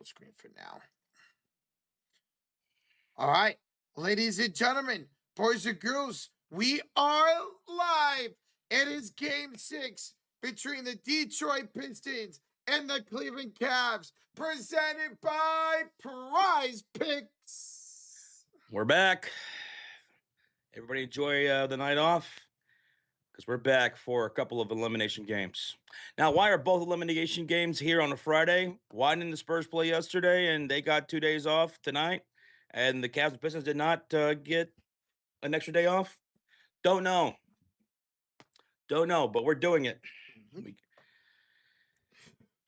full screen for now. All right, ladies and gentlemen, boys and girls, we are live. It is Game 6 between the Detroit Pistons and the Cleveland Cavs, presented by PrizePicks. We're back. Everybody enjoy the night off because we're back for a couple of elimination games. Now, why are both elimination games here on a Friday? Why didn't the Spurs play yesterday and they got 2 days off tonight? And the Cavs and Pistons did not get an extra day off? Don't know. But we're doing it.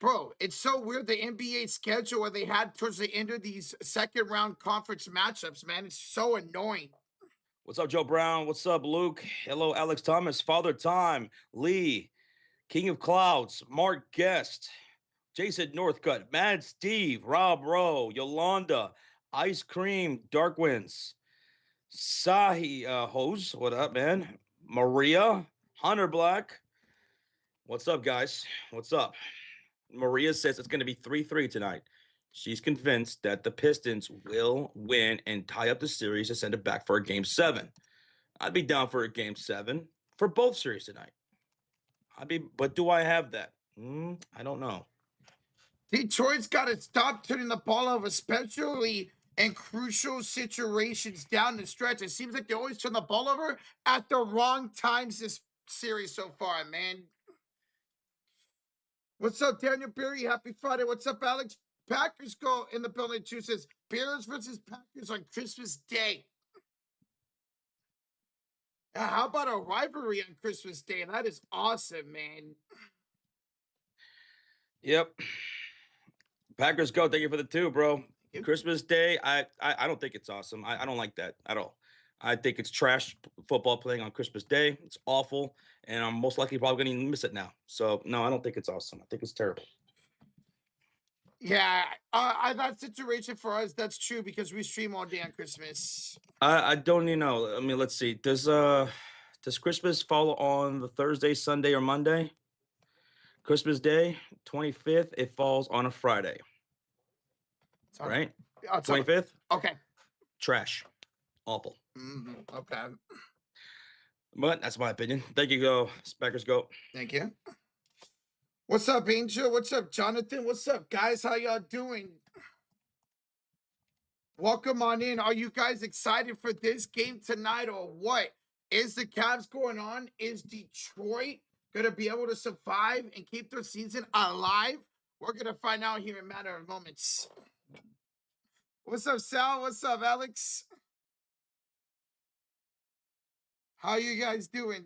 Bro, it's so weird, the NBA schedule where they had towards the end of these second round conference matchups, man. It's so annoying. What's up, Joe Brown? What's up, Luke? Hello, Alex Thomas, Father Time, Lee, King of Clouds, Mark Guest, Jason Northcutt, Mad Steve, Rob Rowe, Yolanda, Ice Cream, Dark Winds, Sahi Hose, what up, man? Maria, Hunter Black. What's up, guys? What's up? Maria says it's going to be 3-3 tonight. She's convinced that the Pistons will win and tie up the series and send it back for a Game 7. I'd be down for a Game 7 for both series tonight. But do I have that? I don't know. Detroit's got to stop turning the ball over, especially in crucial situations down the stretch. It seems like they always turn the ball over at the wrong times this series so far, man. What's up, Daniel Berry? Happy Friday. What's up, Alex? Packers go in the building too. Says Bears versus Packers on Christmas Day. How about a rivalry on Christmas Day? That is awesome, man. Yep. Packers go. Thank you for the 2, bro. Christmas Day, I don't think it's awesome. I don't like that at all. I think it's trash football playing on Christmas Day. It's awful, and I'm most likely probably going to miss it now. So, no, I don't think it's awesome. I think it's terrible. Yeah, that situation for us, that's true because we stream all day on Christmas. I don't even know. I mean, let's see. Does Christmas fall on the Thursday, Sunday, or Monday? Christmas Day, 25th, it falls on a Friday. Right? 25th? Okay. Trash. Awful. Okay. But that's my opinion. Thank you, go. Packers go. Thank you. What's up, Angel? What's up, Jonathan? What's up, guys? How y'all doing? Welcome on in. Are you guys excited for this game tonight or what? Is the Cavs going on? Is Detroit going to be able to survive and keep their season alive? We're going to find out here in a matter of moments. What's up, Sal? What's up, Alex? How you guys doing?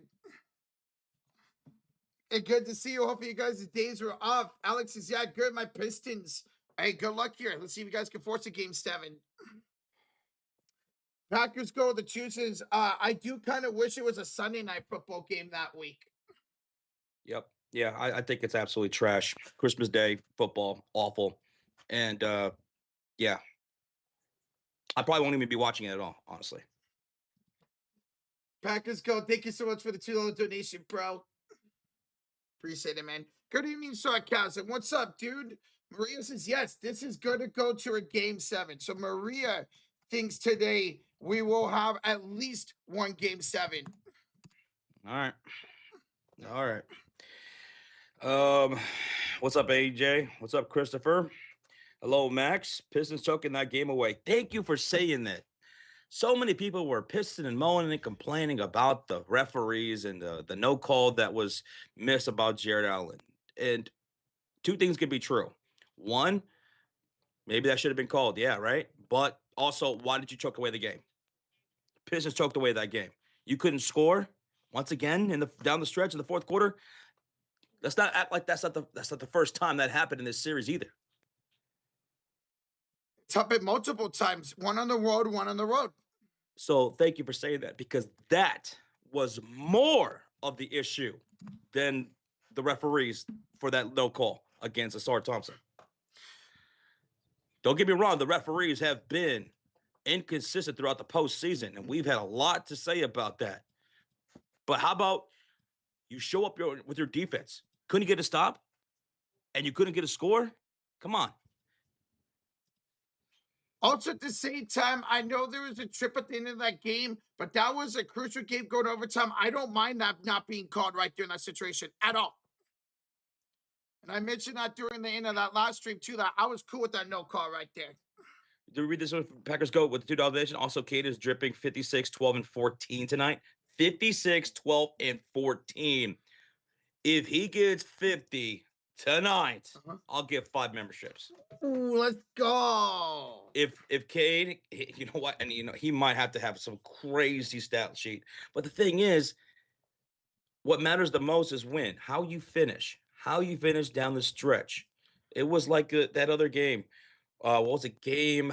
Hey, good to see you. Hopefully you guys' days were off. Alex says, yeah, good. My Pistons. Hey, good luck here. Let's see if you guys can force a Game 7. Packers go. The chooses. I do kind of wish it was a Sunday night football game that week. Yep. Yeah, I think it's absolutely trash. Christmas Day, football, awful. And, yeah. I probably won't even be watching it at all, honestly. Packers go. Thank you so much for the $2 donation, bro. Appreciate it, man. Good evening, sarcasm. What's up, dude? Maria says, yes, this is going to go to a Game 7. So Maria thinks today we will have at least one Game 7. All right. What's up, AJ? What's up, Christopher? Hello, Max. Pistons choking that game away. Thank you for saying that. So many people were pissing and moaning and complaining about the referees and the no call that was missed about Jared Allen. And 2 things could be true. 1, maybe that should have been called. Yeah, right? But also, why did you choke away the game? Pistons choked away that game. You couldn't score once again down the stretch in the fourth quarter. Let's not act like that's not the first time that happened in this series either. It's happened multiple times. One on the road, one on the road. So thank you for saying that, because that was more of the issue than the referees for that no call against Asar Thompson. Don't get me wrong, the referees have been inconsistent throughout the postseason, and we've had a lot to say about that. But how about you show up with your defense? Couldn't you get a stop? And you couldn't get a score? Come on. Also, at the same time, I know there was a trip at the end of that game, but that was a crucial game going to overtime. I don't mind that not being called right there in that situation at all. And I mentioned that during the end of that last stream too, that I was cool with that no call right there. Do we read this one? Packers go with the $2 donation. Also, Kate is dripping 56, 12, and 14 tonight. 56, 12, and 14. If he gets 50 tonight, I'll give 5 memberships. Ooh, let's go. If Cade, you know what, and he might have to have some crazy stat sheet. But the thing is, what matters the most is how you finish down the stretch. It was like that other game. What was it? Game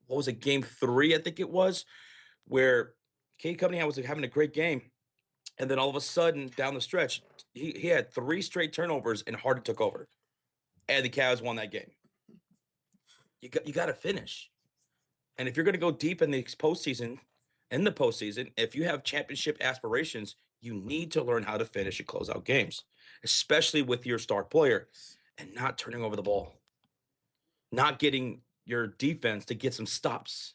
3? I think it was, where Cade Cunningham was having a great game, and then all of a sudden down the stretch, he had 3 straight turnovers, and Harden took over, and the Cavs won that game. You got to finish, and if you're going to go deep in the postseason, if you have championship aspirations, you need to learn how to finish and close out games, especially with your star player, and not turning over the ball, not getting your defense to get some stops.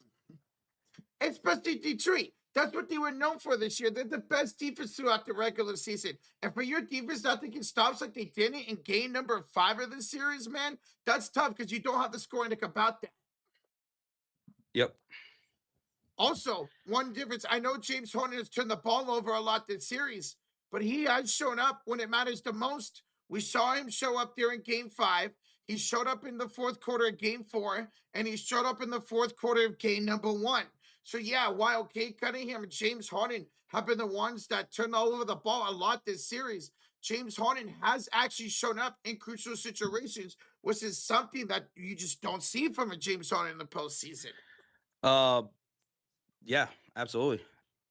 Especially Detroit. That's what they were known for this year. They're the best defense throughout the regular season. And for your defense not to get stops like they did in game number 5 of the series, man, that's tough because you don't have the scoring to combat that. Yep. Also, one difference, I know James Harden has turned the ball over a lot this series, but he has shown up when it matters the most. We saw him show up there in game 5. He showed up in the fourth quarter of game 4, and he showed up in the fourth quarter of game number 1. So, yeah, while Cade Cunningham and James Harden have been the ones that turned all over the ball a lot this series, James Harden has actually shown up in crucial situations, which is something that you just don't see from a James Harden in the postseason. Yeah, absolutely.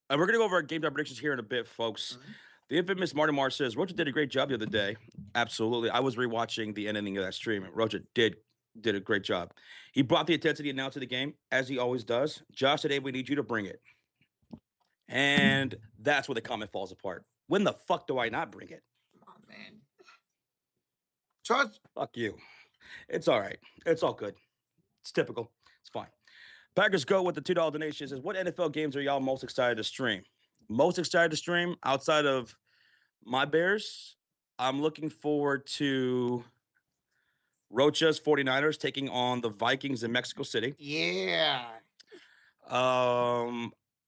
And we're going to go over our game time predictions here in a bit, folks. The infamous Marty Marr says, Rocha did a great job the other day. Absolutely. I was rewatching the ending of that stream. Rocha did a great job. He brought the intensity now to the game, as he always does. Josh, today we need you to bring it. And that's where the comment falls apart. When the fuck do I not bring it? Come on, man. Trust. Fuck you. It's all right. It's all good. It's typical. It's fine. Packers go with the $2 donation. Says, what NFL games are y'all most excited to stream? Most excited to stream outside of my Bears? I'm looking forward to Rocha's 49ers taking on the Vikings in Mexico City. Yeah.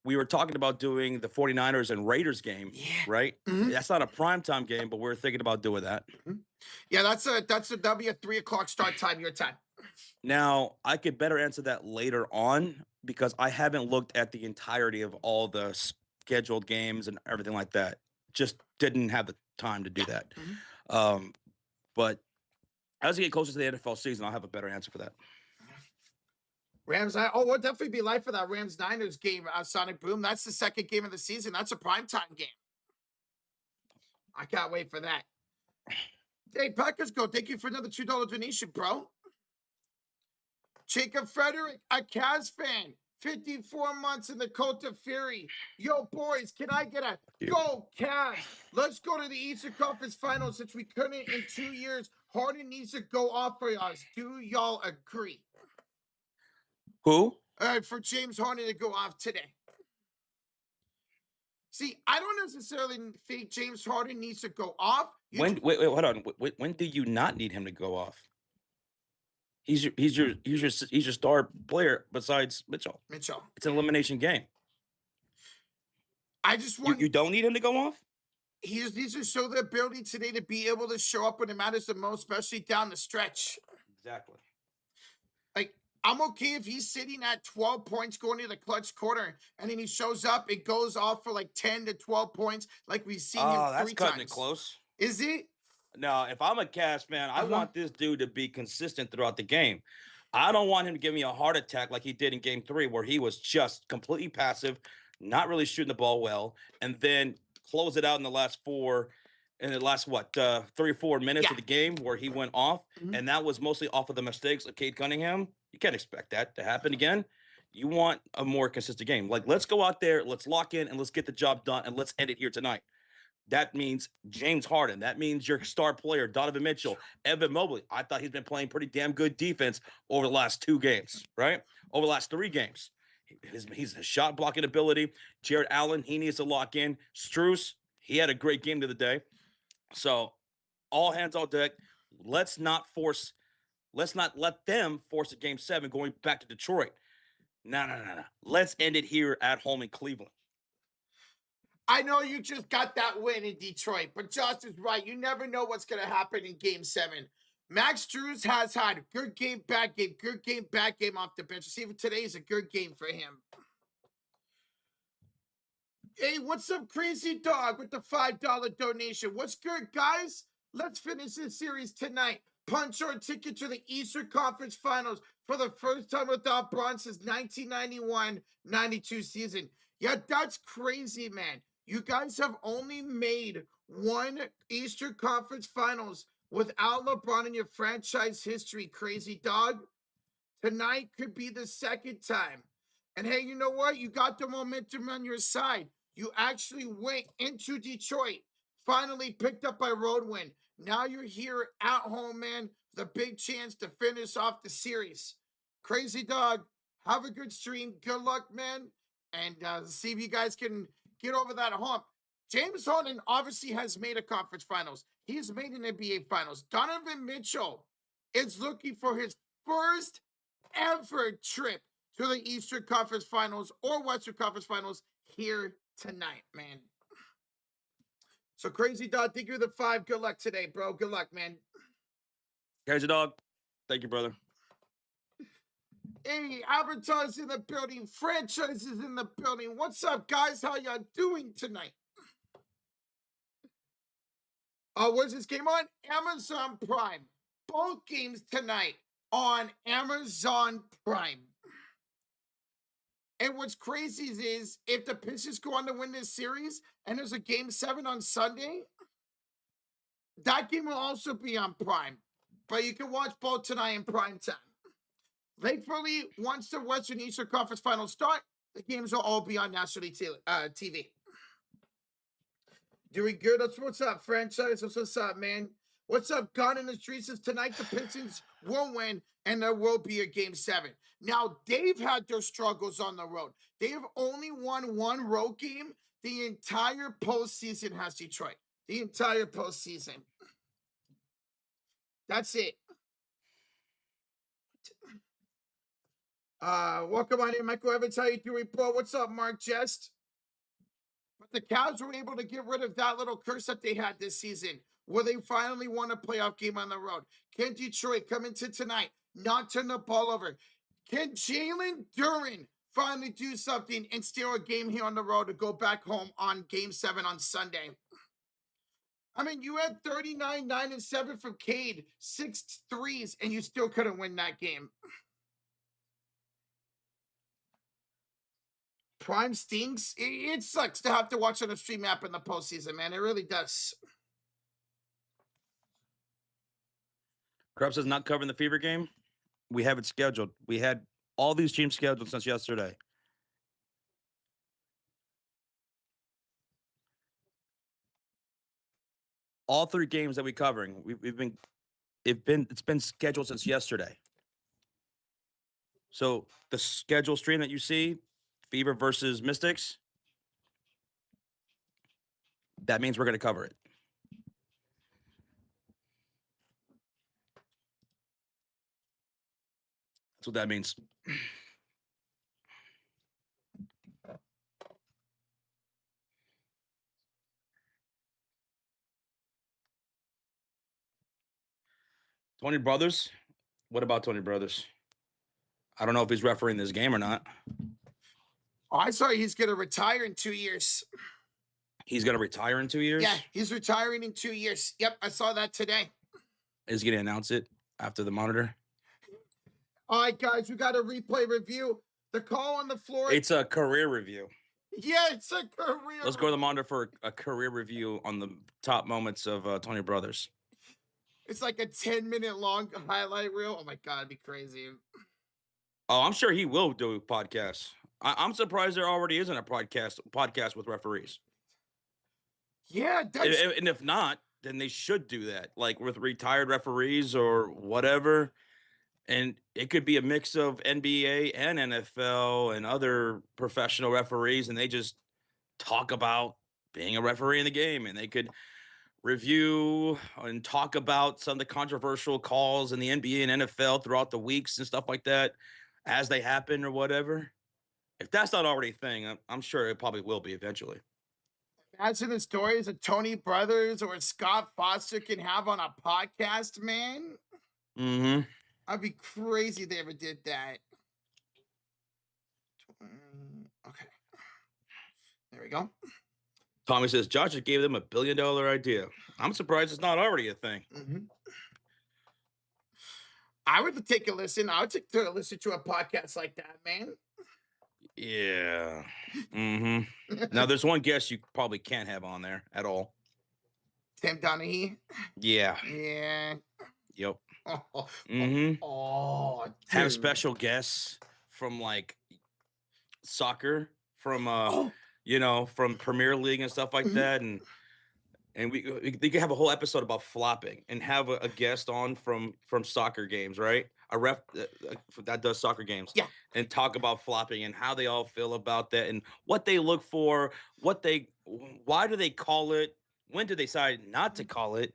We were talking about doing the 49ers and Raiders game, right? That's not a primetime game, but we're thinking about doing that. Yeah, that'll be a 3 o'clock start time, your time. Now, I could better answer that later on because I haven't looked at the entirety of all the scheduled games and everything like that. Just didn't have the time to do that. But as we get closer to the NFL season, I'll have a better answer for that. We'll definitely be live for that Rams-Niners game, Sonic Boom. That's the second game of the season. That's a primetime game. I can't wait for that. Hey, Packers go. Thank you for another $2 donation, bro. Jacob Frederick, a Cavs fan, 54 months in the Cult of Fury. Yo, boys, can I get a go Cavs? Let's go to the Eastern Conference Finals since we couldn't in 2 years. Harden needs to go off for us. Do y'all agree? Who? For James Harden to go off today. See, I don't necessarily think James Harden needs to go off. Wait, hold on. When do you not need him to go off? He's your star player besides Mitchell. It's an elimination game. I just want you don't need him to go off. He just needs to show the ability today to be able to show up when it matters the most, especially down the stretch. Exactly. Like, I'm okay if he's sitting at 12 points going into the clutch quarter, and then he shows up, it goes off for like 10 to 12 points, like we've seen him 3 times. Oh, that's cutting it close. Is he? No, if I'm a Cavs fan, I want this dude to be consistent throughout the game. I don't want him to give me a heart attack like he did in game 3, where he was just completely passive, not really shooting the ball well, and then close it out in the last 3 or 4 minutes of the game where he went off, and that was mostly off of the mistakes of Cade Cunningham. You can't expect that to happen again. You want a more consistent game. Like, let's go out there, let's lock in, and let's get the job done, and let's end it here tonight. That means James Harden. That means your star player, Donovan Mitchell, Evan Mobley. I thought he's been playing pretty damn good defense over the last 2 games, right? over the last 3 games. He's a shot blocking ability. Jared Allen, he needs to lock in. Strus, he had a great game the other day. So all hands on deck. Let's not let them force a game 7 going back to Detroit. No. Let's end it here at home in Cleveland. I know you just got that win in Detroit, but Josh is right. You never know what's going to happen in game 7. Max Strus has had a good game, bad game off the bench. Even today is a good game for him. Hey, what's up, Crazy Dog, with the $5 donation? What's good, guys? Let's finish this series tonight. Punch our ticket to the Eastern Conference Finals for the first time without bronze since 1991-92 season. Yeah, that's crazy, man. You guys have only made one Eastern Conference Finals without LeBron in your franchise history, Crazy Dog. Tonight could be the second time. And hey, you know what? You got the momentum on your side. You actually went into Detroit, finally picked up a road win. Now you're here at home, man, with a big chance to finish off the series. Crazy Dog, have a good stream. Good luck, man. And see if you guys can get over that hump. James Harden obviously has made a conference finals. He's made an NBA finals. Donovan Mitchell is looking for his first ever trip to the Eastern Conference Finals or Western Conference Finals here tonight, man. So Crazy Dog, thank you for the 5. Good luck today, bro. Good luck, man. Crazy Dog, thank you, brother. Hey, Avatar's in the building. Franchise is in the building. What's up, guys? How y'all doing tonight? What's this game on? Amazon Prime. Both games tonight on Amazon Prime. And what's crazy is if the Pistons go on to win this series and there's a game 7 on Sunday, that game will also be on Prime. But you can watch both tonight in prime time. Thankfully, once the Western Eastern Conference Finals start, the games will all be on national TV. Doing good. That's what's up, franchise. What's up, man? What's up, Gun in the streets? Is tonight the Pistons will win, and there will be a game 7. Now, they've had their struggles on the road. They have only won one road game the entire postseason has Detroit. The entire postseason. That's it. Welcome on in, Michael Evans. How you doing, bro? What's up, Mark Jest? But the Cavs were able to get rid of that little curse that they had this season, where they finally won a playoff game on the road. Can Detroit come into tonight, not turn the ball over? Can Jalen Duren finally do something and steal a game here on the road to go back home on game 7 on Sunday? I mean, you had 39, 9, and 7 from Cade, 6 threes, and you still couldn't win that game. Prime stinks. It sucks to have to watch on a stream app in the postseason, man. It really does. Krebs is not covering the Fever game. We have it scheduled. We had all these teams scheduled since yesterday. All 3 games that we're covering, it's been scheduled since yesterday. So the schedule stream that you see, Fever versus Mystics, that means we're going to cover it. That's what that means. Tony Brothers? What about Tony Brothers? I don't know if he's refereeing this game or not. Oh, I saw he's going to retire in 2 years. He's going to retire in 2 years? Yeah, he's retiring in 2 years. Yep, I saw that today. Is he going to announce it after the monitor? All right, guys, we got a replay review. The call on the floor. It's a career review. Yeah, it's a career. Let's go to the monitor for a career review on the top moments of Tony Brothers. It's like a 10-minute long highlight reel. Oh, my God, it'd be crazy. Oh, I'm sure he will do podcasts. I'm surprised there already isn't a podcast with referees. Yeah, that's... And if not, then they should do that, like with retired referees or whatever. And it could be a mix of NBA and NFL and other professional referees, and they just talk about being a referee in the game, and they could review and talk about some of the controversial calls in the NBA and NFL throughout the weeks and stuff like that as they happen or whatever. If that's not already a thing, I'm sure it probably will be eventually. Imagine the stories that Tony Brothers or Scott Foster can have on a podcast, man. Mm-hmm. I'd be crazy if they ever did that. Okay. There we go. Tommy says Josh just gave them $1 billion idea. I'm surprised it's not already a thing. I would take a listen. I would take a listen to a podcast like that, man. Yeah. Mm-hmm. Now, there's one guest you probably can't have on there at all. Tim Donaghy. Yeah. Yeah. Yep. Mm-hmm. Oh, have special guests from like soccer, from from Premier League and stuff like that, and we could have a whole episode about flopping and have a guest on from soccer games, right? A ref that does soccer games, yeah, and talk about flopping and how they all feel about that and what they look for, why do they call it, when do they decide not to call it,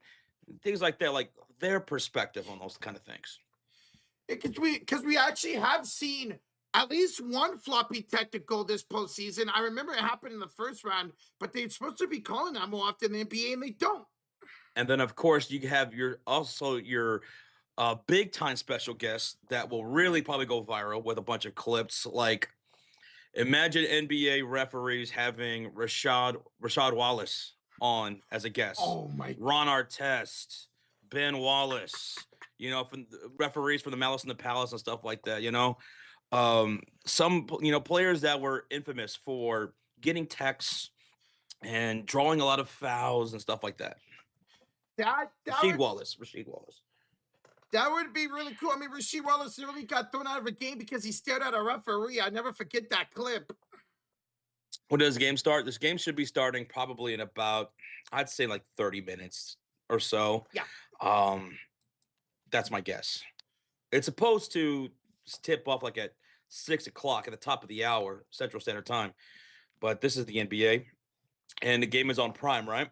things like that, like their perspective on those kind of things. Because we actually have seen at least one floppy technical this postseason. I remember it happened in the first round, but they're supposed to be calling that more often in the NBA, and they don't. And then, of course, you have your big time special guests that will really probably go viral with a bunch of clips. Like, imagine NBA referees having Rashad Wallace on as a guest. Oh my! Ron Artest, Ben Wallace. From the referees from the Malice in the Palace and stuff like that. Some players that were infamous for getting texts and drawing a lot of fouls and stuff like that. Rasheed Wallace. That would be really cool. I mean, Rasheed Wallace really got thrown out of a game because he stared at a referee. I never forget that clip. When does the game start? This game should be starting probably in about, I'd say, like 30 minutes or so. Yeah. That's my guess. It's supposed to tip off like at 6 o'clock at the top of the hour, Central Standard Time. But this is the NBA, and the game is on Prime, right?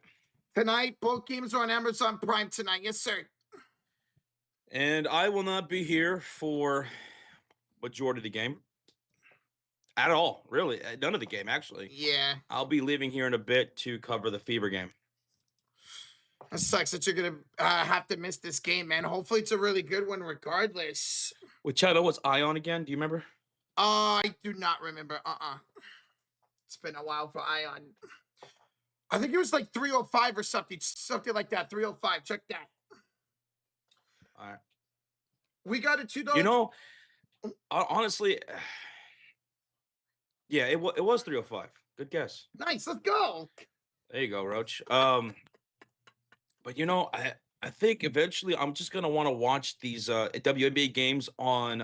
Tonight, both games are on Amazon Prime tonight. Yes, sir. And I will not be here for majority of the game. At all, really. None of the game, actually. Yeah. I'll be leaving here in a bit to cover the Fever game. It sucks that you're going to have to miss this game, man. Hopefully it's a really good one regardless. Which channel was Ion again? Do you remember? I do not remember. It's been a while for Ion. I think it was like 305 or something like that. 305. Check that. All right. We got a $2. Honestly, yeah, it was 305. Good guess. Nice. Let's go. There you go, Roach. But I think eventually I'm just gonna want to watch these WNBA games on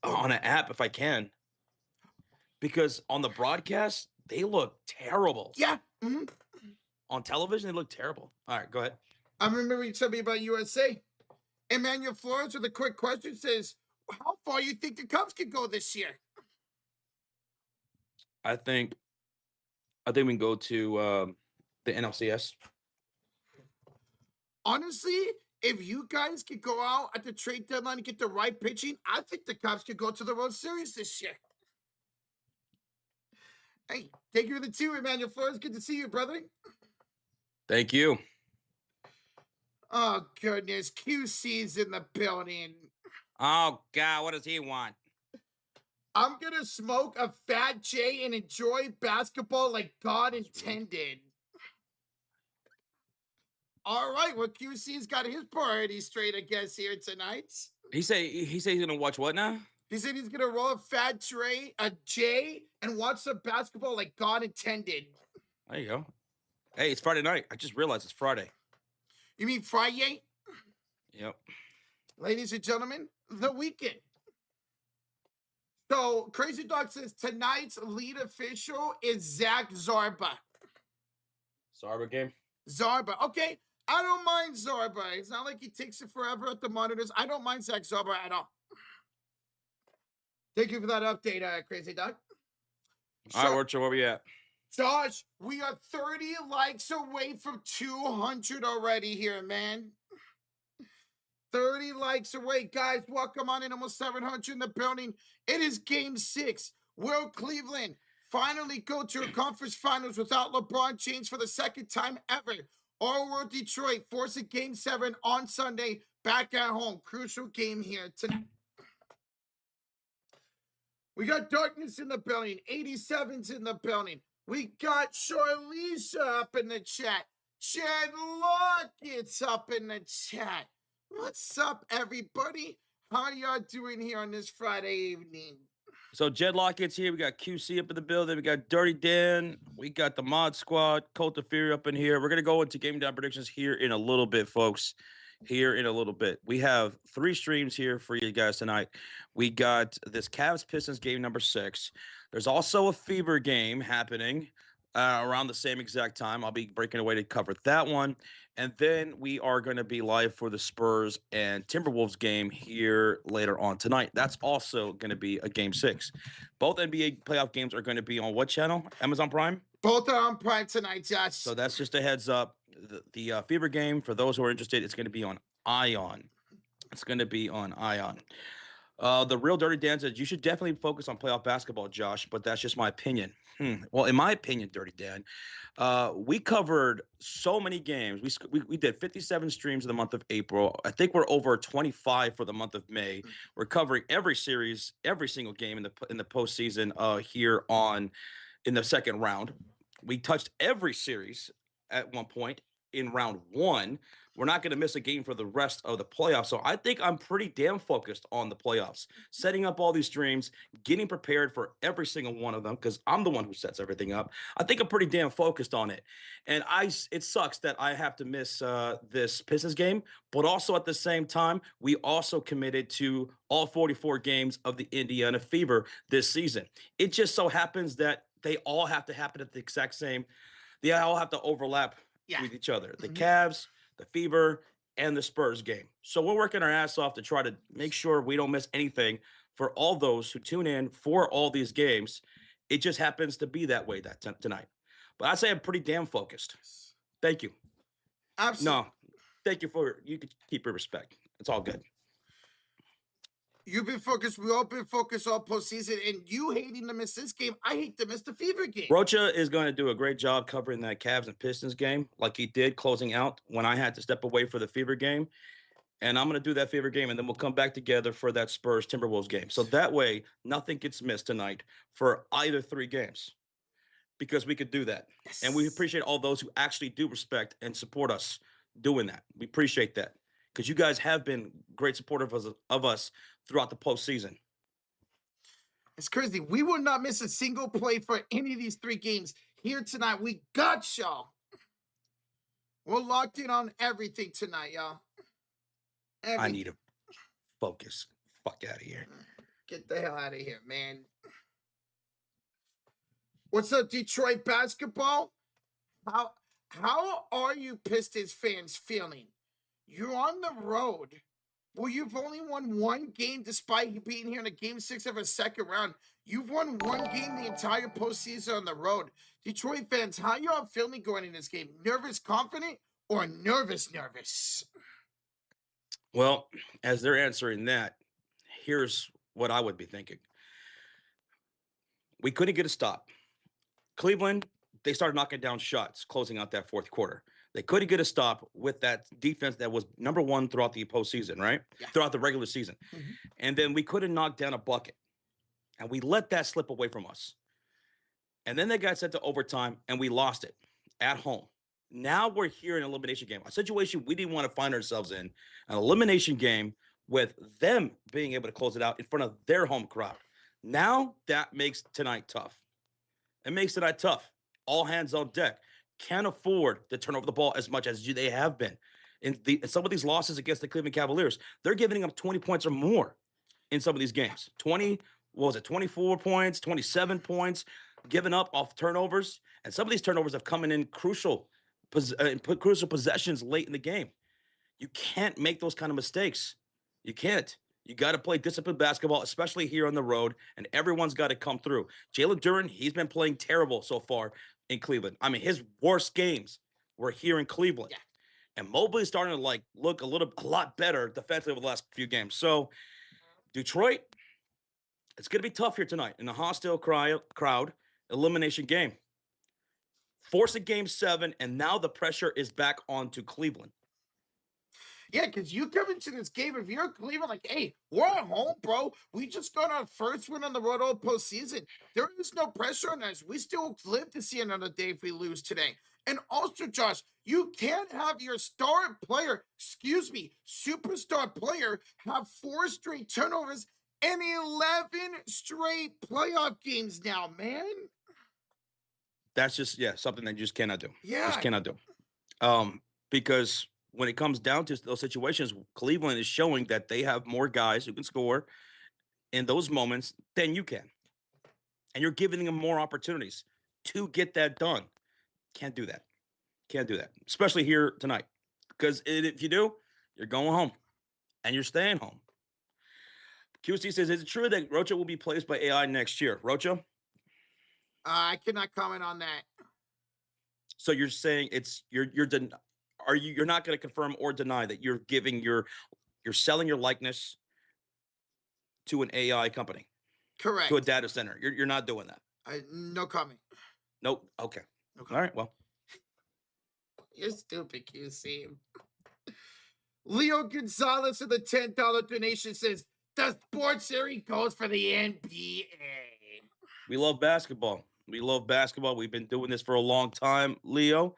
an app if I can, because on the broadcast they look terrible. Yeah. On television they look terrible. All right, go ahead. I remember you told me about USA. Emmanuel Flores with a quick question says, how far you think the Cubs could go this year? I think we can go to the NLCS. Honestly, if you guys could go out at the trade deadline and get the right pitching, I think the Cubs could go to the World Series this year. Hey, thank you for the 2, Emmanuel Flores. Good to see you, brother. Thank you. Oh, goodness. QC's in the building. Oh, God. What does he want? I'm going to smoke a Fat J and enjoy basketball like God intended. All right. Well, QC's got his priorities straight, I guess, here tonight. He said he's going to watch what now? He said he's going to roll a J and watch some basketball like God intended. There you go. Hey, it's Friday night. I just realized it's Friday. You mean Friday? Yep. Ladies and gentlemen, the weekend. So, Crazy Dog says tonight's lead official is Zach Zarba. Zarba game? Zarba. Okay. I don't mind Zorba. It's not like he takes it forever at the monitors. I don't mind Zach Zorba at all. Thank you for that update, Crazy Doug. All right, Orcho, where we at? Josh, we are 30 likes away from 200 already here, man. 30 likes away. Guys, welcome on in. Almost 700 in the building. It is Game 6. Will Cleveland finally go to a conference finals without LeBron James for the second time ever? Or will Detroit force a Game 7 on Sunday back at home? Crucial game here tonight. We got Darkness in the building. 87's in the building. We got Charliza up in the chat. Chad Lockett's up in the chat. What's up, everybody? How y'all doing here on this Friday evening? So Jed Lockett's here. We got QC up in the building. We got Dirty Dan. We got the Mod Squad. Cult of Fury up in here. We're going to go into Game Down predictions here in a little bit, folks. Here in a little bit. We have 3 streams here for you guys tonight. We got this Cavs Pistons game number 6. There's also a Fever game happening around the same exact time. I'll be breaking away to cover that one. And then we are going to be live for the Spurs and Timberwolves game here later on tonight. That's also going to be a game 6. Both NBA playoff games are going to be on what channel? Amazon Prime? Both are on Prime tonight, Josh. So that's just a heads up. The Fever game, for those who are interested, it's going to be on Ion. It's going to be on Ion. The real Dirty Dan says you should definitely focus on playoff basketball, Josh, but that's just my opinion. Well, in my opinion, Dirty Dan, we covered so many games. We did 57 streams in the month of April. I think we're over 25 for the month of May. We're covering every series, every single game in the postseason here in the second round. We touched every series at one point in round 1. We're not going to miss a game for the rest of the playoffs. So I think I'm pretty damn focused on the playoffs, setting up all these streams, getting prepared for every single one of them, because I'm the one who sets everything up. I think I'm pretty damn focused on it. And it sucks that I have to miss this Pistons game, but also at the same time, we also committed to all 44 games of the Indiana Fever this season. It just so happens that they all have to happen at the exact same. They all have to overlap with each other. The Cavs, the Fever, and the Spurs game. So we're working our ass off to try to make sure we don't miss anything for all those who tune in for all these games. It just happens to be that way tonight. But I'd say I'm pretty damn focused. Thank you. Absolutely. No, thank you you could keep your respect. It's all good. You've been focused. We all been focused all postseason, and you hating to miss this game. I hate to miss the Fever game. Rocha is going to do a great job covering that Cavs and Pistons game, like he did closing out when I had to step away for the Fever game. And I'm going to do that Fever game, and then we'll come back together for that Spurs Timberwolves game. So that way, nothing gets missed tonight for either 3 games, because we could do that. Yes. And we appreciate all those who actually do respect and support us doing that. We appreciate that, because you guys have been great supporters of us throughout the postseason. It's crazy. We will not miss a single play for any of these 3 games here tonight. We got y'all. We're locked in on everything tonight, y'all. I need to focus. Fuck out of here. Get the hell out of here, man. What's up, Detroit basketball? How are you Pistons fans feeling? You're on the road. Well, you've only won 1 game despite being here in a game 6 of a second round. You've won 1 game the entire postseason on the road. Detroit fans, how y'all feeling going in this game? Nervous, confident, or nervous? Well, as they're answering that, here's what I would be thinking. We couldn't get a stop. Cleveland, they started knocking down shots, closing out that 4th quarter. They couldn't get a stop with that defense that was number 1 throughout the postseason, right? Yeah. Throughout the regular season. Mm-hmm. And then we couldn't knock down a bucket. And we let that slip away from us. And then they got sent to overtime, and we lost it at home. Now we're here in an elimination game, a situation we didn't want to find ourselves in, an elimination game with them being able to close it out in front of their home crowd. Now that makes tonight tough. It makes tonight tough. All hands on deck. Can't afford to turn over the ball as much as they have been. In some of these losses against the Cleveland Cavaliers, they're giving up 20 points or more in some of these games. 24 points, 27 points, given up off turnovers. And some of these turnovers have come in crucial put crucial possessions late in the game. You can't make those kind of mistakes. You can't. You got to play disciplined basketball, especially here on the road, and everyone's got to come through. Jalen Duren, he's been playing terrible so far in Cleveland. I mean, his worst games were here in Cleveland. Yeah. And Mobley's starting to look a lot better defensively over the last few games. So Detroit, it's going to be tough here tonight in a hostile crowd elimination game. Force a game 7, and now the pressure is back onto Cleveland. Yeah, because you come into this game, if you're Cleveland, like, hey, we're at home, bro. We just got our first win on the road all postseason. There is no pressure on us. We still live to see another day if we lose today. And also, Josh, you can't have your star player, superstar player, have 4 straight turnovers and 11 straight playoff games now, man. That's just something that you just cannot do. Yeah. Just cannot do. Because when it comes down to those situations, Cleveland is showing that they have more guys who can score in those moments than you can. And you're giving them more opportunities to get that done. Can't do that. Can't do that. Especially here tonight. Because if you do, you're going home. And you're staying home. QC says, is it true that Rocha will be placed by AI next year? Rocha? I cannot comment on that. So you're saying you're not going to confirm or deny that you're selling your likeness to an AI company? Correct. To a data center. You're not doing that. No comment. Nope. Okay. No comment. All right. Well, you're stupid, QC. Leo Gonzalez with the $10 donation says, the sports area goes for the NBA. We love basketball. We've been doing this for a long time, Leo.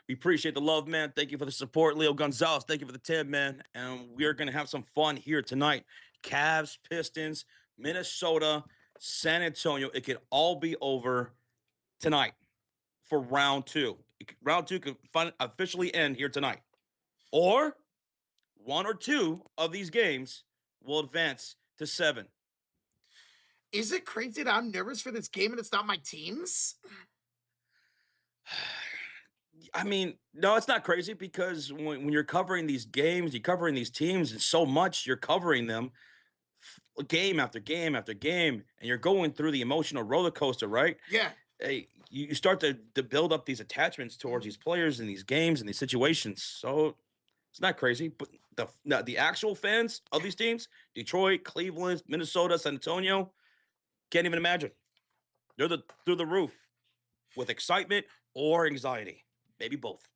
We appreciate the love, man. Thank you for the support, Leo Gonzalez. Thank you for the 10, man. And we're going to have some fun here tonight. Cavs, Pistons, Minnesota, San Antonio. It could all be over tonight for round 2. Round 2 could officially end here tonight. Or 1 or 2 of these games will advance to 7. Is it crazy that I'm nervous for this game and it's not my teams? I mean, no, it's not crazy because when you're covering these games, you're covering these teams, and so much you're covering them game after game after game, and you're going through the emotional roller coaster, right? Yeah. Hey, you start to build up these attachments towards these players and these games and these situations. So it's not crazy, but the actual fans of these teams, Detroit, Cleveland, Minnesota, San Antonio, can't even imagine. They're through the roof with excitement or anxiety. Maybe both.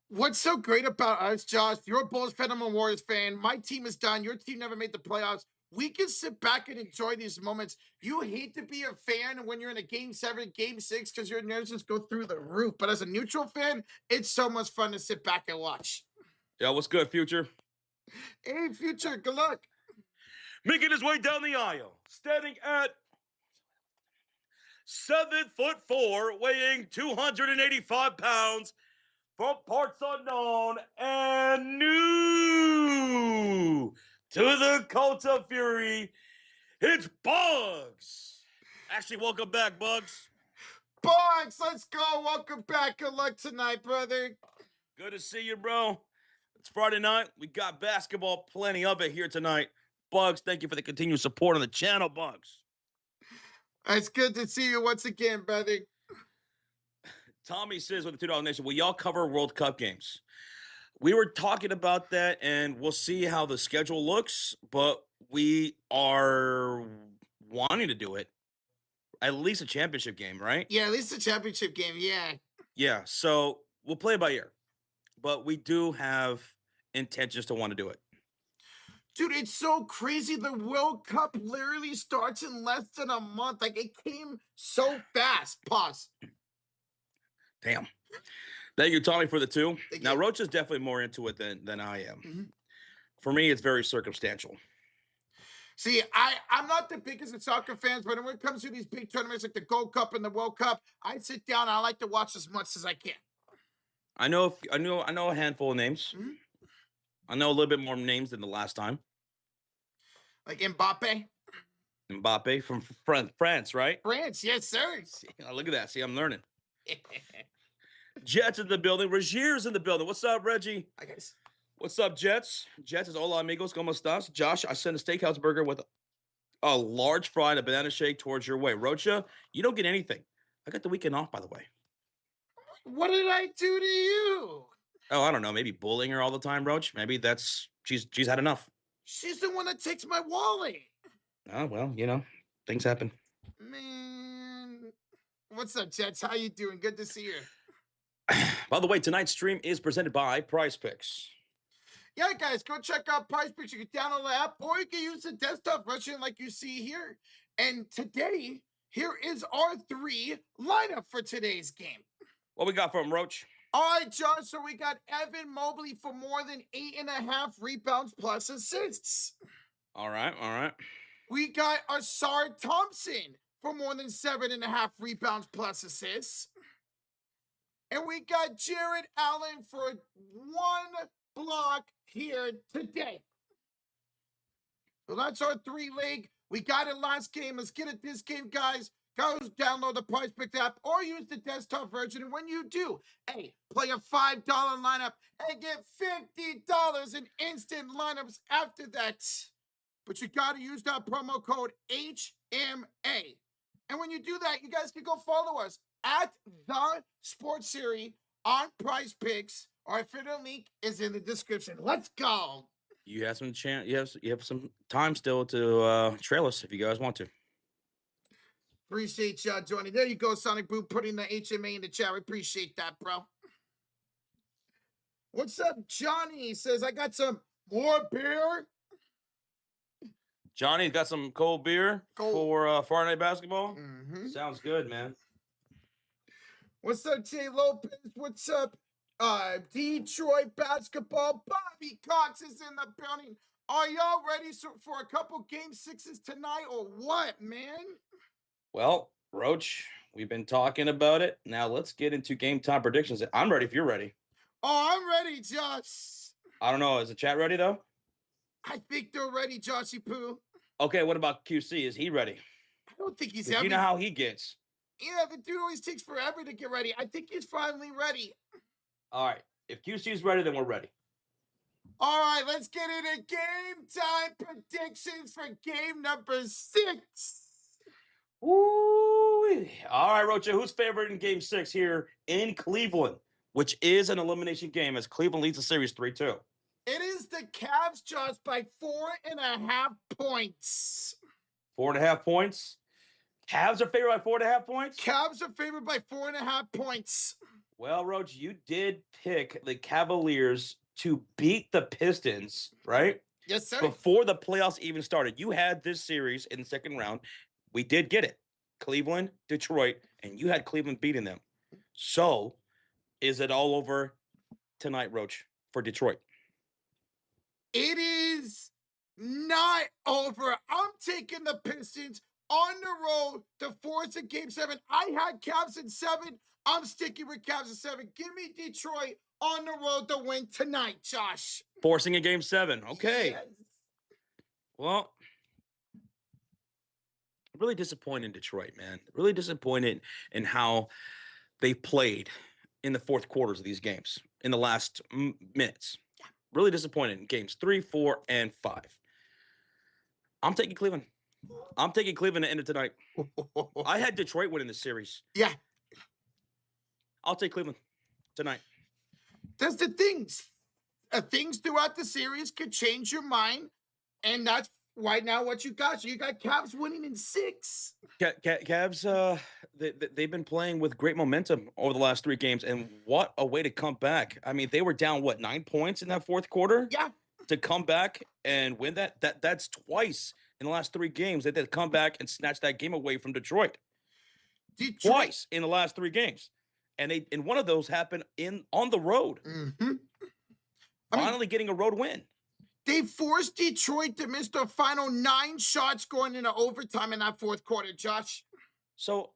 What's so great about us, Josh? You're a Bulls fan, I'm a Warriors fan. My team is done. Your team never made the playoffs. We can sit back and enjoy these moments. You hate to be a fan when you're in a game 7, game 6, because your nerves just go through the roof. But as a neutral fan, it's so much fun to sit back and watch. Yeah, what's good, Future? Hey, Future, good luck. Making his way down the aisle, standing at 7'4", weighing 285 pounds, from parts unknown and new to the cult of fury, it's Bugs. Actually, welcome back, Bugs. Bugs, let's go. Welcome back. Good luck tonight, brother. Good to see you, bro. It's Friday night. We got basketball, plenty of it here tonight. Bugs, thank you for the continued support on the channel, Bugs. It's good to see you once again, brother. Tommy says with the $2 Nation, will y'all cover World Cup games? We were talking about that, and we'll see how the schedule looks, but we are wanting to do it. At least a championship game, right? Yeah, at least a championship game, yeah. Yeah, so we'll play it by ear. But we do have intentions to want to do it. Dude, it's so crazy. The World Cup literally starts in less than a month. Like, it came so fast. Pause. Damn. Thank you, Tommy, for the 2. Thank now, you. Roach is definitely more into it than I am. Mm-hmm. For me, it's very circumstantial. See, I'm not the biggest of soccer fans, but when it comes to these big tournaments like the Gold Cup and the World Cup, I sit down and I like to watch as much as I can. I know a handful of names. Mm-hmm. I know a little bit more names than the last time. Like Mbappe? Mbappe from France, right? France, yes, sir. See, look at that. See, I'm learning. Jets in the building. Regier's in the building. What's up, Reggie? Hi, guys. What's up, Jets? Jets is hola amigos, ¿cómo estás? Josh, I sent a steakhouse burger with a large fry and a banana shake towards your way. Rocha, you don't get anything. I got the weekend off, by the way. What did I do to you? Oh, I don't know. Maybe bullying her all the time, Roach. Maybe she's had enough. She's the one that takes my wallet. Oh, well, things happen. Man. What's up, Jets? How you doing? Good to see you. By the way, tonight's stream is presented by PrizePicks. Yeah, guys, go check out PrizePicks. You can download the app, or you can use the desktop version like you see here. And today, here is our 3 lineup for today's game. What we got from Roach? All right, Josh, so we got Evan Mobley for more than 8.5 rebounds plus assists. All right. We got Asar Thompson for more than 7.5 rebounds plus assists. And we got Jared Allen for 1 block here today. So that's our 3-leg. We got it last game. Let's get it this game, guys. Go download the PrizePicks app or use the desktop version. And when you do, hey, play a $5 lineup and get $50 in instant lineups after that. But you got to use that promo code HMA. And when you do that, you guys can go follow us at The Sports Series on PrizePicks. Our affiliate link is in the description. Let's go. You have some chance. You have some time still to trail us if you guys want to. Appreciate y'all joining. There you go, Sonic Boom, putting the HMA in the chat. We appreciate that, bro. What's up, Johnny? He says, I got some more beer. Johnny's got some cold beer for Friday Night Basketball. Mm-hmm. Sounds good, man. What's up, Jay Lopez? What's up, Detroit basketball? Bobby Cox is in the building. Are y'all ready for a couple game 6s tonight or what, man? Well, Roach, we've been talking about it. Now let's get into game time predictions. I'm ready if you're ready. Oh, I'm ready, Josh. I don't know. Is the chat ready, though? I think they're ready, Joshy Poo. Okay, what about QC? Is he ready? I don't think he's You know how he gets. Yeah, the dude always takes forever to get ready. I think he's finally ready. All right. If QC's ready, then we're ready. All right, let's get into game time predictions for game number 6. Ooh. All right, Rocha, who's favored in game 6 here in Cleveland, which is an elimination game as Cleveland leads the series 3-2? It is the Cavs, Josh, by 4.5 points. 4.5 points? Cavs are favored by 4.5 points? Cavs are favored by 4.5 points. Well, Roach, you did pick the Cavaliers to beat the Pistons, right? Yes, sir. Before the playoffs even started. You had this series in the second round. We did get it. Cleveland, Detroit, and you had Cleveland beating them. So, is it all over tonight, Roach, for Detroit? It is not over. I'm taking the Pistons on the road to force a game 7. I had Cavs in 7. I'm sticking with Cavs in 7. Give me Detroit on the road to win tonight, Josh. Forcing a game 7. Okay. Yes. Well, really disappointed in Detroit, man. Really disappointed in how they played in the fourth quarters of these games in the last minutes. Yeah. Really disappointed in games 3, 4, and 5. I'm taking Cleveland. I'm taking Cleveland to end it tonight. I had Detroit winning the series. Yeah. I'll take Cleveland tonight. That's the things. Things throughout the series could change your mind, and that's right now what you got. So you got Cavs winning in 6. Cavs, they've been playing with great momentum over the last 3 games, and what a way to come back. I mean, they were down, 9 points in that fourth quarter? Yeah. To come back and win that's twice in the last 3 games that they come back and snatch that game away from Detroit. Twice in the last 3 games. And one of those happened on the road. Mm-hmm. Finally getting a road win. They forced Detroit to miss the final 9 shots going into overtime in that fourth quarter, Josh. So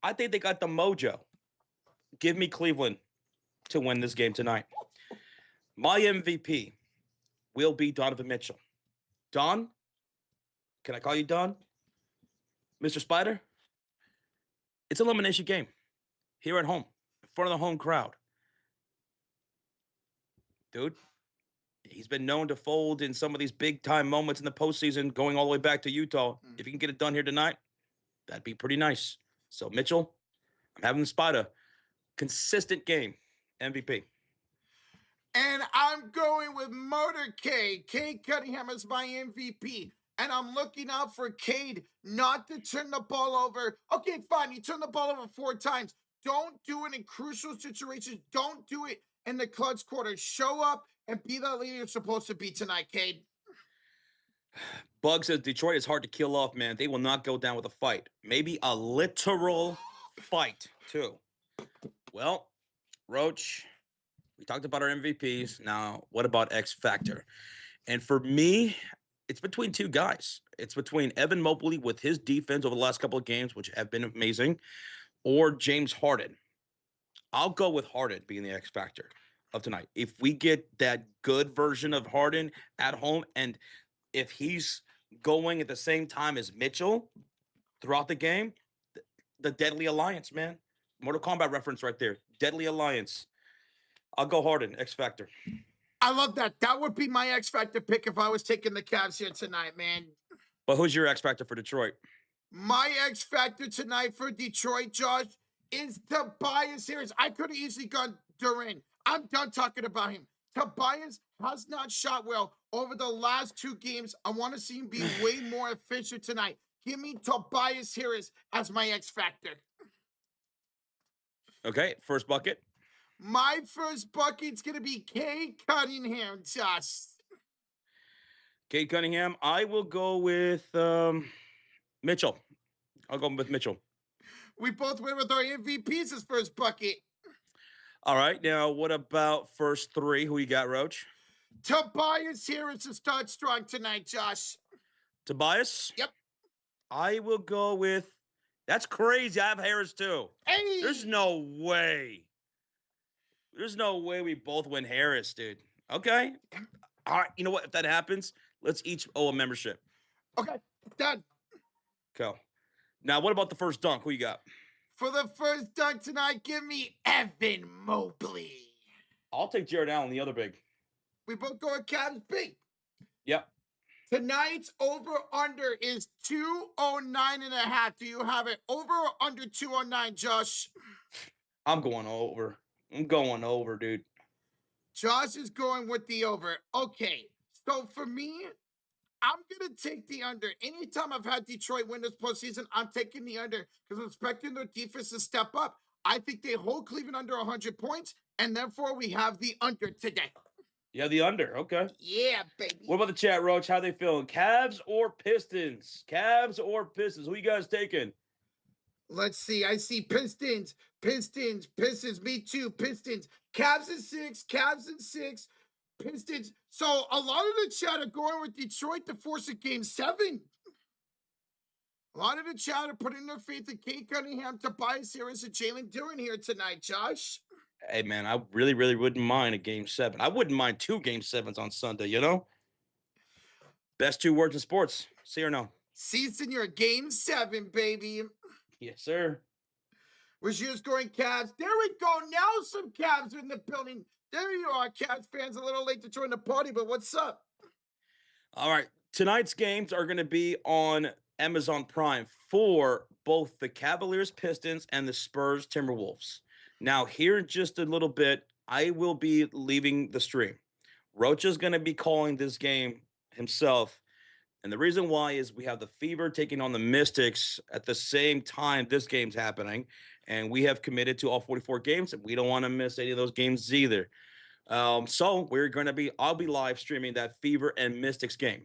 I think they got the mojo. Give me Cleveland to win this game tonight. My MVP will be Donovan Mitchell. Don, can I call you Don? Mr. Spider? It's an elimination game here at home. front of the home crowd. Dude, he's been known to fold in some of these big-time moments in the postseason, going all the way back to Utah. If you can get it done here tonight, that'd be pretty nice. So, Mitchell, I'm having the Spider. Consistent game. MVP. And I'm going with Motorcade. Cade Cunningham is my MVP. And I'm looking out for Cade not to turn the ball over. Okay, fine. You turn the ball over 4 times. Don't do it in crucial situations. Don't do it in the clutch quarter. Show up and be the leader you're supposed to be tonight, Cade. Bug says Detroit is hard to kill off, man. They will not go down with a fight. Maybe a literal fight, too. Well, Roach, we talked about our MVPs. Now, what about X Factor? And for me, it's between 2 guys. It's between Evan Mobley with his defense over the last couple of games, which have been amazing, or James Harden. I'll go with Harden being the X Factor of tonight. If we get that good version of Harden at home, and if he's going at the same time as Mitchell throughout the game, the Deadly Alliance, man. Mortal Kombat reference right there. Deadly Alliance. I'll go Harden, X Factor. I love that. That would be my X Factor pick if I was taking the Cavs here tonight, man. But who's your X Factor for Detroit? My X Factor tonight for Detroit, Josh, is Tobias Harris. I could have easily gone Durant. I'm done talking about him. Tobias has not shot well over the last 2 games. I want to see him be way more efficient tonight. Give me Tobias Harris as my X Factor. Okay, first bucket. My first bucket's going to be Cade Cunningham, Josh. Cade Cunningham. I will go with Mitchell. I'll go with Mitchell. We both went with our MVPs as first bucket. All right, now what about first 3? Who you got, Roach? Tobias Harris to start strong tonight, Josh. Tobias? Yep. I will go with, that's crazy. I have Harris too. Hey! There's no way. There's no way we both win Harris, dude. Okay. All right. You know what? If that happens, let's each owe a membership. Okay, done. Go. Now, what about the first dunk? Who you got? For the first dunk tonight, give me Evan Mobley. I'll take Jared Allen, the other big. We both go with Cavs big. Yep. Tonight's over-under is 209.5. Do you have it over or under 209, Josh? I'm going over. I'm going over, dude. Josh is going with the over. Okay, so for me, I'm going to take the under. Anytime I've had Detroit win this postseason, I'm taking the under because I'm expecting their defense to step up. I think they hold Cleveland under 100 points, and therefore we have the under today. Yeah, the under. Okay. Yeah, baby. What about the chat, Roach? How they feeling? Cavs or Pistons? Cavs or Pistons? Who you guys taking? Let's see. I see Pistons. Me too. Pistons. Cavs in 6. Pistons. So a lot of the chat are going with Detroit to force a game 7. A lot of the chat are putting their faith in Cade Cunningham, Tobias Harris, and Jalen Duren here tonight, Josh. Hey, man, I really, really wouldn't mind a game 7. I wouldn't mind 2 game 7s on Sunday, you know? Best 2 words in sports. See or no? Season your game 7, baby. Yes, sir. We're just going Cavs. There we go. Now some Cavs are in the building. There you are, Cavs fans. A little late to join the party, but what's up? All right. Tonight's games are going to be on Amazon Prime for both the Cavaliers, Pistons, and the Spurs, Timberwolves. Now, here in just a little bit, I will be leaving the stream. Roach is going to be calling this game himself. And the reason why is we have the Fever taking on the Mystics at the same time this game's happening. And we have committed to all 44 games, and we don't want to miss any of those games either. So I'll be live streaming that Fever and Mystics game.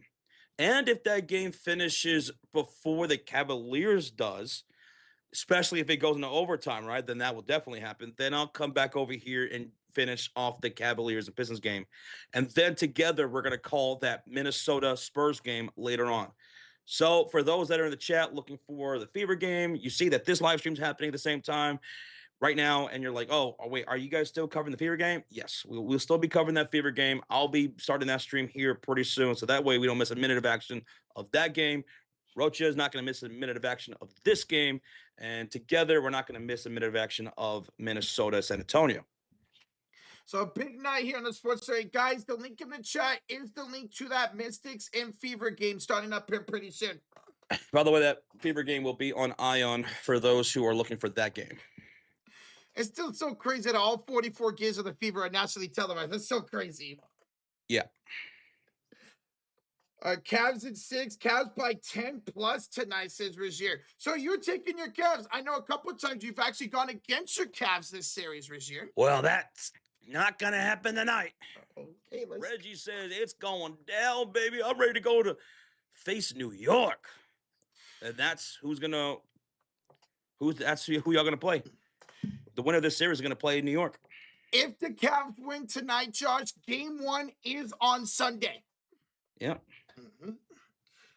And if that game finishes before the Cavaliers does, especially if it goes into overtime, right, then that will definitely happen. Then I'll come back over here and finish off the Cavaliers and Pistons game. And then together, we're going to call that Minnesota Spurs game later on. So for those that are in the chat looking for the Fever game, you see that this live stream is happening at the same time right now. And you're like, oh, wait, are you guys still covering the Fever game? Yes, we'll still be covering that Fever game. I'll be starting that stream here pretty soon. So that way we don't miss a minute of action of that game. Rocha is not going to miss a minute of action of this game. And together, we're not going to miss a minute of action of Minnesota, San Antonio. So a big night here on the Sports Story. Guys, the link in the chat is the link to that Mystics and Fever game starting up here pretty soon. By the way, that Fever game will be on Ion for those who are looking for that game. It's still so crazy that all 44 games of the Fever are nationally televised. That's so crazy. Yeah. Cavs at 6, Cavs by 10 plus tonight, says Regier. So you're taking your Cavs. I know a couple of times you've actually gone against your Cavs this series, Regier. Well, that's not going to happen tonight. Okay, Reggie says it's going down, baby. I'm ready to go to face New York. And that's who y'all going to play. The winner of this series is going to play in New York. If the Cavs win tonight, Josh, game 1 is on Sunday. Yeah. Mm-hmm.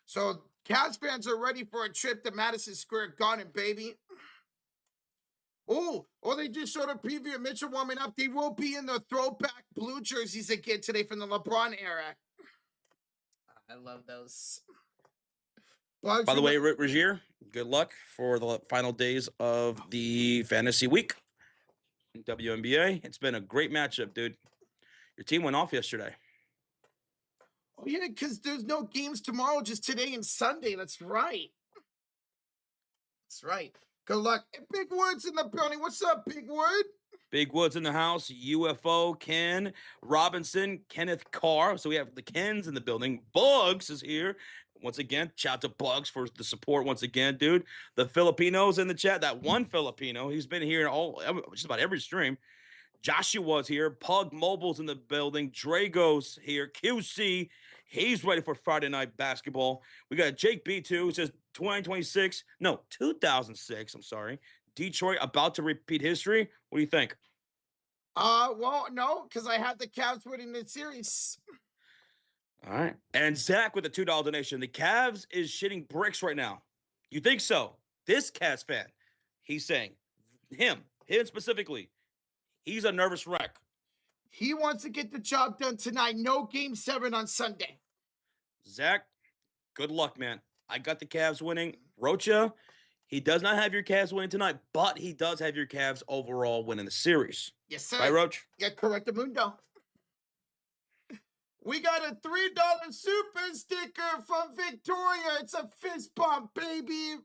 So Cavs fans are ready for a trip to Madison Square Garden, baby. Oh, they just showed a preview of Mitchell warming up. They will be in the throwback blue jerseys again today from the LeBron era. I love those. By the way, Regier, good luck for the final days of the fantasy week in WNBA. It's been a great matchup, dude. Your team went off yesterday. Oh, yeah, because there's no games tomorrow, just today and Sunday. That's right. That's right. Good luck. Big Wood's in the building. What's up, Big Wood? Big Wood's in the house. UFO, Ken, Robinson, Kenneth Carr. So we have the Kens in the building. Bugs is here. Once again, shout out to Bugs for the support once again, dude. The Filipinos in the chat. That one Filipino. He's been here just about every stream. Joshua's here. Pug Mobile's in the building. Drago's here. QC, he's ready for Friday night basketball. We got Jake B2 who says 2006. No, 2006. I'm sorry. Detroit about to repeat history. What do you think? Well, no, because I had the Cavs winning the series. All right. And Zach with a $2 donation. The Cavs is shitting bricks right now. You think so? This Cavs fan, he's saying, him specifically, he's a nervous wreck. He wants to get the job done tonight. No game 7 on Sunday. Zach, good luck, man. I got the Cavs winning. Rocha, he does not have your Cavs winning tonight, but he does have your Cavs overall winning the series. Yes, sir. Right, Roach? Yeah, correct, Mundo. We got a $3 super sticker from Victoria. It's a fist bump, baby.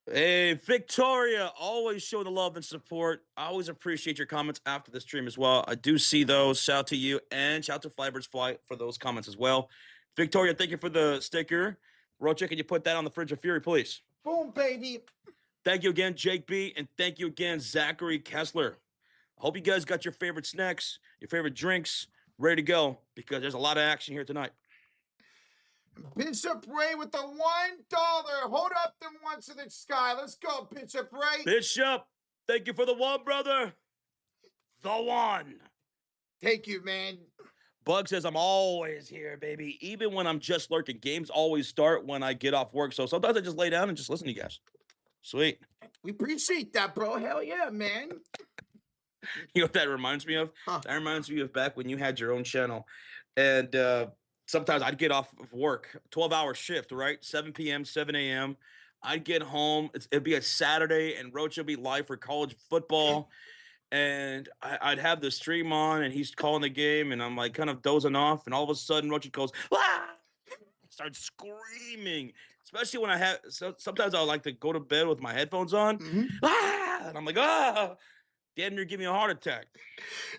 Hey, Victoria, always show the love and support. I always appreciate your comments after the stream as well. I do see those. Shout out to you and shout out to Flybirds Fly for those comments as well. Victoria, thank you for the sticker. Rocha, can you put that on the Fridge of Fury, please? Boom, baby. Thank you again, Jake B. And thank you again, Zachary Kessler. I hope you guys got your favorite snacks, your favorite drinks ready to go because there's a lot of action here tonight. Bishop Ray with the $1. Hold up them ones to the sky. Let's go, Bishop Ray. Bishop, thank you for the one, brother. The one. Thank you, man. Bug says, I'm always here, baby. Even when I'm just lurking. Games always start when I get off work. So sometimes I just lay down and just listen to you guys. Sweet. We appreciate that, bro. Hell yeah, man. You know what that reminds me of? Huh. That reminds me of back when you had your own channel. And sometimes I'd get off of work, 12-hour shift, right? 7 p.m., 7 a.m. I'd get home. It'd be a Saturday, and Roach would be live for college football. And I'd have the stream on, and he's calling the game, and I'm like kind of dozing off. And all of a sudden, Roach goes, ah! Starts screaming. Especially when sometimes I like to go to bed with my headphones on. Mm-hmm. Ah! And I'm like, ah! Damn near give me a heart attack.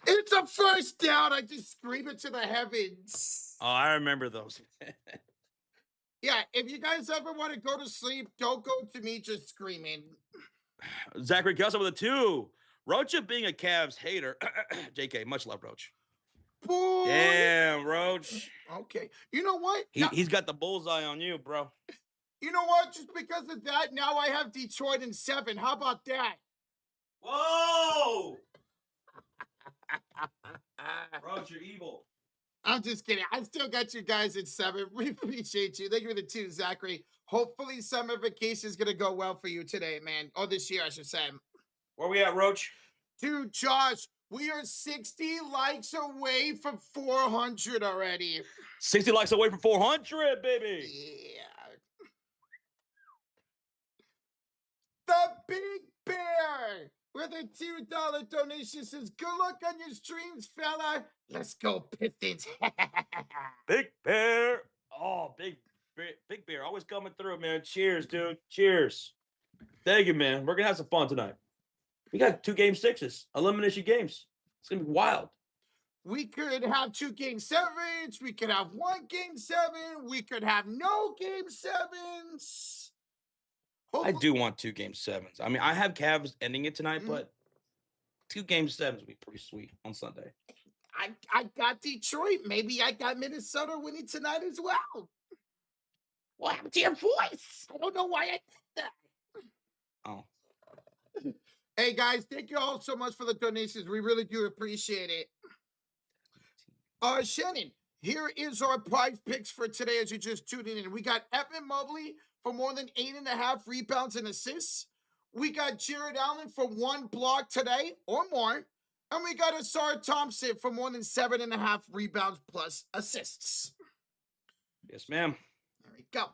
It's a first down. I just scream it to the heavens. Oh, I remember those. Yeah, if you guys ever want to go to sleep, don't go to me just screaming. Zachary Kelso with a 2. Rocha being a Cavs hater. JK, much love, Roach. Boy. Damn, Roach. Okay. You know what? He's got the bullseye on you, bro. You know what? Just because of that, now I have Detroit in 7. How about that? Whoa! Roach, you're evil. I'm just kidding. I still got you guys at 7. We appreciate you. Thank you for the 2, Zachary. Hopefully summer vacation is going to go well for you today, man. Or this year, I should say. Where we at, Roach? Dude, Josh, we are 60 likes away from 400 already. 60 likes away from 400, baby. Yeah. The Big Bear with a $2 donation says, good luck on your streams, fella. Let's go, Pistons. Big Bear. Oh, Big Bear. Always coming through, man. Cheers, dude. Cheers. Thank you, man. We're going to have some fun tonight. We got 2 game 6s, elimination games. It's going to be wild. We could have 2 game 7s. We could have 1 game 7. We could have no game 7s. I do want 2 game 7s. I mean, I have Cavs ending it tonight, but 2 game 7s would be pretty sweet on Sunday. I got Detroit. Maybe I got Minnesota winning tonight as well. What happened to your voice? I don't know why I did that. Oh. Hey, guys, thank you all so much for the donations. We really do appreciate it. Shannon, here is our prize picks for today as you just tuned in. We got Evan Mobley for more than 8.5 rebounds and assists. We got Jared Allen for 1 block today or more. And we got Asar Thompson for more than 7.5 rebounds plus assists. Yes, ma'am. There we go.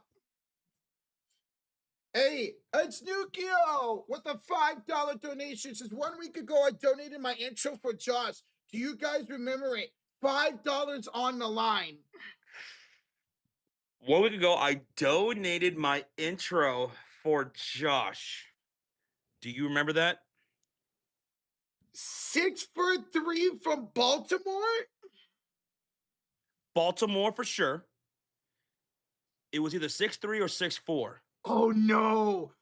Hey, it's Nukio with a $5 donation. Says 1 week ago, I donated my intro for Josh. Do you guys remember it? $5 on the line. 1 week ago, I donated my intro for Josh. Do you remember that? 6 for 3 from Baltimore? Baltimore for sure. It was either 6-3 or 6-4. Oh no.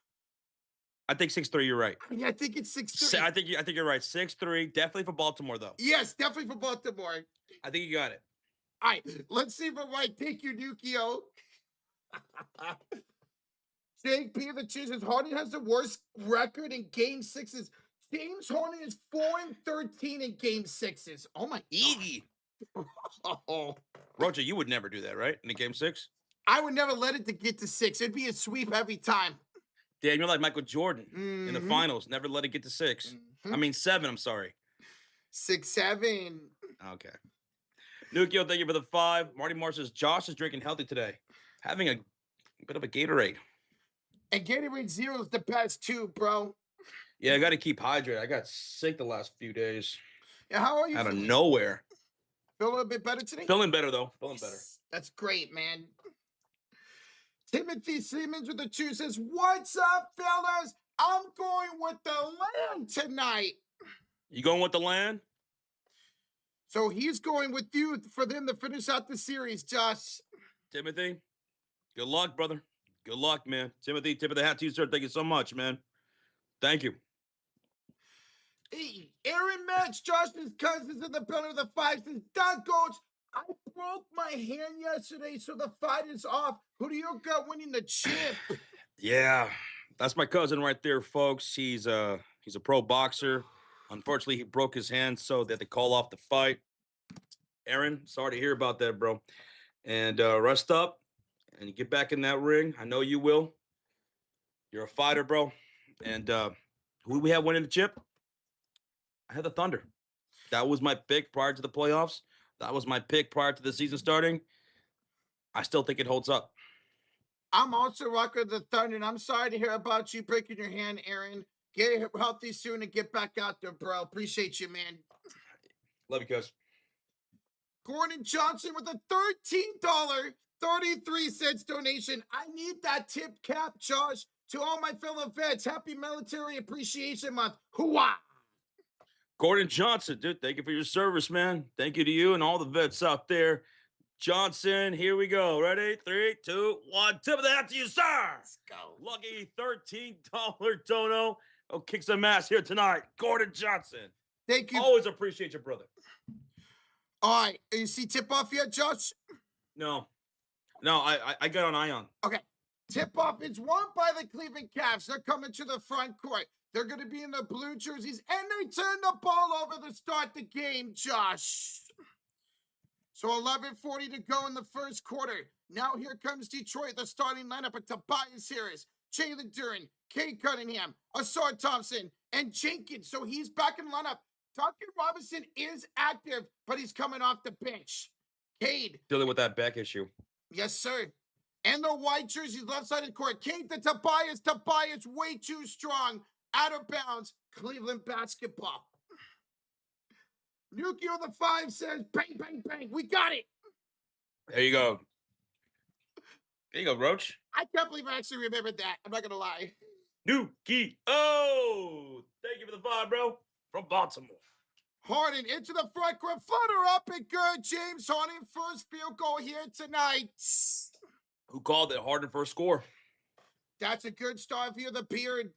I think 6-3, you're right. I think it's 6-3. I think you're right. 6-3, definitely for Baltimore, though. Yes, definitely for Baltimore. I think you got it. All right, let's see if I'm right. Thank you, Nukio. Jake P. the Choosers. Harden has the worst record in game 6s. James Harden is 4-13 in game 6s. Oh my God. Oh. Roger, you would never do that, right? In a game 6? I would never let it to get to 6. It'd be a sweep every time. Damn, you're like Michael Jordan in the finals. Never let it get to 6. I mean 7, I'm sorry. 6-7. Okay. Nukio, thank you for the 5. Marty Moore says, Josh is drinking healthy today. Having a bit of a Gatorade. And Gatorade Zero is the best too, bro. Yeah, I got to keep hydrated. I got sick the last few days. Yeah, how are you Out of feeling? nowhere. Feel a little bit better today? Feeling better, though. Feeling better. That's great, man. Timothy Siemens with the 2 says, what's up, fellas? I'm going with the land tonight. You going with the land? So he's going with you for them to finish out the series, Josh. Timothy, good luck, brother. Good luck, man. Timothy, tip of the hat to you, sir. Thank you so much, man. Thank you. Hey, Aaron Match, Josh's cousins in the building of the 5 says, Doug Coach, I broke my hand yesterday, so the fight is off. Who do you got winning the chip? Yeah, that's my cousin right there, folks. He's a pro boxer. Unfortunately, he broke his hand, so they had to call off the fight. Aaron, sorry to hear about that, bro. And rest up and get back in that ring. I know you will. You're a fighter, bro. And who do we have winning the chip? I had the Thunder. That was my pick prior to the playoffs. That was my pick prior to the season starting. I still think it holds up. I'm also rocking the Thunder, and I'm sorry to hear about you breaking your hand, Aaron. Get healthy soon and get back out there, bro. Appreciate you, man. Love you, cuz. Gordon Johnson with a $13.33 donation. I need that tip cap, Josh. To all my fellow vets, happy Military Appreciation Month. Hooah! Gordon Johnson, dude, thank you for your service, man. Thank you to you and all the vets out there. Johnson, here we go. Ready? 3, 2, 1. Tip of the hat to you, sir. Let's go. Lucky $13 dono. Oh, kick some ass here tonight. Gordon Johnson. Thank you. Always appreciate you, brother. All right. You see tip off yet, Josh? No, I got on Ion. Okay. Tip off is won by the Cleveland Cavs. They're coming to the front court. They're going to be in the blue jerseys, and they turn the ball over to start the game, Josh. So 11:40 to go in the first quarter. Now here comes Detroit, the starting lineup of Tobias Harris, Jalen Duren, Kate Cunningham, Asar Thompson, and Jenkins. So he's back in the lineup. Duncan Robinson is active, but he's coming off the bench. Cade. Dealing with that back issue. Yes, sir. And the white jerseys, left side of the court. Kate to Tobias. Tobias way too strong. Out of bounds. Cleveland basketball. Nuki on the 5 says, bang, bang, bang. We got it. There you go. There you go, Roach. I can't believe I actually remembered that. I'm not going to lie. Nuki. Oh, thank you for the vibe, bro. From Baltimore. Harden into the front court. Flutter up and good. James Harden, first field goal here tonight. Who called it? Harden first score. That's a good start via the beard.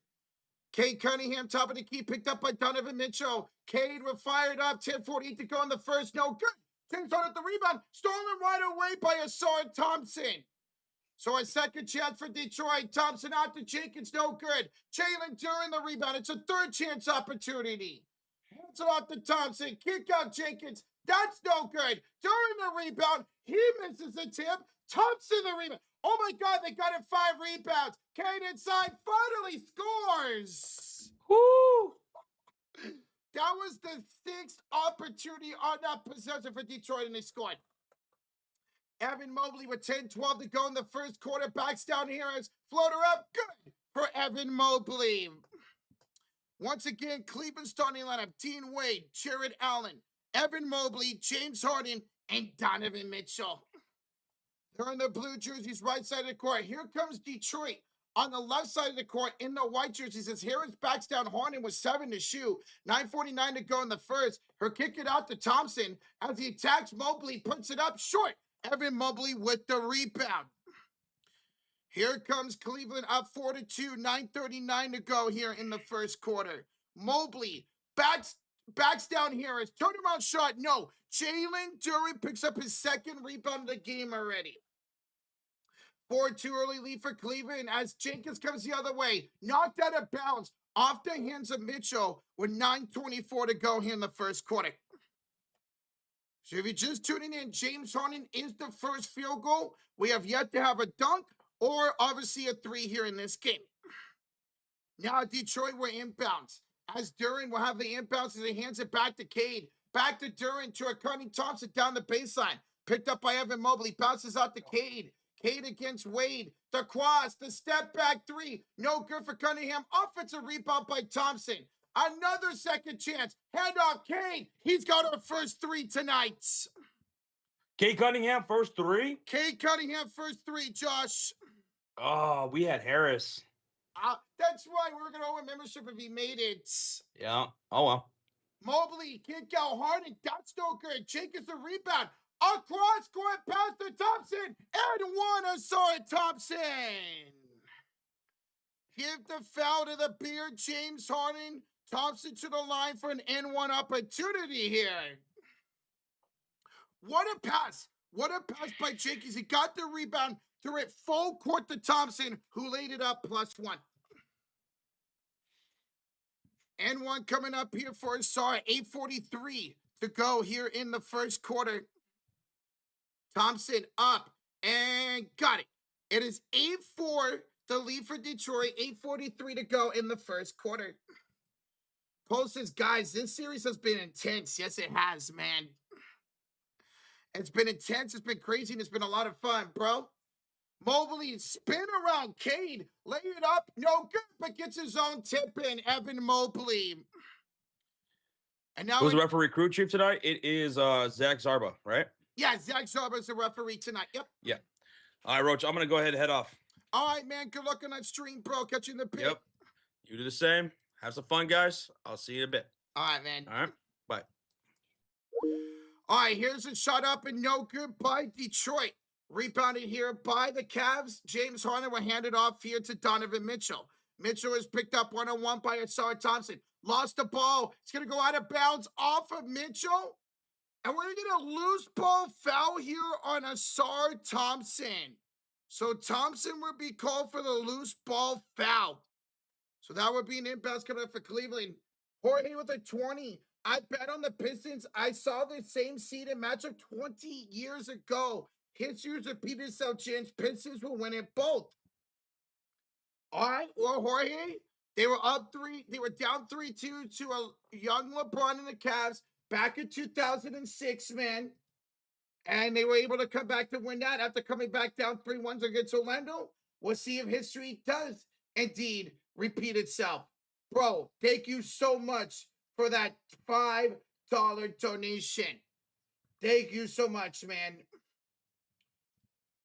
Cade Cunningham, top of the key, picked up by Donovan Mitchell. Cade was fired up. 10:48 to go in the first. No good. James Harden at the rebound. Stolen right away by Asar Thompson. So a second chance for Detroit. Thompson out to Jenkins. No good. Jalen Duren the rebound. It's a third chance opportunity. Hands it off to Thompson. Kick out Jenkins. That's no good. Duren the rebound. He misses the tip. Thompson the rebound. Oh my God, they got it 5 rebounds. Cade inside finally scores. Woo! That was the 6th opportunity on that possession for Detroit, and they scored. Evan Mobley with 10-12 to go in the first quarter. Backs down here as floater up. Good for Evan Mobley. Once again, Cleveland starting lineup. Dean Wade, Jared Allen, Evan Mobley, James Harden, and Donovan Mitchell. They're in the blue jerseys, right side of the court. Here comes Detroit on the left side of the court in the white jerseys. As Harris backs down Harden with 7 to shoot. 9:49 to go in the first. Her kick it out to Thompson as he attacks Mobley, puts it up short. Evan Mobley with the rebound. Here comes Cleveland up 4-2. 9:39 to go here in the first quarter. Mobley backs down Harris. Turnaround shot, no. Jalen Duren picks up his second rebound of the game already. 4-2 early lead for Cleveland as Jenkins comes the other way. Knocked out of bounds off the hands of Mitchell with 9:24 to go here in the first quarter. So if you're just tuning in, James Harden is the first field goal. We have yet to have a dunk or obviously a 3 here in this game. Now Detroit, we're inbounds. As Duren will have the inbounds as he hands it back to Cade. Back to Duren to a Cunningham Thompson down the baseline. Picked up by Evan Mobley. Bounces out to Cade. Cade against Wade. The cross. The step back 3. No good for Cunningham. Offensive rebound by Thompson. Another second chance. Hand off Cade. He's got our first 3 tonight. Cade Cunningham, first 3? Cade Cunningham, first 3, Josh. Oh, we had Harris. That's right. We were going to owe a membership if he made it. Yeah. Oh, well. Mobley, kick out Harden. That's no good. Jenkins the rebound. Across court pass to Thompson. And 1 Asar Thompson. Give the foul to the beard. James Harden. Thompson to the line for an N1 opportunity here. What a pass. What a pass by Jenkins. He got the rebound, threw it full court to Thompson, who laid it up +1. N1 coming up here for Asar. 8:43 to go here in the first quarter. Thompson up and got it. It is 8-4, the lead for Detroit. 8:43 to go in the first quarter. Cole says, guys, this series has been intense. Yes, it has, man. It's been intense. It's been crazy, and it's been a lot of fun, bro. Mobley spin around Cade. Lay it up. No good, but gets his own tip in. Evan Mobley. And now who's the referee crew chief tonight? It is Zach Zarba, right? Yeah, Zach Zarba is the referee tonight. Yep. Yeah. All right, Roach, I'm going to go ahead and head off. All right, man. Good luck on that stream, bro. Catch you in the pit. Yep. You do the same. Have some fun, guys. I'll see you in a bit. All right, man. All right. Bye. All right, here's a shot up and no good by Detroit. Rebounded here by the Cavs. James Harden will hand it off here to Donovan Mitchell. Mitchell is picked up 1-on-1 by Asar Thompson. Lost the ball. It's going to go out of bounds off of Mitchell. And we're going to get a loose ball foul here on Asar Thompson. So Thompson would be called for the loose ball foul. So that would be an inbounds coming up for Cleveland. Jorge with a 20. I bet on the Pistons. I saw the same seeded matchup 20 years ago. History repeated itself, chance. Pistons will win it both. All right, well, Jorge, they were up 3. They were down 3-2 to a young LeBron and the Cavs back in 2006, man. And they were able to come back to win that after coming back down 3-1 against Orlando. We'll see if history does indeed repeat itself. Bro, thank you so much for that $5 donation. Thank you so much, man.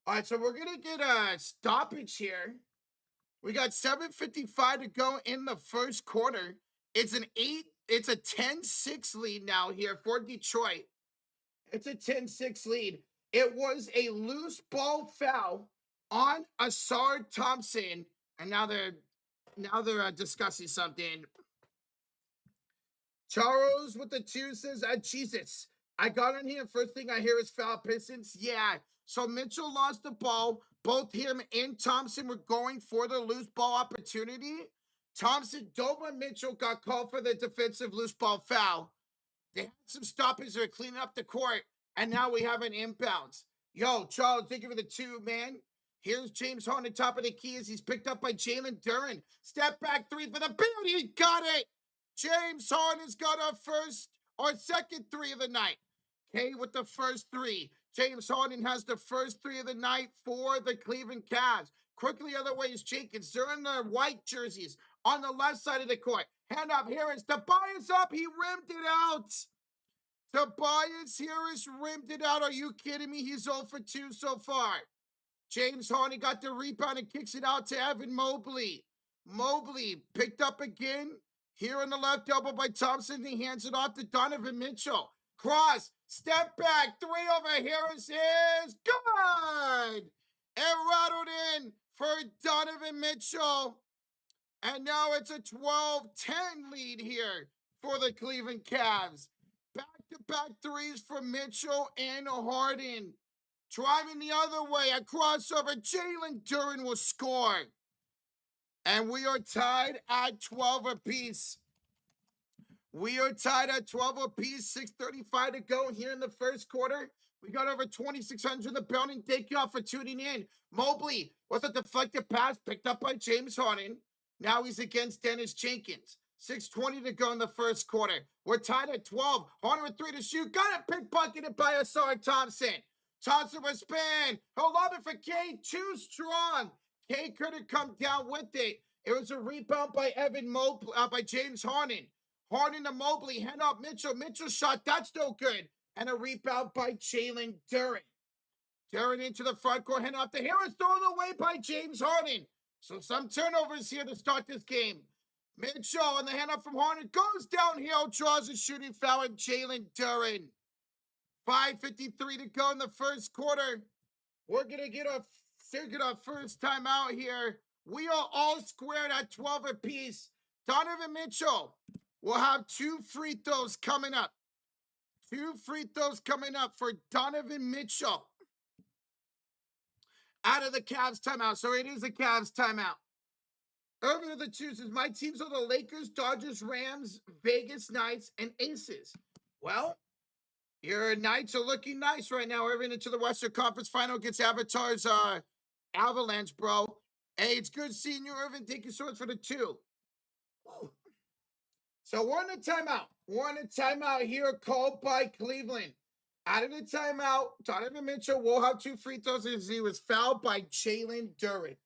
All right, so we're going to get a stoppage here. We got 7:55 to go in the first quarter. It's a 10-6 lead now here for Detroit. It's a 10-6 lead. It was a loose ball foul on Asar Thompson, and now they're discussing something. Charles with the 2 says, Jesus, I got in here. First thing I hear is foul Pistons. Yeah. So Mitchell lost the ball. Both him and Thompson were going for the loose ball opportunity. Thompson dove on Mitchell, got called for the defensive loose ball foul. They had some stoppage. They're cleaning up the court, and now we have an inbounds. Yo, Charles, thank you for the 2, man. Here's James Harden, top of the key as he's picked up by Jalen Duren. Step back 3 for the build. He got it. James Harden's got our first or second 3 of the night. K with the first 3. James Harden has the first 3 of the night for the Cleveland Cavs. Quickly other way is Jenkins. They're in their white jerseys on the left side of the court. Hand up Harris. Tobias up. He rimmed it out. Tobias Harris rimmed it out. Are you kidding me? He's 0 for 2 so far. James Harden got the rebound and kicks it out to Evan Mobley. Mobley picked up again. Here on the left elbow by Thompson. He hands it off to Donovan Mitchell. Cross. Step back. 3 over Harris is good. It rattled in for Donovan Mitchell. And now it's a 12-10 lead here for the Cleveland Cavs. Back-to-back 3s for Mitchell and Harden. Driving the other way, a crossover. Jalen Duren will score. And we are tied at 12 apiece. We are tied at 12 apiece. 6:35 to go here in the first quarter. We got over 2,600 in the building. Thank you all for tuning in. Mobley with a deflected pass picked up by James Harden. Now he's against Dennis Jenkins. 6:20 to go in the first quarter. We're tied at 12. Harden with 3 to shoot. Got it pickpocketed by Asar Thompson. Thompson with spin. He'll lob it for K. Too strong. K couldn't come down with it. It was a rebound by Evan Mobley, by James Harden. Harden to Mobley. Hand off Mitchell. Mitchell shot. That's no good. And a rebound by Jalen Duren. Duren into the front court. Hand off to Harris. Thrown away by James Harden. So some turnovers here to start this game. Mitchell and the handoff from Harden goes downhill, draws a shooting foul, and Jalen Duren. 5:53 to go in the first quarter. We're going to get our first time out here. We are all squared at 12 apiece. Donovan Mitchell will have 2 free throws coming up. 2 free throws coming up for Donovan Mitchell. Out of the Cavs timeout. So it is a Cavs timeout. Over the chooses. My teams are the Lakers, Dodgers, Rams, Vegas Knights, and Aces. Well, your Knights are looking nice right now. We're into the Western Conference Final against Avatar's Avalanche, bro. Hey, it's good seeing you, Irvin. Thank you so much for the 2. Woo. So we're in a timeout. We're in a timeout here called by Cleveland. Out of the timeout, Donovan Mitchell will have 2 free throws as he was fouled by Jalen Duren.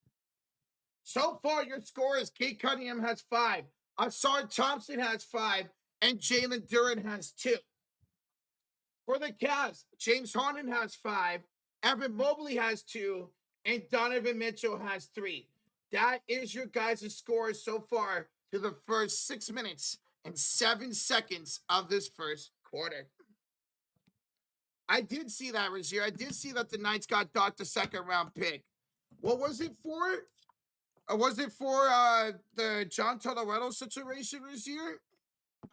So far, your score is Kate Cunningham has 5, Asar Thompson has 5, and Jalen Duren has 2. For the Cavs, James Harden has 5, Evan Mobley has 2, and Donovan Mitchell has 3. That is your guys' scores so far to the first 6 minutes and 7 seconds of this first quarter. I did see that, Razier. I did see that the Knights got docked a 2nd-round pick. What was it for? Was it for the John Toledo situation, Razier?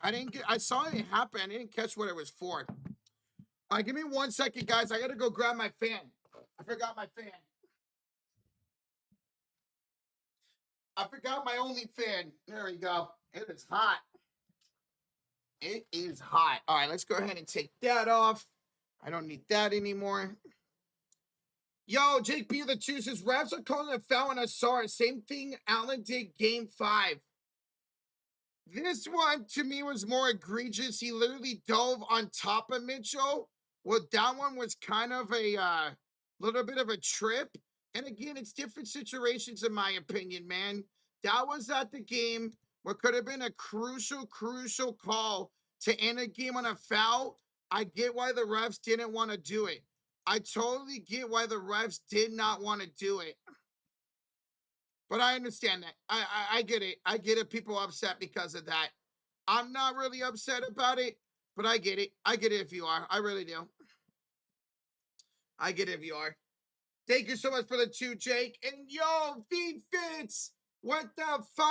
I saw it happen. I didn't catch what it was for. All right, give me 1 second, guys. I got to go grab my fan. I forgot my fan. I forgot my only fan. There we go. It is hot. It is hot. All right, let's go ahead and take that off. I don't need that anymore. Yo, Jake B. the chooses. Raps are calling a foul on Asar. Same thing Allen did game 5. This one, to me, was more egregious. He literally dove on top of Mitchell. Well, that one was kind of a little bit of a trip. And again, it's different situations, in my opinion, man. That was at the game what could have been a crucial call to end a game on a foul. I get why the refs didn't want to do it. I totally get why the refs did not want to do it. But I understand that. I get it. I get it. People upset because of that. I'm not really upset about it, but I get it. I get it if you are. I really do. I get it if you are. Thank you so much for the 2, Jake. And yo, V Fits, what the 5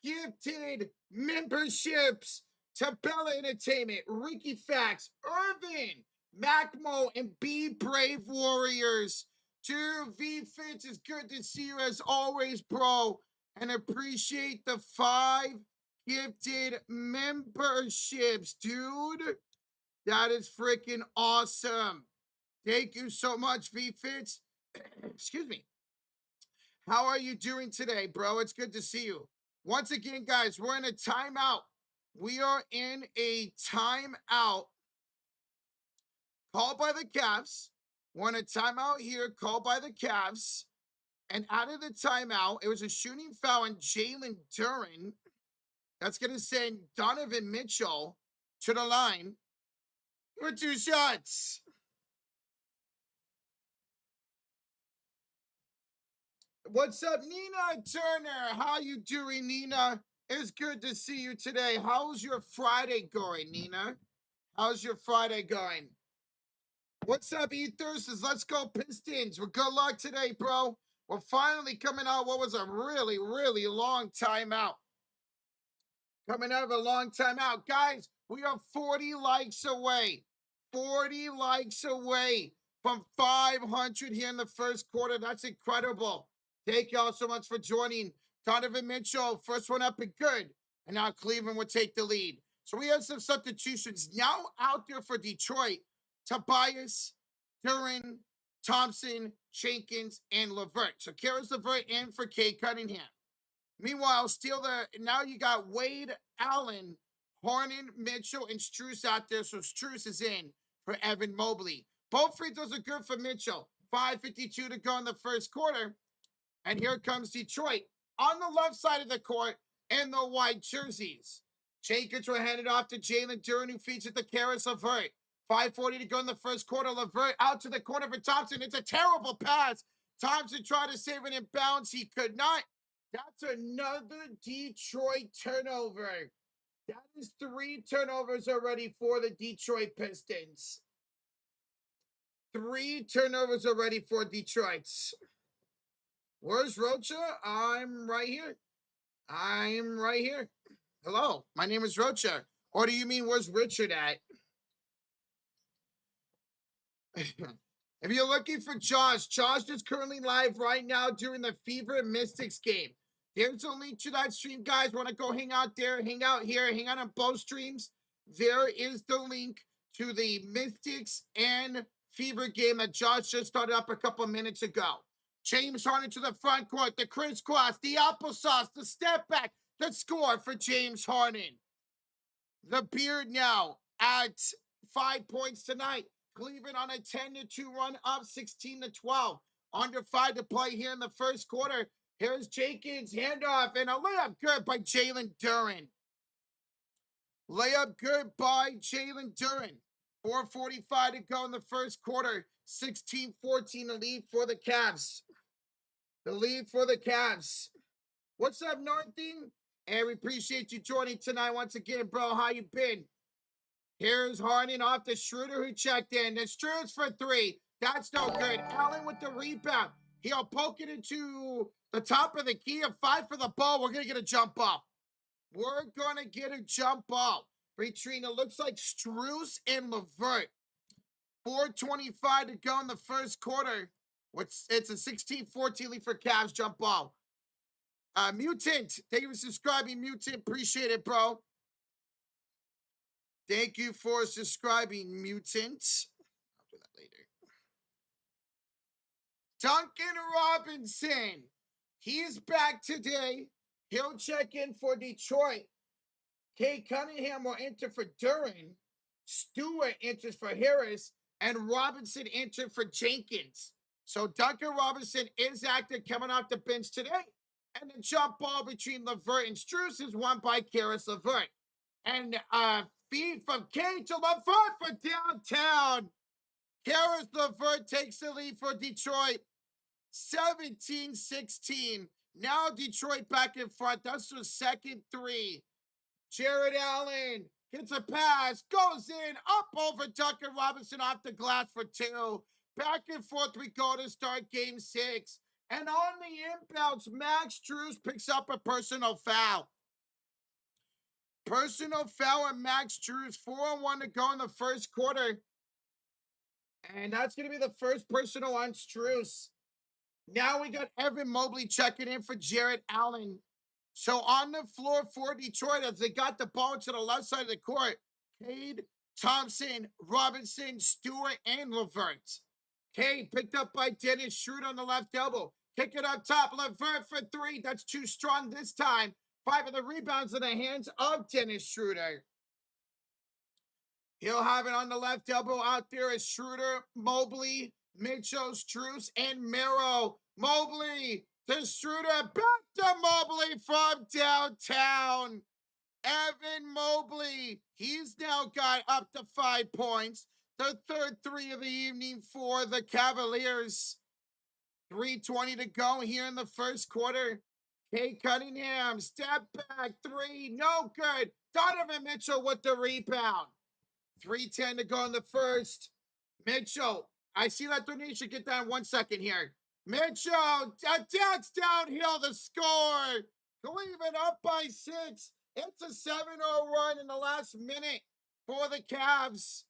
gifted memberships to Bella Entertainment, Ricky Fax, Irvin, Macmo, and Be Brave Warriors. Dude, V Fits, it's good to see you as always, bro. And appreciate the 5 gifted memberships, dude. That is freaking awesome. Thank you so much, V Fits. Excuse me. How are you doing today, bro? It's good to see you. Once again, guys, we're in a timeout. We are in a timeout called by the Cavs. We're in a timeout here called by the Cavs. And out of the timeout, it was a shooting foul on Jalen Duren. That's going to send Donovan Mitchell to the line for 2 shots. What's up, Nina Turner? How you doing, Nina? It's good to see you today. How's your Friday going, Nina? How's your Friday going? What's up, Ethers? Let's go Pistons. Well, good luck today, bro. We're finally coming out what was a really, really long time out. Coming out of a long time out. Guys, we are 40 likes away. 40 likes away from 500 here in the first quarter. That's incredible. Thank y'all so much for joining. Donovan Mitchell, first one up and good. And now Cleveland will take the lead. So we have some substitutions now out there for Detroit. Tobias, Duren, Thompson, Jenkins, and LeVert. So Karis LeVert in for Cade Cunningham. Meanwhile, now you got Wade, Allen, Harden, Mitchell, and Strus out there. So Strus is in for Evan Mobley. Both free throws are good for Mitchell. 5:52 to go in the first quarter. And here comes Detroit on the left side of the court in the white jerseys. Jenkins will hand it off to Jalen Duren, who feeds it to Karis LeVert. 5:40 to go in the first quarter. LeVert out to the corner for Thompson. It's a terrible pass. Thompson tried to save it in bounds. He could not. That's another Detroit turnover. That is 3 turnovers already for the Detroit Pistons. 3 turnovers already for Detroit. Where's Rocha? I'm right here. I'm right here. Hello, my name is Rocha. Or do you mean where's Richard at? If you're looking for Josh is currently live right now during the Fever Mystics game. There's a link to that stream, guys. Want to go hang out there, hang out here, hang out on both streams? There is the link to the Mystics and Fever game that Josh just started up a couple minutes ago. James Harden to the front court, the crisscross, the applesauce, the step back, the score for James Harden. The Beard now at 5 points tonight. Cleveland on a 10-2 run, up 16-12. Under 5 to play here in the first quarter. Here's Jenkins, handoff, and a layup good by Jalen Duren. Layup good by Jalen Duren. 4:45 to go in the first quarter. 16-14, the lead for the Cavs. The lead for the Cavs. What's up, Northing? And we appreciate you joining tonight once again, bro. How you been? Here's Harden off to Schroeder, who checked in. And Schroeder's for 3. That's no good. Allen with the rebound. He'll poke it into the top of the key and fight for the ball. We're going to get a jump ball. We're going to get a jump ball. Between, it looks like Strus and LeVert. 4:25 to go in the first quarter. It's a 16-14 lead for Cavs jump ball. Mutant, thank you for subscribing, Mutant. Appreciate it, bro. Thank you for subscribing, Mutant. I'll do that later. Duncan Robinson. He's back today. He'll check in for Detroit. Cade Cunningham will enter for Duren. Stewart enters for Harris, and Robinson entered for Jenkins. So Duncan Robinson is active coming off the bench today. And the jump ball between LeVert and Strus is won by Karis LeVert. And feed from Kane to LeVert for downtown. Karis LeVert takes the lead for Detroit. 17-16. Now Detroit back in front. That's the second three. Jared Allen gets a pass, goes in, up over Duncan Robinson off the glass for two. Back and forth we go to start game 6. And on the inbounds, Max Strus picks up a personal foul. Personal foul on Max Strus. 4-1 to go in the first quarter. And that's going to be the first personal on Strus. Now we got Evan Mobley checking in for Jared Allen. So on the floor for Detroit, as they got the ball to the left side of the court, Cade, Thompson, Robinson, Stewart, and LeVert. Cade picked up by Dennis Schroeder on the left elbow. Kick it up top. LeVert for three. That's too strong this time. 5 of the rebounds in the hands of Dennis Schroeder. He'll have it on the left elbow out there as Schroeder, Mobley, Mitchell, Strus, and Mero. Mobley to Schroeder. Back to Mobley from downtown. Evan Mobley. He's now got up to 5 points. The third three of the evening for the Cavaliers. 3:20 to go here in the first quarter. Kate Cunningham, step back, three, no good. Donovan Mitchell with the rebound. 3:10 to go in the first. Mitchell, I see that donation. Get that in 1 second here. Mitchell, that's downhill to score. Cleveland up by 6. It's a 7-0 run in the last minute for the Cavs.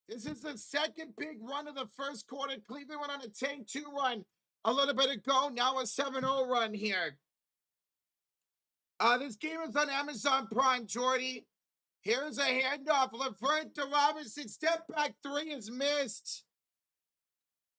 This is the second big run of the first quarter. Cleveland went on a 10-2 run a little bit ago. Now a 7-0 run here. This game is on Amazon Prime, Jordy. Here's a handoff. LeVert to Robinson. Step back three is missed.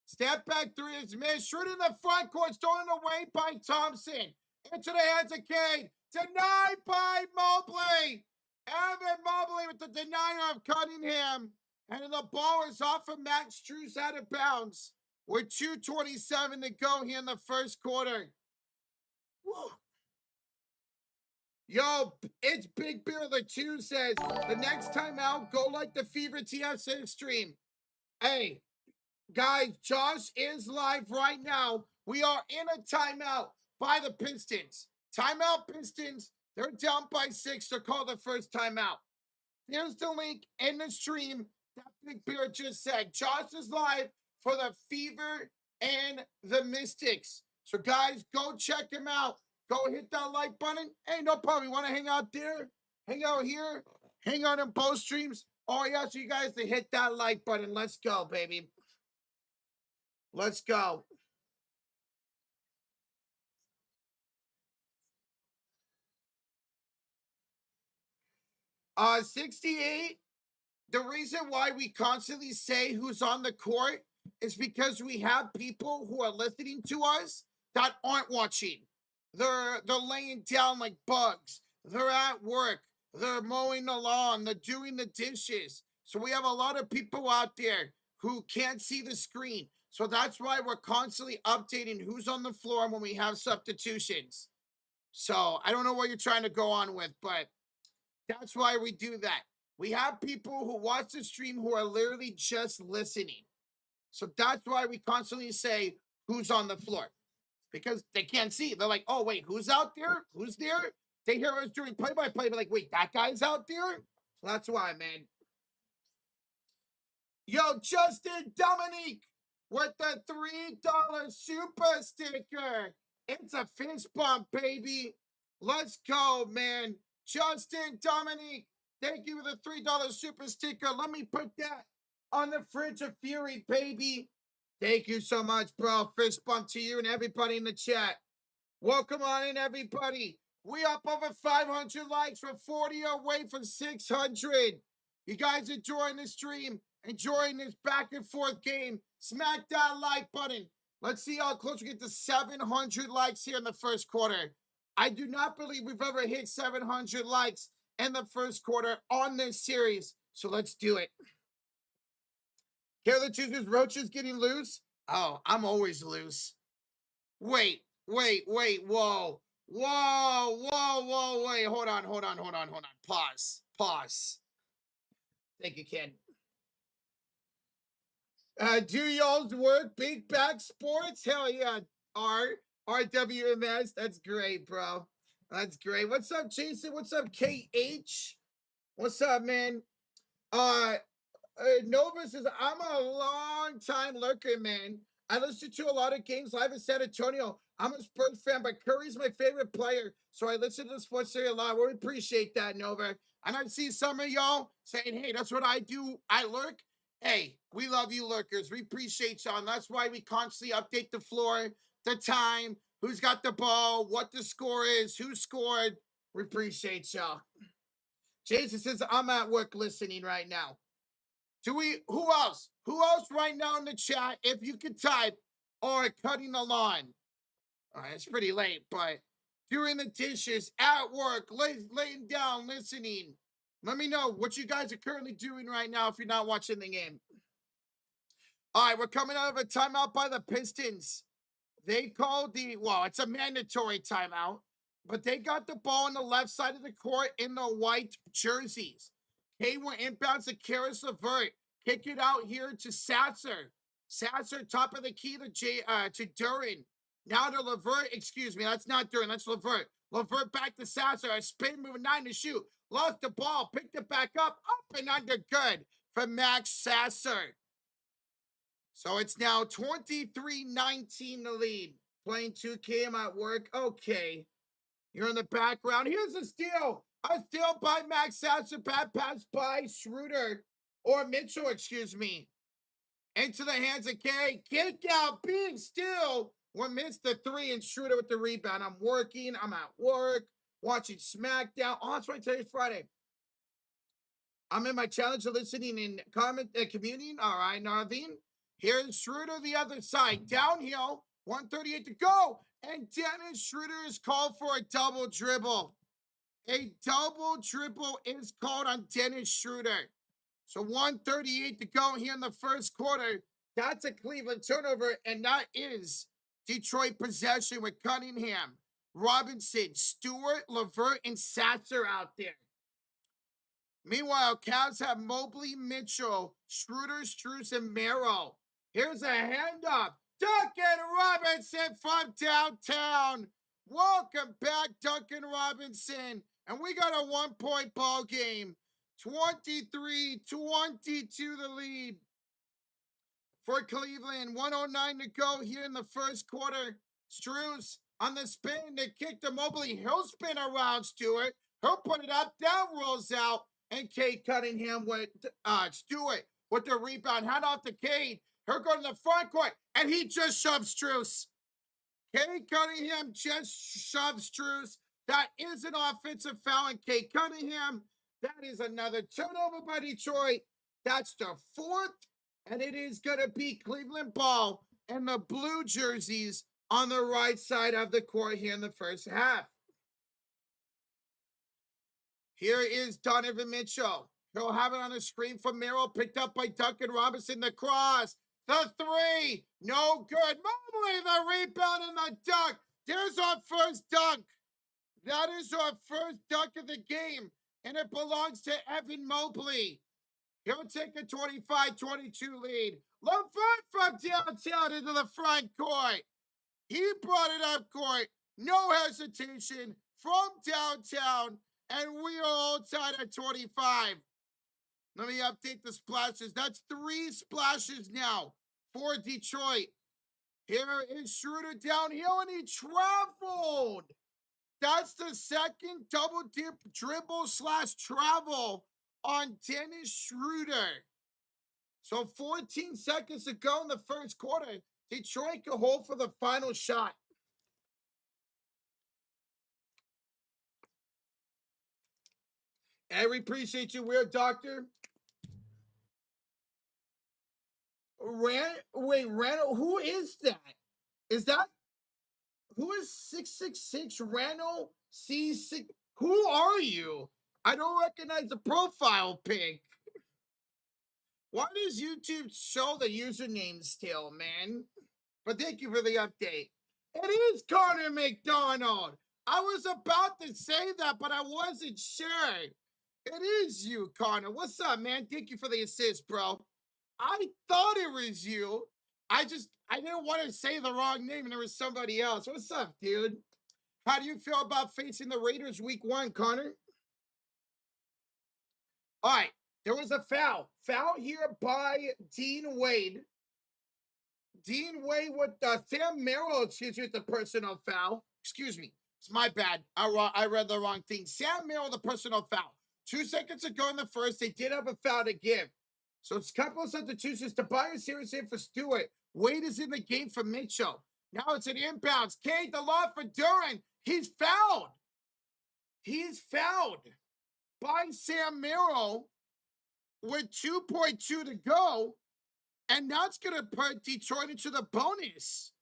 Step back three is missed. Shoot in the front court. Stolen away by Thompson. Into the hands of Cade. Denied by Mobley. Evan Mobley with the denier of Cunningham. And the ball is off of Max Strus out of bounds. With 2:27 to go here in the first quarter. Woo. Yo, it's Big Beer the 2 says, the next time out, go like the Fever TF6 stream. Hey, guys, Josh is live right now. We are in a timeout by the Pistons. Timeout Pistons. They're down by 6 to call the first timeout. Here's the link in the stream that Big Beer just said. Josh is live for the Fever and the Mystics. So, guys, go check him out. Go hit that like button. Hey, no problem. You want to hang out there? Hang out here? Hang out in both streams? Oh, yeah, so you guys to hit that like button. Let's go, baby. Let's go. Uh, 68. The reason why we constantly say who's on the court is because we have people who are listening to us that aren't watching. They're laying down like bugs. They're at work. They're mowing the lawn. They're doing the dishes. So we have a lot of people out there who can't see the screen. So that's why we're constantly updating who's on the floor when we have substitutions. So I don't know what you're trying to go on with, but that's why we do that. We have people who watch the stream who are literally just listening. So that's why we constantly say who's on the floor. Because they can't see. They're like, oh, wait, who's out there? Who's there? They hear us doing play-by-play. They're like, wait, that guy's out there? So that's why, man. Yo, Justin Dominique with the $3 super sticker. It's a fist bump, baby. Let's go, man. Justin Dominique, thank you for the $3 super sticker. Let me put that on the fridge of fury, baby. Thank you so much, bro. Fist bump to you and everybody in the chat. Welcome on in, everybody. We up over 500 likes. We're 40 away from 600. You guys enjoying the stream? Enjoying this back and forth game? Smack that like button. Let's see how close we get to 700 likes here in the first quarter. I do not believe we've ever hit 700 likes in the first quarter on this series. So let's do it. Carolyn chooses Roaches getting loose. Oh, I'm always loose. Wait. Whoa. Wait. Hold on. Pause. Thank you, Ken. Do y'all's work? Big Back Sports? Hell yeah. RWMS. That's great, bro. That's great. What's up, Jason? What's up, KH? What's up, man? Uh, Nova says, I'm a long time lurker, man. I listen to a lot of games live in San Antonio. I'm a Spurs fan, but Curry's my favorite player. So I listen to the sports area a lot. We appreciate that, Nova. And I see some of y'all saying, hey, that's what I do. I lurk. Hey, we love you, lurkers. We appreciate y'all. And that's why we constantly update the floor, the time, who's got the ball, what the score is, who scored. We appreciate y'all. Jason says, I'm at work listening right now. Who else? Who else right now in the chat, if you could type, or cutting the lawn? All right, it's pretty late, but doing the dishes, at work, laying down, listening. Let me know what you guys are currently doing right now if you're not watching the game. All right, we're coming out of a timeout by the Pistons. They called it's a mandatory timeout, but they got the ball on the left side of the court in the white jerseys. Hayward inbounds to Karis LeVert. Kick it out here to Sasser. Sasser, top of the key to Duran. Now to LeVert. Excuse me, that's not Duran, that's LeVert. LeVert back to Sasser. A spin move, 9 to shoot. Lost the ball, picked it back up and under good for Max Sasser. So it's now 23-19 the lead. Playing 2K, I'm at work. Okay. You're in the background. Here's a steal. A steal by Max Sasser. Bad pass by Schroeder. Or Mitchell, excuse me. Into the hands of K. Kick out. Big steal. One missed the 3 and Schroeder with the rebound. I'm working. I'm at work. Watching SmackDown. Oh, that's right. Today's Friday. I'm in my challenge of listening and commuting. All right, Narveen. Here's Schroeder the other side. Downhill. 138 to go. And Dennis Schroeder is called for a double dribble. A double dribble is called on Dennis Schroeder. So 138 to go here in the first quarter. That's a Cleveland turnover, and that is Detroit possession with Cunningham, Robinson, Stewart, LeVert, and Sasser out there. Meanwhile, Cavs have Mobley, Mitchell, Schroeder, Strus, and Merrill. Here's a handoff. Duncan Robinson from downtown. Welcome back, Duncan Robinson. And we got a 1-point ball game. 23-22 the lead for Cleveland. 109 to go here in the first quarter. Strus on the spin. They kick to Mobley. He'll spin around Stewart. He'll put it up. Down rolls out. And Cade Cunningham with Stewart with the rebound. Hand off to Cade. He'll go to the front court. And he just shoves Strus. Cade Cunningham just shoves Strus. That is an offensive foul. And Cade Cunningham, that is another turnover by Detroit. That's the 4th. And it is going to be Cleveland ball and the blue jerseys on the right side of the court here in the first half. Here is Donovan Mitchell. He'll have it on the screen for Merrill, picked up by Duncan Robinson. The cross, the 3, no good. Mobley, the rebound and the dunk. There's our first dunk. That is our first dunk of the game, and it belongs to Evan Mobley. He'll take a 25-22 lead. LeVert from downtown into the front court. He brought it up court. No hesitation from downtown. And we are all tied at 25. Let me update the splashes. That's 3 splashes now for Detroit. Here is Schroeder downhill, and he traveled. That's the second double dip dribble / travel on Dennis Schroeder. So 14 seconds to go in the first quarter. Detroit can hold for the final shot. And we appreciate you, Weird Doctor. Randall, who is that? Who is 666 Randall C6? Who are you? I don't recognize the profile pic. Why does YouTube show the username still, man? But thank you for the update. It is Connor McDonald. I was about to say that, but I wasn't sure. It is you, Connor. What's up, man? Thank you for the assist, bro. I thought it was you. I didn't want to say the wrong name and there was somebody else. What's up, dude? How do you feel about facing the Raiders week 1, Connor? All right, there was a foul. Foul here by Dean Wade. Dean Wade with Sam Merrill, excuse me, with the personal foul. Excuse me, it's my bad. I read the wrong thing. Sam Merrill, the personal foul. 2 seconds ago in the first, they did have a foul to give. So it's a couple of substitutions. Tobias Harris in for Stewart. Wade is in the game for Mitchell. Now it's an inbounds. Cade, the law for Duran. He's fouled. He's fouled by Sam Merrill with 2.2 to go. And that's going to put Detroit into the bonus.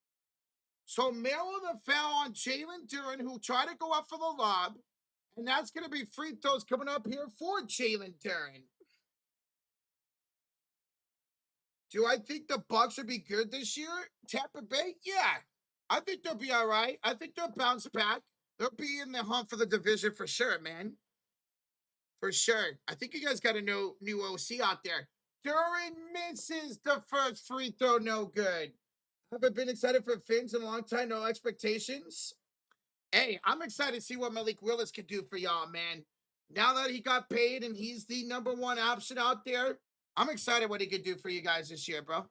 So Merrill the foul on Jalen Duran, who tried to go up for the lob. And that's going to be free throws coming up here for Jalen Duran. Do I think the Bucks will be good this year? Tampa Bay? Yeah. I think they'll be all right. I think they'll bounce back. They'll be in the hunt for the division for sure, man. For sure. I think you guys got a new OC out there. Duran misses the first free throw. No good. Haven't been excited for Finns in a long time. No expectations. Hey, I'm excited to see what Malik Willis can do for y'all, man. Now that he got paid and he's the #1 option out there, I'm excited what he could do for you guys this year, bro.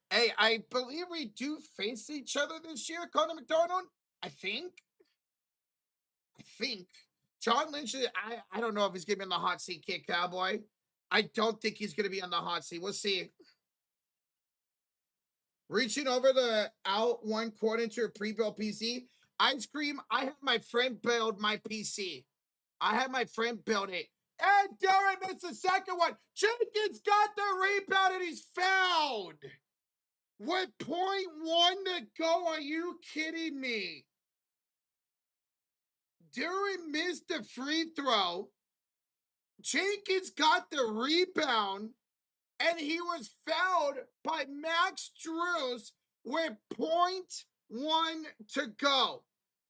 Hey, I believe we do face each other this year, Connor McDonald. I think. John Lynch, I don't know if he's going to be on the hot seat, Kid Cowboy. I don't think he's going to be on the hot seat. We'll see. Reaching over the out 1 quarter into a pre-built PC. Ice cream, I had my friend build my PC. I had my friend build it. And Darren missed the second one. Jenkins got the rebound and he's fouled. With 0.1 to go, are you kidding me? Darren missed the free throw. Jenkins got the rebound. And he was fouled by Max Strus with 0.1 to go.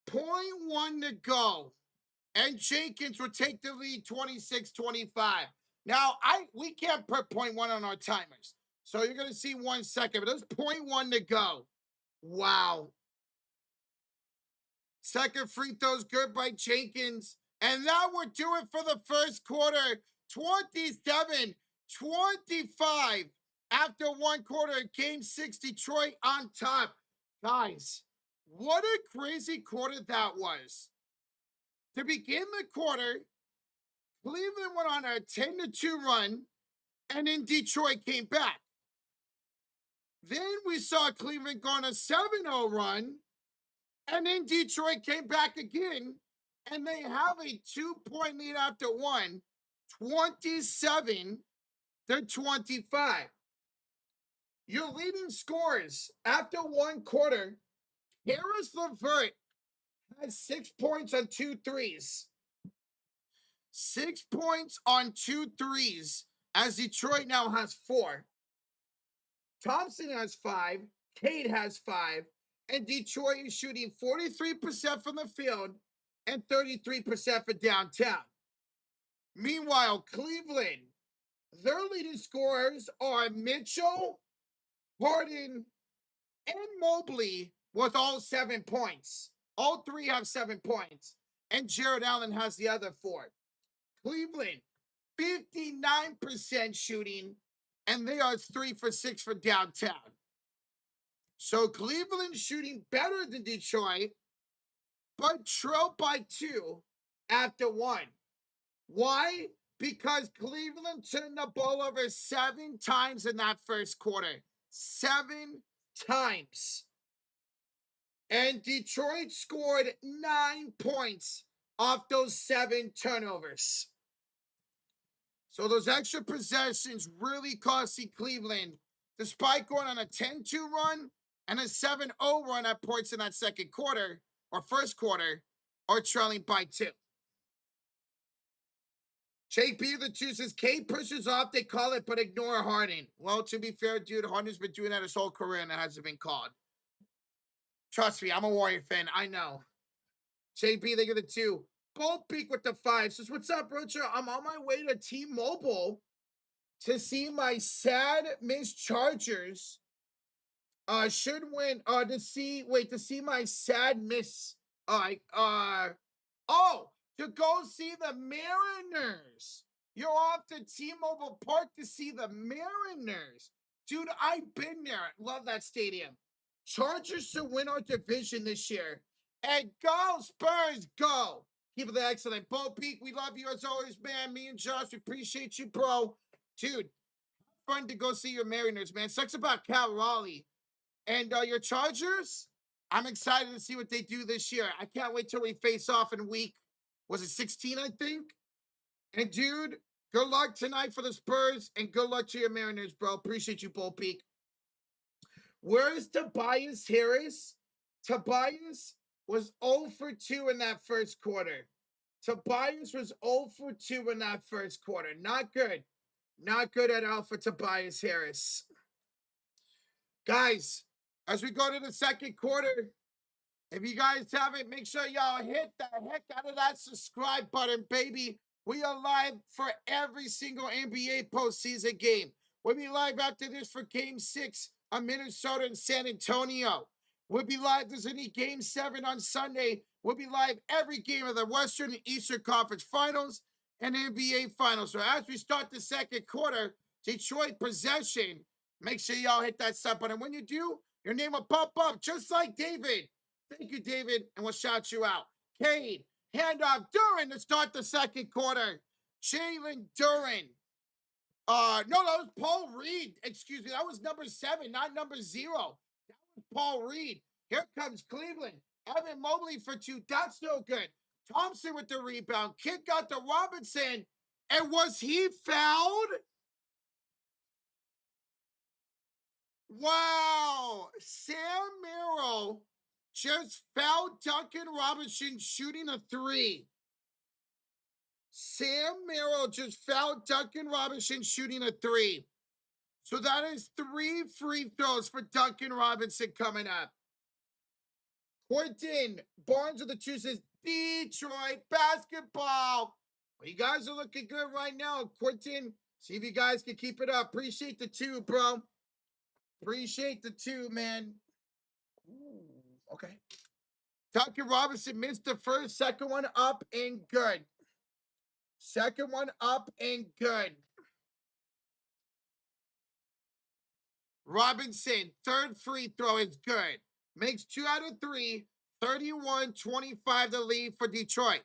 0.1 to go. And Jenkins would take the lead 26-25. Now, we can't put 0.1 on our timers. So you're going to see 1 second. But there's 0.1 to go. Wow. Second free throw's good by Jenkins. And that would do it for the first quarter. 27-25 after 1 quarter. Game 6, Detroit on top. Guys, what a crazy quarter that was. To begin the quarter, Cleveland went on a 10-2 run, and then Detroit came back. Then we saw Cleveland go on a 7-0 run, and then Detroit came back again, and they have a 2-point lead after 1, 27-25. Your leading scores after 1 quarter, Harris LeVert has 6 points on 2 threes. 6 points on 2 threes, as Detroit now has 4. Thompson has 5. Cade has 5. And Detroit is shooting 43% from the field and 33% for downtown. Meanwhile, Cleveland, their leading scorers are Mitchell, Harden, and Mobley with all 7 points. All 3 have 7 points. And Jared Allen has the other 4. Cleveland, 59% shooting, and they are 3 for 6 for downtown. So Cleveland shooting better than Detroit, but trailed by 2 after 1. Why? Because Cleveland turned the ball over 7 times in that first quarter. 7 times. And Detroit scored 9 points off those 7 turnovers. So those extra possessions really costing Cleveland, despite going on a 10-2 run and a 7-0 run at points in that second quarter, or first quarter, or trailing by 2. JP the two says, Kate pushes off, they call it, but ignore Harden. Well, to be fair, dude, Harden's been doing that his whole career and it hasn't been called. Trust me, I'm a Warrior fan. I know. JP, they get the 2. Bolt Peak with the 5 says, what's up, Rocha? I'm on my way to T-Mobile to see my sad Miss Chargers. Should win. To see my sad Miss. To go see the Mariners. You're off to T-Mobile Park to see the Mariners. Dude, I've been there. Love that stadium. Chargers to win our division this year. And go, Spurs, go. Keep it excellent. Bo Peak, we love you as always, man. Me and Josh, we appreciate you, bro. Dude, fun to go see your Mariners, man. Sucks about Cal Raleigh. And your Chargers, I'm excited to see what they do this year. I can't wait till we face off in week, was it 16, I think? And dude, good luck tonight for the Spurs, and good luck to your Mariners, bro. Appreciate you, Bull Peak. Where is Tobias Harris? Tobias was 0 for 2 in that first quarter. Tobias was 0 for 2 in that first quarter. Not good. Not good at all for Tobias Harris. Guys, as we go to the second quarter, if you guys haven't, make sure y'all hit the heck out of that subscribe button, baby. We are live for every single NBA postseason game. We'll be live after this for Game 6 on Minnesota and San Antonio. We'll be live. There's any Game 7 on Sunday. We'll be live every game of the Western and Eastern Conference Finals and NBA Finals. So as we start the second quarter, Detroit possession, make sure y'all hit that sub button. When you do, your name will pop up just like David. Thank you, David, and we'll shout you out. Cade, handoff, Duran to start the second quarter. Jalen Duran. No, that was Paul Reed. Excuse me, that was number 7, not number 0. That was Paul Reed. Here comes Cleveland. Evan Mobley for 2. That's no good. Thompson with the rebound. Kid got to Robinson. And was he fouled? Wow. Sam Merrill just fouled Duncan Robinson shooting a 3. Sam Merrill just fouled Duncan Robinson shooting a 3. So that is 3 free throws for Duncan Robinson coming up. Quentin Barnes of the 2 says, Detroit basketball. Well, you guys are looking good right now, Quentin. See if you guys can keep it up. Appreciate the 2, bro. Appreciate the 2, man. Ooh, okay. Duncan Robinson missed the first, second one up and good. Second one up and good. Robinson, third free throw is good. Makes 2 out of 3. 31-25 the lead for Detroit.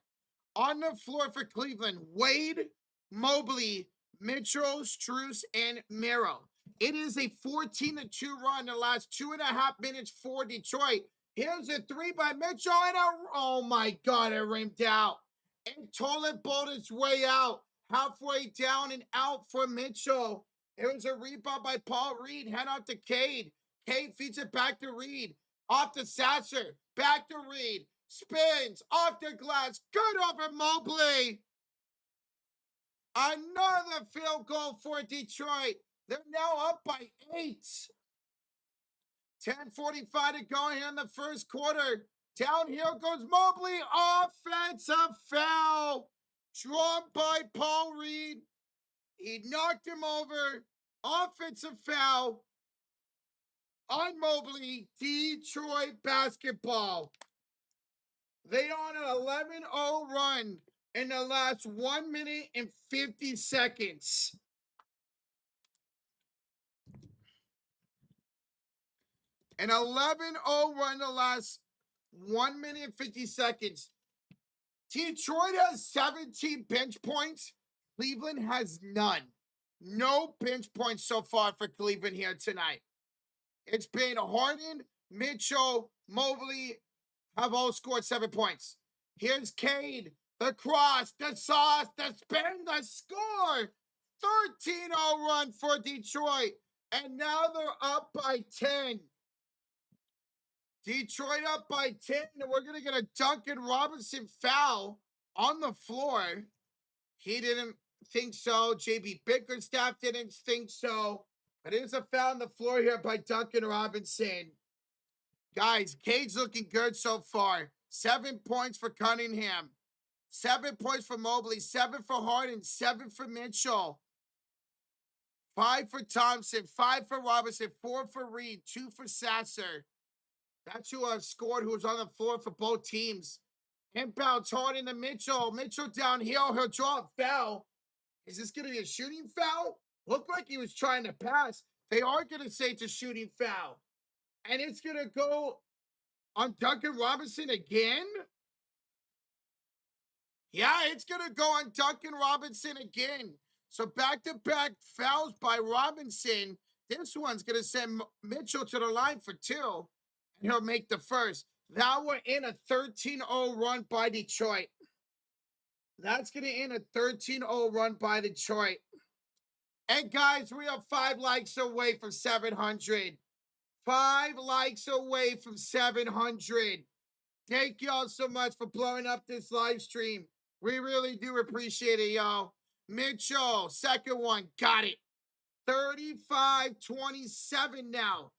On the floor for Cleveland, Wade, Mobley, Mitchell, Strus, and Merrill. It is a 14-2 run the last 2.5 minutes for Detroit. Here's a 3 by Mitchell, and oh my God, it rimmed out. And toilet bowl its way out. Halfway down and out for Mitchell. It was a rebound by Paul Reed. Head out to Cade. Cade feeds it back to Reed. Off to Sasser. Back to Reed. Spins. Off the glass. Good over Mobley. Another field goal for Detroit. They're now up by 8. 10:45 to go here in the first quarter. Down here goes Mobley. Offensive foul. Drawn by Paul Reed. He knocked him over. Offensive foul on Mobley. Detroit basketball. They on an 11-0 run in the last 1 minute and 50 seconds. An 11-0 run the last 1 minute and 50 seconds. Detroit has 17 bench points. Cleveland has none. No bench points so far for Cleveland here tonight. It's been Harden, Mitchell, Mobley have all scored 7 points. Here's Cade, the cross, the sauce, the spin, the score. 13-0 run for Detroit. And now they're up by 10. Detroit up by 10, and we're going to get a Duncan Robinson foul on the floor. He didn't think so. JB Bickerstaff didn't think so. But it is a foul on the floor here by Duncan Robinson. Guys, Cade's looking good so far. 7 points for Cunningham. 7 points for Mobley. 7 for Harden. 7 for Mitchell. 5 for Thompson. 5 for Robinson. 4 for Reed. 2 for Sasser. That's who scored, who was on the floor for both teams. Inbounds Harden to Mitchell. Mitchell downhill. He'll draw a foul. Is this going to be a shooting foul? Looked like he was trying to pass. They are going to say it's a shooting foul. And it's going to go on Duncan Robinson again? Yeah, it's going to go on Duncan Robinson again. So back-to-back fouls by Robinson. This one's going to send Mitchell to the line for 2. And he'll make the first. Now we're in a 13-0 run by Detroit. That's going to end a 13-0 run by Detroit. And guys, we are 5 likes away from 700. 5 likes away from 700. Thank y'all so much for blowing up this live stream. We really do appreciate it, y'all. Mitchell, second one, got it. 35-27 now.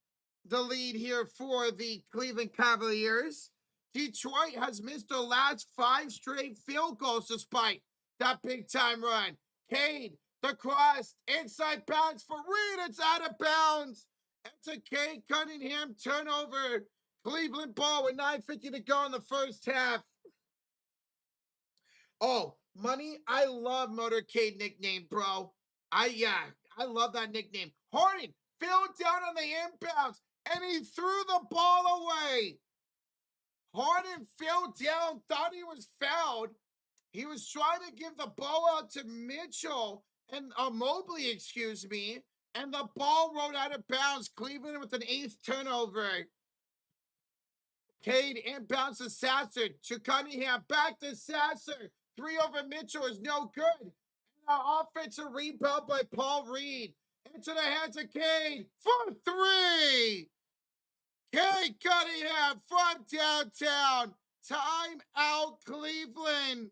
The lead here for the Cleveland Cavaliers. Detroit has missed their last 5 straight field goals despite that big-time run. Cade, the cross, inside bounds for Reed. It's out of bounds. It's a Cade Cunningham turnover. Cleveland ball with 9:50 to go in the first half. Oh, Money, I love Motorcade nickname, bro. I love that nickname. Harden fell down on the inbounds, and he threw the ball away. Harden fell down, thought he was fouled. He was trying to give the ball out to Mitchell, and Mobley, excuse me, and the ball rolled out of bounds. Cleveland with an 8th turnover. Cade inbounds to Sasser, to Cunningham, back to Sasser. 3 over Mitchell is no good. An offensive rebound by Paul Reed. Into the hands of Cade for 3. Cade Cunningham from downtown. Time out, Cleveland.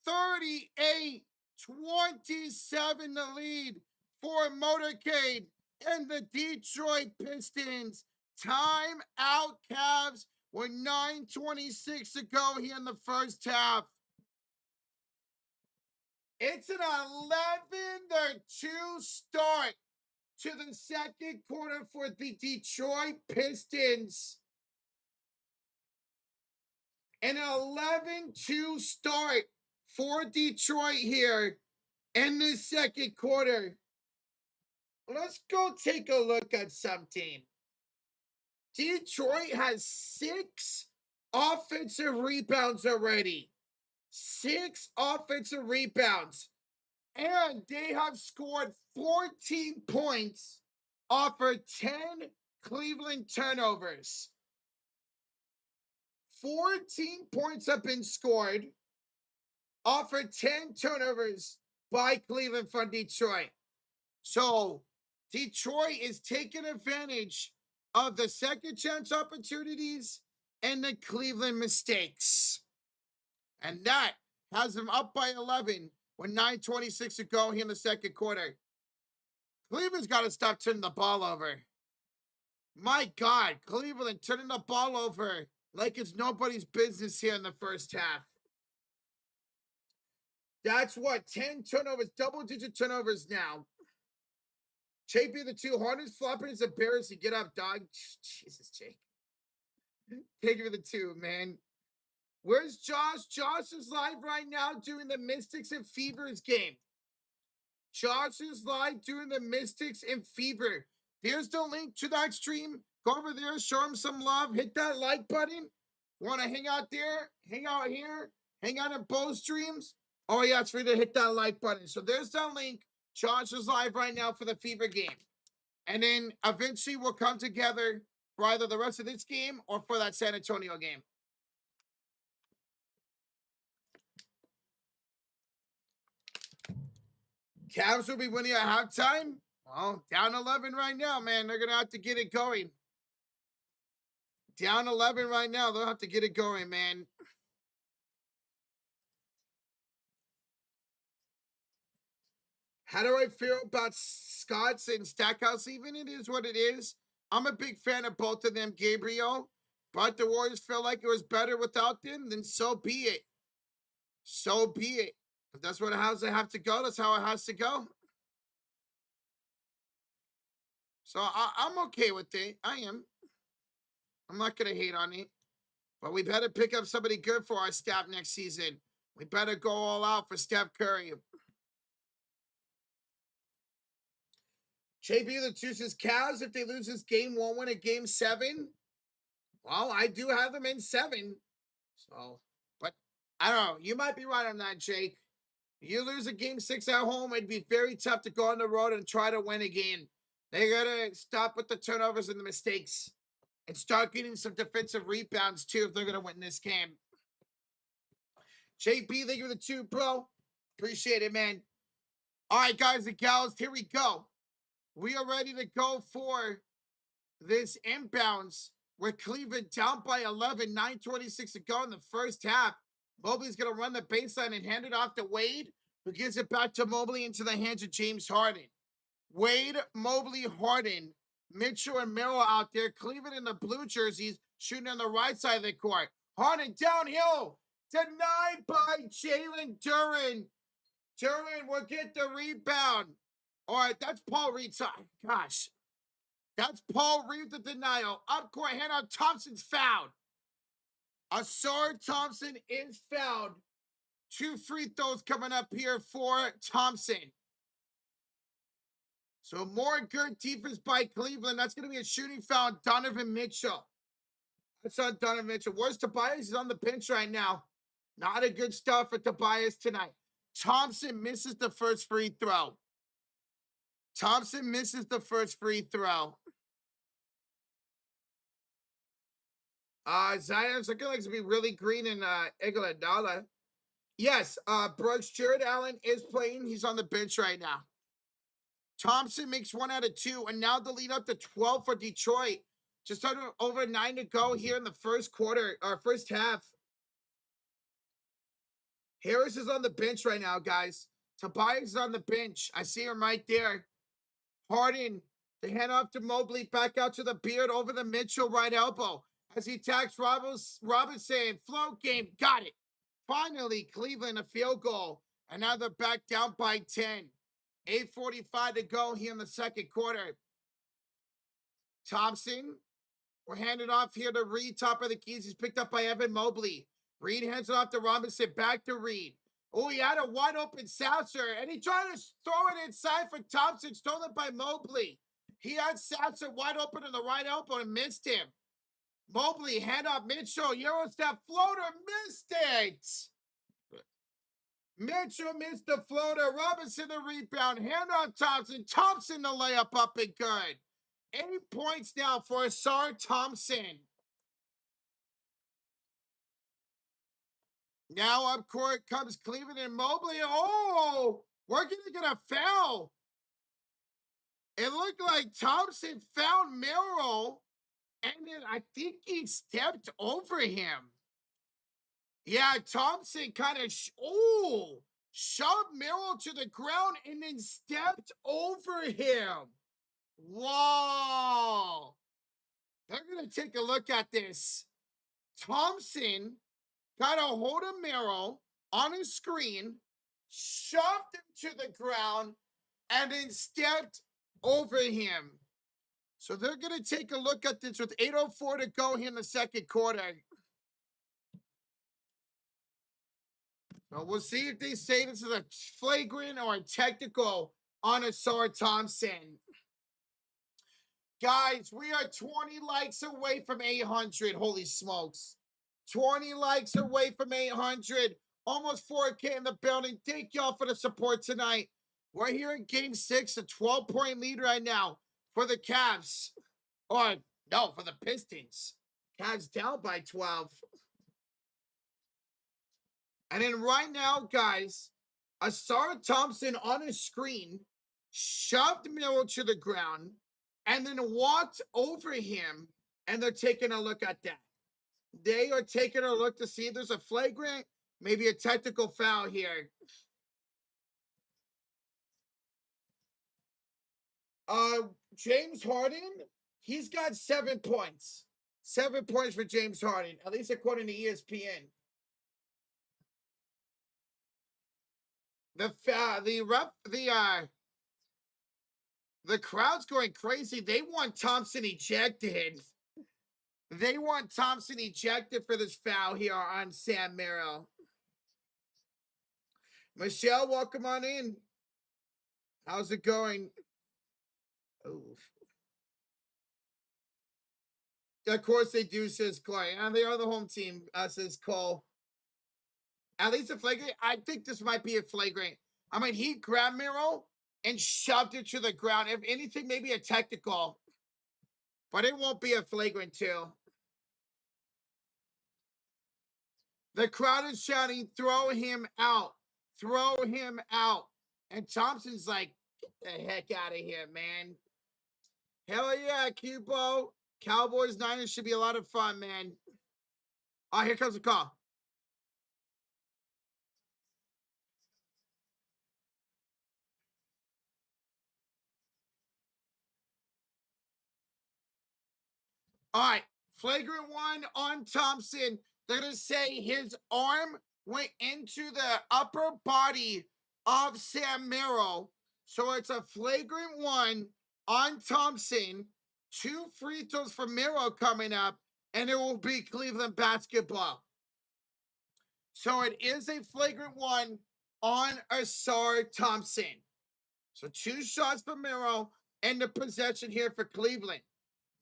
38-27 the lead for Motorcade and the Detroit Pistons. Time out, Cavs, with 9:26 to go here in the first half. It's an 11-2 start to the second quarter for the Detroit Pistons. An 11-2 start for Detroit here in the second quarter. Let's go take a look at something. Detroit has 6 offensive rebounds already. 6 offensive rebounds. And they have scored 14 points off of 10 Cleveland turnovers. 14 points have been scored off of 10 turnovers by Cleveland from Detroit. So Detroit is taking advantage of the second chance opportunities and the Cleveland mistakes. And that has them up by 11 with 9:26 to go here in the second quarter. Cleveland's got to stop turning the ball over. My God, Cleveland turning the ball over like it's nobody's business here in the first half. That's what, 10 turnovers, double-digit turnovers now. JP the 2, Harden's flopping is embarrassing. Get up, dog. Jesus, Jake. Take it for the 2, man. Where's Josh? Josh is live right now doing the Mystics and Fevers game. Josh is live doing the Mystics and Fever. There's the link to that stream. Go over there, show him some love. Hit that like button. Want to hang out there? Hang out here? Hang out in both streams? Oh, yeah, it's free to hit that like button. So there's that link. Josh is live right now for the Fever game. And then eventually we'll come together for either the rest of this game or for that San Antonio game. Cavs will be winning at halftime. Well, down 11 right now, man. They're going to have to get it going. Down 11 right now. They'll have to get it going, man. How do I feel about Scott's and Stackhouse even? It is what it is. I'm a big fan of both of them, Gabriel. But the Warriors feel like it was better without them, then so be it. So be it. If that's what how it have to go, that's how it has to go. So I'm okay with it. I am. I'm not going to hate on it. But we better pick up somebody good for our staff next season. We better go all out for Steph Curry. JB the chooses Cavs. If they lose this game, won't win a game 7. Well, I do have them in 7. So, but I don't know. You might be right on that, Jake. You lose a game 6 at home, it'd be very tough to go on the road and try to win again. They gotta stop with the turnovers and the mistakes and start getting some defensive rebounds too if they're gonna win this game. JP, thank you for the 2, bro. Appreciate it, man. All right, guys and gals, here we go. We are ready to go for this inbounds with Cleveland down by 11, 9:26 to go in the first half. Mobley's going to run the baseline and hand it off to Wade, who gives it back to Mobley into the hands of James Harden. Wade, Mobley, Harden, Mitchell, and Merrill out there. Cleveland in the blue jerseys shooting on the right side of the court. Harden downhill, denied by Jalen Duren. Duren will get the rebound. All right, that's Paul Reed. Gosh, that's Paul Reed, the denial. Up court, handout. Thompson's fouled. Asar Thompson is fouled. 2 free throws coming up here for Thompson. So more good defense by Cleveland. That's going to be a shooting foul on Donovan Mitchell. That's on Donovan Mitchell. Where's Tobias? He's on the bench right now. Not a good start for Tobias tonight. Thompson misses the first free throw. Thompson misses the first free throw. Zion's looking like to be really green in Iguodala. Yes, Brooks, Jared Allen is playing. He's on the bench right now. Thompson makes 1 out of 2, and now the lead up to 12 for Detroit. Just over 9 to go here in the first quarter, or first half. Harris is on the bench right now, guys. Tobias is on the bench. I see him right there. Harden, the hand off to Mobley, back out to the Beard over the Mitchell right elbow. As he tags Robinson, float game, got it. Finally, Cleveland a field goal, and now they're back down by 10. 8:45 to go here in the second quarter. Thompson, we're handed off here to Reed, top of the keys. He's picked up by Evan Mobley. Reed hands it off to Robinson, back to Reed. Oh, he had a wide open Sasser, and he tried to throw it inside for Thompson, stolen by Mobley. He had Sasser wide open in the right elbow and missed him. Mobley, hand off Mitchell, Euro step floater, missed it. Mitchell missed the floater. Robinson the rebound, hand off Thompson. Thompson the layup up and good. 8 points now for Asar Thompson. Now up court comes Cleveland and Mobley. Oh, we're going to get a foul. It looked like Thompson found Merrill, and then I think he stepped over him. Yeah, Thompson kind of, shoved Merrill to the ground and then stepped over him. Whoa. They're going to take a look at this. Thompson got a hold of Merrill on his screen, shoved him to the ground, and then stepped over him. So they're going to take a look at this with 8:04 to go here in the second quarter. So we'll see if they say this is a flagrant or a technical on Asar Thompson. Guys, we are 20 likes away from 800. Holy smokes. 20 likes away from 800. Almost 4K in the building. Thank y'all for the support tonight. We're here in game 6, a 12-point lead right now for the Cavs. Or, no, for the Pistons. Cavs down by 12. And then right now, guys, Asar Thompson on his screen shoved Miller to the ground and then walked over him, and they're taking a look at that. They are taking a look to see if there's a flagrant, maybe a technical foul here. James Harden, he's got 7 points. 7 points for James Harden, at least according to ESPN. The crowd's going crazy. They want Thompson ejected. They want Thompson ejected for this foul here on Sam Merrill. Michelle, welcome on in. How's it going? Oof. Of course they do, says Clay. And they are the home team, says Cole. At least a flagrant. I think this might be a flagrant. I mean, he grabbed Merrill and shoved it to the ground. If anything, maybe a technical. But it won't be a flagrant too. The crowd is shouting, throw him out. Throw him out. And Thompson's like, get the heck out of here, man. Hell yeah, Cubo. Cowboys, Niners should be a lot of fun, man. Oh, here comes the call. All right, flagrant one on Thompson. They're going to say his arm went into the upper body of Sam Merrill. So it's a flagrant one on Thompson. 2 free throws for Merrill coming up, and it will be Cleveland basketball. So it is a flagrant one on Asar Thompson. So 2 shots for Merrill and the possession here for Cleveland.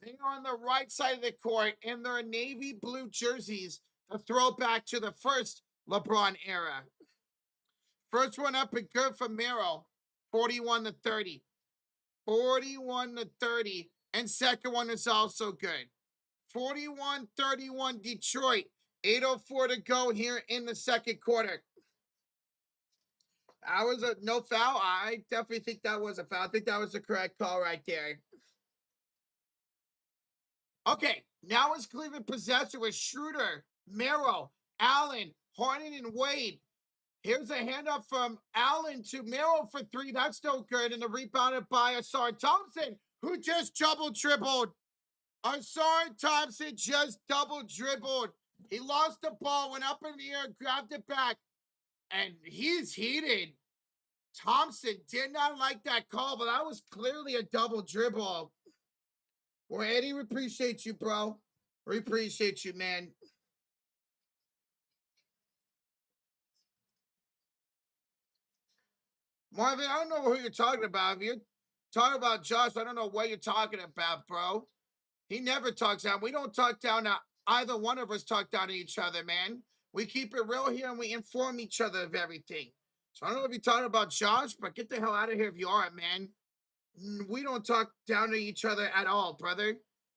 They are on the right side of the court in their navy blue jerseys, a throwback to the first LeBron era. First one up and good for Merrill, 41-30. 41-30. And second one is also good. 41-31 Detroit. 8:04 to go here in the second quarter. That was a no foul. I definitely think that was a foul. I think that was the correct call right there. Okay, now it's Cleveland possession with Schroeder, Merrill, Allen, Harden, and Wade. Here's a handoff from Allen to Merrill for 3. That's no good. And the rebounded by Asar Thompson, who just double dribbled. Asar Thompson just double dribbled. He lost the ball, went up in the air, grabbed it back, and he's heated. Thompson did not like that call, but that was clearly a double dribble. Well, Eddie, we appreciate you, bro. We appreciate you, man. Marvin, I don't know who you're talking about. If you're talking about Josh, I don't know what you're talking about, bro. He never talks down. We don't talk down. Either one of us talk down to each other, man. We keep it real here and we inform each other of everything. So I don't know if you're talking about Josh, but get the hell out of here if you are, man. We don't talk down to each other at all, brother.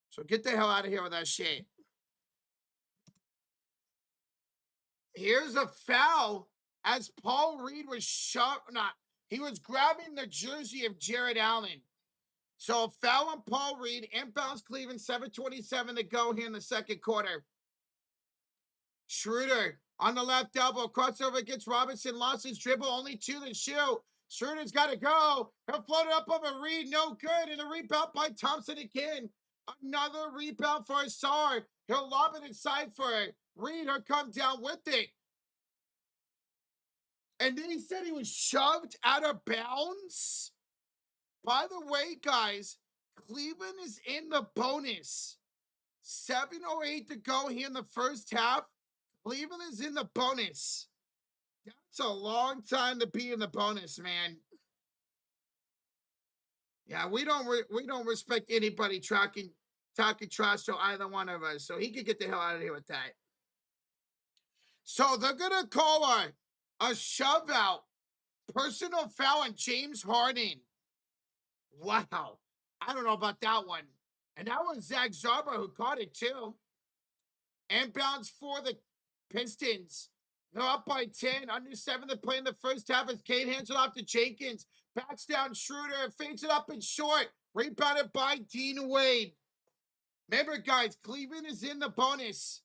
So get the hell out of here with that shit. Here's a foul as Paul Reed was he was grabbing the jersey of Jared Allen. So a foul on Paul Reed, inbounds Cleveland, 7:27 to go here in the second quarter. Schroeder on the left elbow, crossover against Robinson, lost his dribble, only 2 to shoot. Schroeder's got to go. He'll float it up over Reed, no good. And a rebound by Thompson again. Another rebound for Asar. He'll lob it inside for it. Reed will come down with it. And then he said he was shoved out of bounds. By the way, guys, Cleveland is in the bonus. 7:08 to go here in the first half. Cleveland is in the bonus. That's a long time to be in the bonus, man. Yeah, we don't respect anybody talking trash to either one of us. So he could get the hell out of here with that. So they're gonna call a shove out, personal foul on James Harden. Wow, I don't know about that one. And that was Zach Zarba who caught it too. Inbounds for the Pistons. They're up by 10. Under 7 to play in the first half as Kane hands it off to Jenkins. Backs down Schroeder. Fades it up and short. Rebounded by Dean Wade. Remember, guys, Cleveland is in the bonus.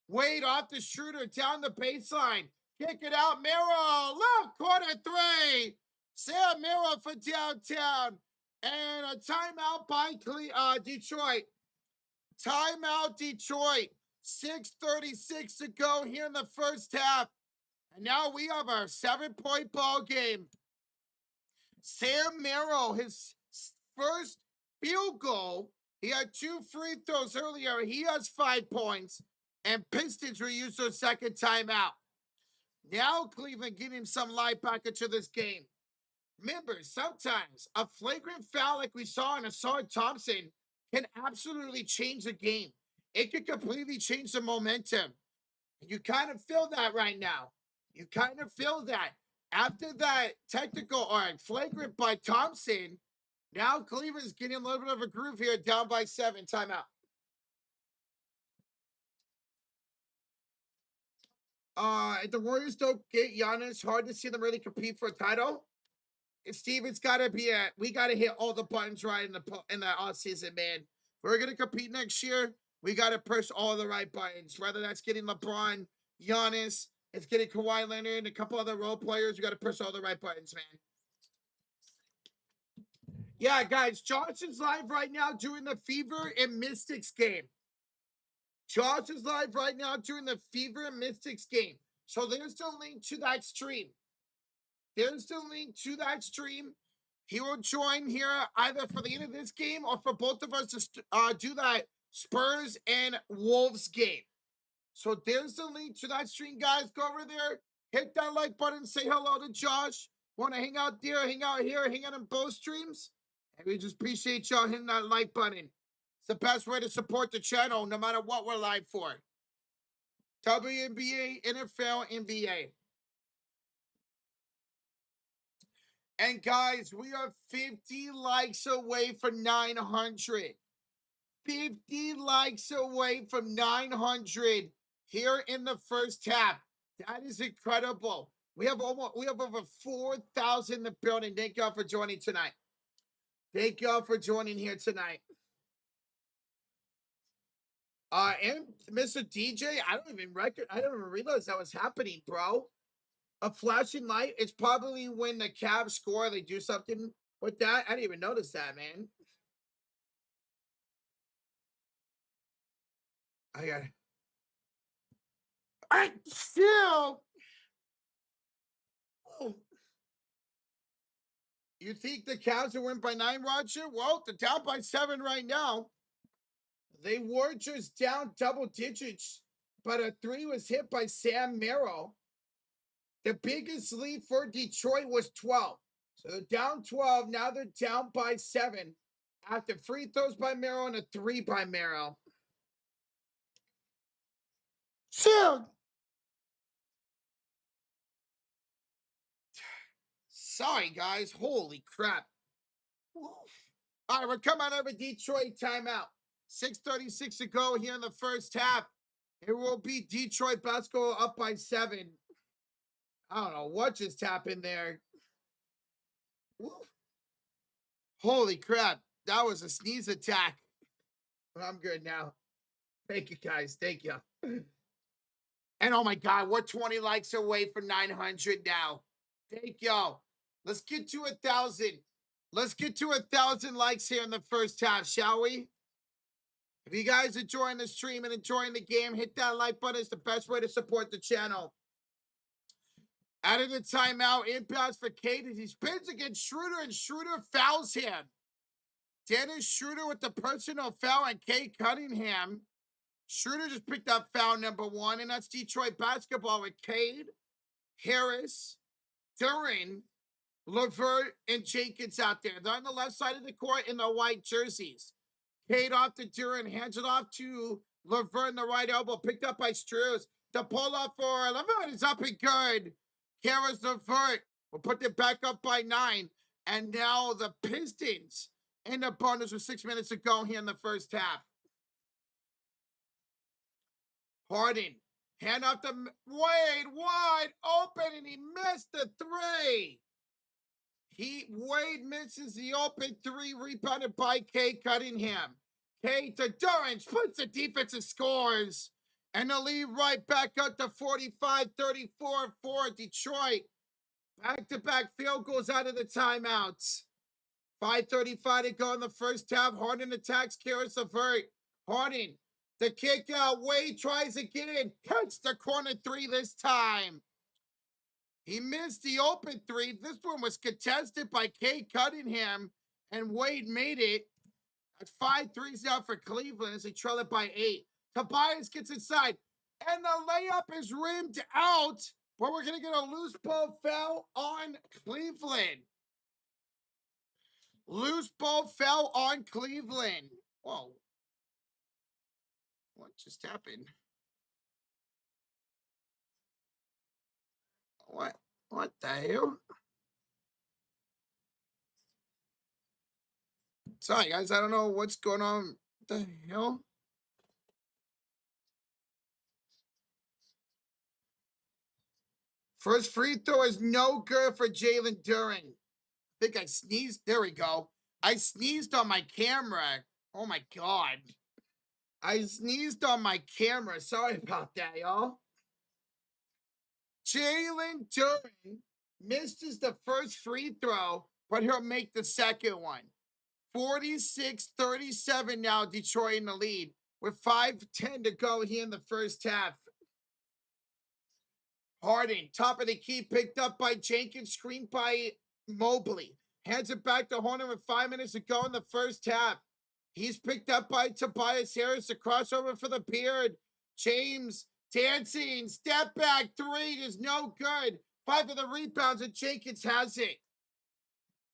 Wade off the Schroeder down the baseline. Kick it out. Merrill. Left corner 3. Sam Merrill for downtown. And a timeout by Detroit. Timeout, Detroit. 6:36 to go here in the first half. And now we have our 7-point ball game. Sam Merrill, his first field goal. He had 2 free throws earlier. He has 5 points. And Pistons will use their second timeout. Now Cleveland getting some light back into this game. Remember, sometimes a flagrant foul like we saw in Asar Thompson can absolutely change the game. It can completely change the momentum. You kind of feel that right now. You kind of feel that. After that technical or flagrant by Thompson, now Cleveland's getting a little bit of a groove here, down by 7. Timeout. If the Warriors don't get Giannis, hard to see them really compete for a title. Steve, it's got to be we got to hit all the buttons right in the offseason, man. We're going to compete next year. We got to push all the right buttons, whether that's getting LeBron, Giannis, it's getting Kawhi Leonard, and a couple other role players. We got to push all the right buttons, man. Yeah, guys, Josh is live right now doing the Fever and Mystics game. Josh is live right now doing the Fever and Mystics game. So there's the link to that stream. There's the link to that stream. He will join here either for the end of this game or for both of us to do that Spurs and Wolves game. So there's the link to that stream, guys. Go over there, hit that like button, say hello to Josh. Want to hang out there, hang out here, hang out on both streams? And we just appreciate y'all hitting that like button. It's the best way to support the channel, no matter what we're live for. WNBA, NFL, NBA. And guys, we are 50 likes away from 900. 50 likes away from 900 here in the first half. That is incredible. We have over 4,000 in the building. Thank y'all for joining tonight. Thank y'all for joining here tonight. And Mr. DJ, I don't even realize that was happening, bro. A flashing light, it's probably when the Cavs score, they do something with that. I didn't even notice that, man. I still. Oh. You think the Cavs will win by 9, Roger? Well, they're down by 7 right now. They were just down double digits, but a 3 was hit by Sam Merrill. The biggest lead for Detroit was 12. So they're down 12. Now they're down by 7 after free throws by Merrill and a 3 by Merrill. Dude. Sorry, guys. Holy crap. All right, we're coming out of a Detroit timeout. 6:36 to go here in the first half. It will be Detroit basketball up by 7. I don't know what just happened there. Holy crap. That was a sneeze attack. But I'm good now. Thank you, guys. Thank you. And oh my God, we're 20 likes away from 900 now. Thank y'all. Let's get to 1,000. Let's get to 1,000 likes here in the first half, shall we? If you guys are enjoying the stream and enjoying the game, hit that like button. It's the best way to support the channel. Out of the timeout, inbounds for Cade as he spins against Schroeder, and Schroeder fouls him. Dennis Schroeder with the personal foul on Cade Cunningham. Schroeder just picked up foul number 1, and that's Detroit basketball with Cade, Harris, Duran, LeVert, and Jenkins out there. They're on the left side of the court in the white jerseys. Cade off to Duran, hands it off to LeVert in the right elbow, picked up by Struz. The pull-up for LeVert is up and good. Harris LeVert will put it back up by 9. And now the Pistons in the bonus with 6 minutes to go here in the first half. Harden, hand off to Wade, wide open, and he missed the 3. Wade misses the open 3, rebounded by Cade Cunningham. Cade to Durant, puts the defense and scores. And the lead right back up to 45-34 for Detroit. Back-to-back field goals out of the timeouts. 5:35 to go in the first half. Harden attacks Karis Levert. Harden, the kick out. Wade tries again. Hits the corner three this time. He missed the open three. This one was contested by Kate Cunningham, and Wade made it. At 5-3 now for Cleveland as they trail it by 8. Tobias gets inside, and the layup is rimmed out, but we're going to get a loose ball foul on Cleveland. Loose ball fell on Cleveland. Whoa. What just happened? What the hell? Sorry, guys. I don't know what's going on. What the hell? First free throw is no good for Jalen Duren. I think I sneezed. There we go. I sneezed on my camera. Oh my God. I sneezed on my camera. Sorry about that, y'all. Jalen Duren misses the first free throw, but he'll make the second one. 46-37 now, Detroit in the lead with 5:10 to go here in the first half. Harden, top of the key, picked up by Jenkins, screened by Mobley. Hands it back to Horner with 5 minutes to go in the first half. He's picked up by Tobias Harris, a crossover for the beard. James dancing, step back, three is no good. 5 of the rebounds, and Jenkins has it.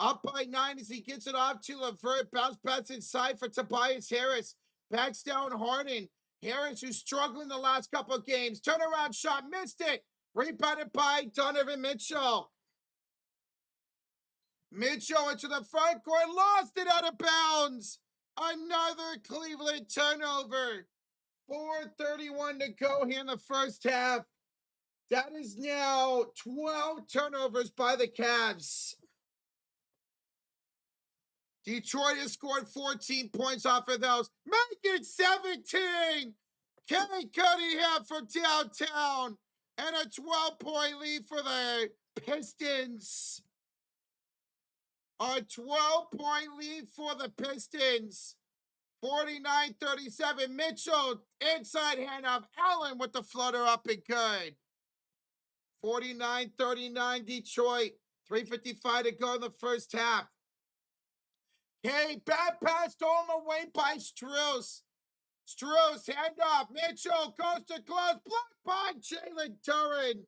Up by 9 as he gets it off to Levert. Bounce pass inside for Tobias Harris. Backs down Harden. Harris, who's struggling the last couple of games. Turnaround shot, missed it. Rebounded by Donovan Mitchell. Mitchell into the front court, lost it out of bounds. Another Cleveland turnover. 4:31 to go here in the first half. That is now 12 turnovers by the Cavs. Detroit has scored 14 points off of those. Make it 17. Kenny Cunningham from downtown. And a 12-point lead for the Pistons. A 12-point lead for the Pistons. 49-37. Mitchell, inside handoff. Allen with the floater up and good. 49-39 Detroit. 3:55 to go in the first half. Okay, bad pass stolen away by Strus. Strus, hand off. Mitchell goes to close. Blocked by Jalen Duren.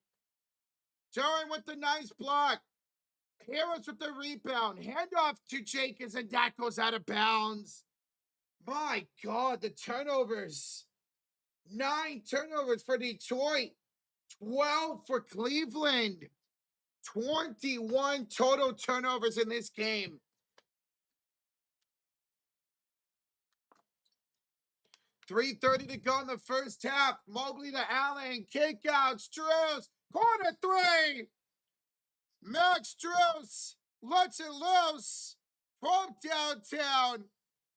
Duren with the nice block. Harris with the rebound. Hand off to Jenkins, and that goes out of bounds. My God, the turnovers. 9 turnovers for Detroit. 12 for Cleveland. 21 total turnovers in this game. 3:30 to go in the first half. Mobley to Allen. Kick out. Strus. Corner three. Max Strus lets it loose from downtown.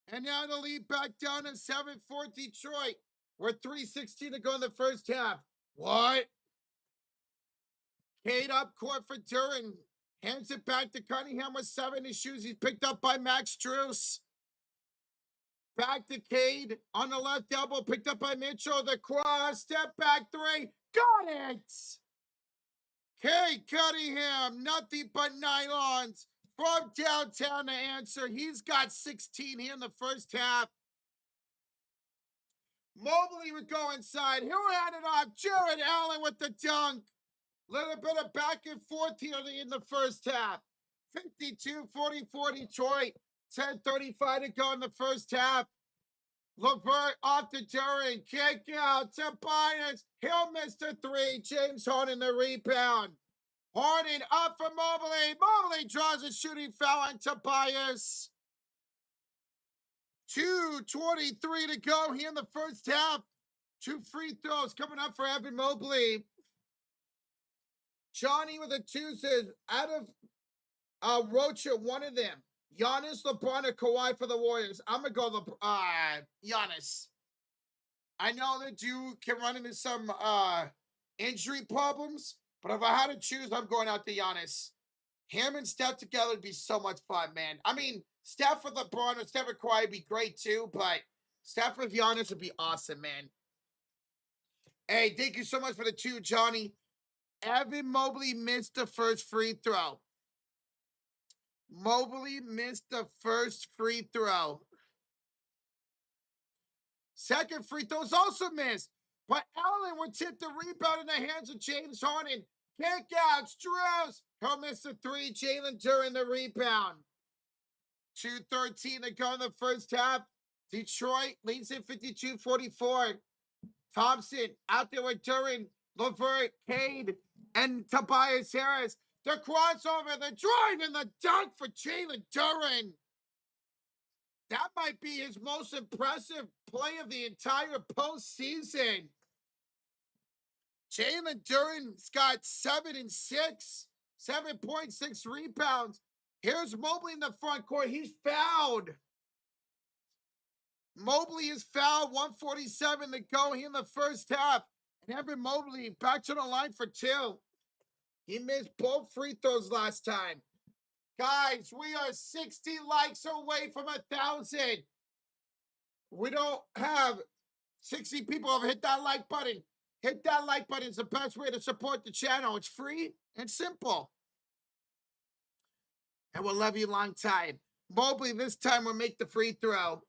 And now the lead back down to 7 for Detroit. We're 3:16 to go in the first half. What? Cade up court for Duren. Hands it back to Cunningham with 7 in shoes. He's picked up by Max Strus. Back to Cade on the left elbow, picked up by Mitchell. The cross, step back three. Got it! Cade Cunningham, nothing but nylons from downtown to answer. He's got 16 here in the first half. Mobley would go inside. Who had it off? Jared Allen with the dunk. Little bit of back and forth here in the first half. 52-44 Detroit. 10:35 to go in the first half. Levert off to Duren. Kick out. Tobias. He'll miss the three. James Harden the rebound. Harden up for Mobley. Mobley draws a shooting foul on Tobias. 2:23 to go here in the first half. 2 free throws coming up for Evan Mobley. Johnny with a 2 says, out of Rocha, one of them. Giannis, LeBron, or Kawhi for the Warriors. I'm going to go Giannis. I know that you can run into some injury problems, but if I had to choose, I'm going out to Giannis. Him and Steph together would be so much fun, man. I mean, Steph with LeBron or Steph with Kawhi would be great too, but Steph with Giannis would be awesome, man. Hey, thank you so much for the 2, Johnny. Evan Mobley missed the first free throw. Mobley missed the first free throw. Second free throw is also missed. But Allen would tip the rebound in the hands of James Harden. Kick out, Strauss. He'll miss the 3. Jalen Duren the rebound. 2:13 to go in the first half. Detroit leads it 52-44. Thompson out there with Duren, LeVert, Cade, and Tobias Harris. The crossover, the drive, and the dunk for Jalen Duren. That might be his most impressive play of the entire postseason. Jalen Duren's got 7 and 6, 7.6 rebounds. Here's Mobley in the front court. He's fouled. Mobley is fouled. 1:47 to go here in the first half. And Evan Mobley back to the line for 2. He missed both free throws last time. Guys, we are 60 likes away from 1,000. We don't have 60 people have hit that like button. Hit that like button. It's the best way to support the channel. It's free and simple. And we'll love you a long time. Mobley this time will make the free throw.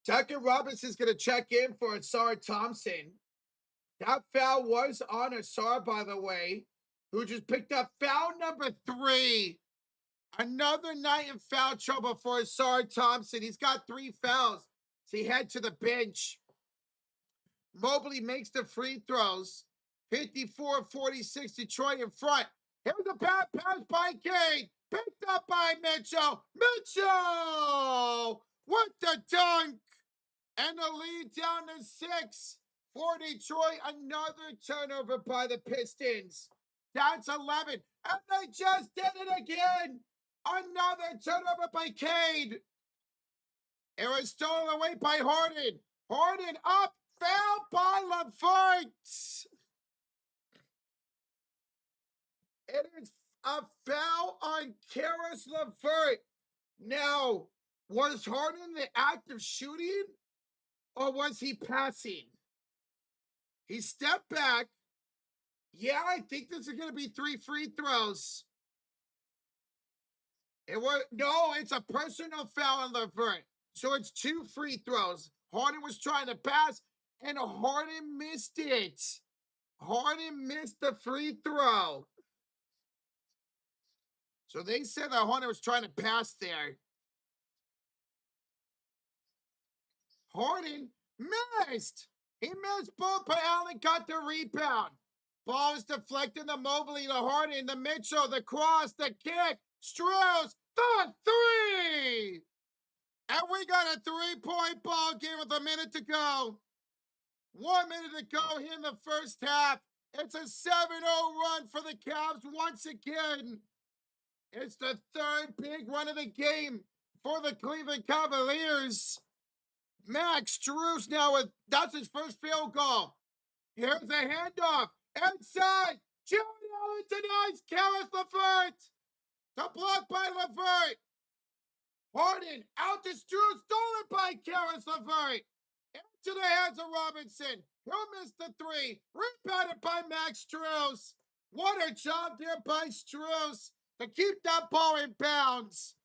Tucker Robinson's going to check in for Asar Thompson. That foul was on Asar, by the way, who just picked up foul number 3. Another night in foul trouble for Asar Thompson. He's got 3 fouls. So he head to the bench. Mobley makes the free throws. 54-46, Detroit in front. Here's the bad pass by Cade. Picked up by Mitchell. Mitchell with the dunk. And the lead down to 6 for Detroit. Another turnover by the Pistons. That's 11. And they just did it again. Another turnover by Cade. It was stolen away by Harden. Harden up. Foul by LeVert. It is a foul on Karis LeVert. Now, was Harden the act of shooting? Or was he passing? He stepped back. Yeah, I think this is going to be 3 free throws. It's a personal foul on LeVert. So it's 2 free throws. Harden was trying to pass, and Harden missed it. Harden missed the free throw. So they said that Harden was trying to pass there. Harden missed. He missed both, but Allen got the rebound. Ball is deflected to Mobley, to Harden, to Mitchell, the cross, the kick. Strauss, the 3. And we got a 3-point ball game with a minute to go. 1 minute to go here in the first half. It's a 7-0 run for the Cavs once again. It's the 3rd big run of the game for the Cleveland Cavaliers. Max Strus now that's his first field goal. Here's a handoff. Inside. Jared Allen denies Karis LeVert. The block by LeVert. Harden out to Strus. Stolen by Karis LeVert. Into the hands of Robinson. He'll miss the 3. Rebounded by Max Strus. What a job there by Strus to keep that ball in bounds.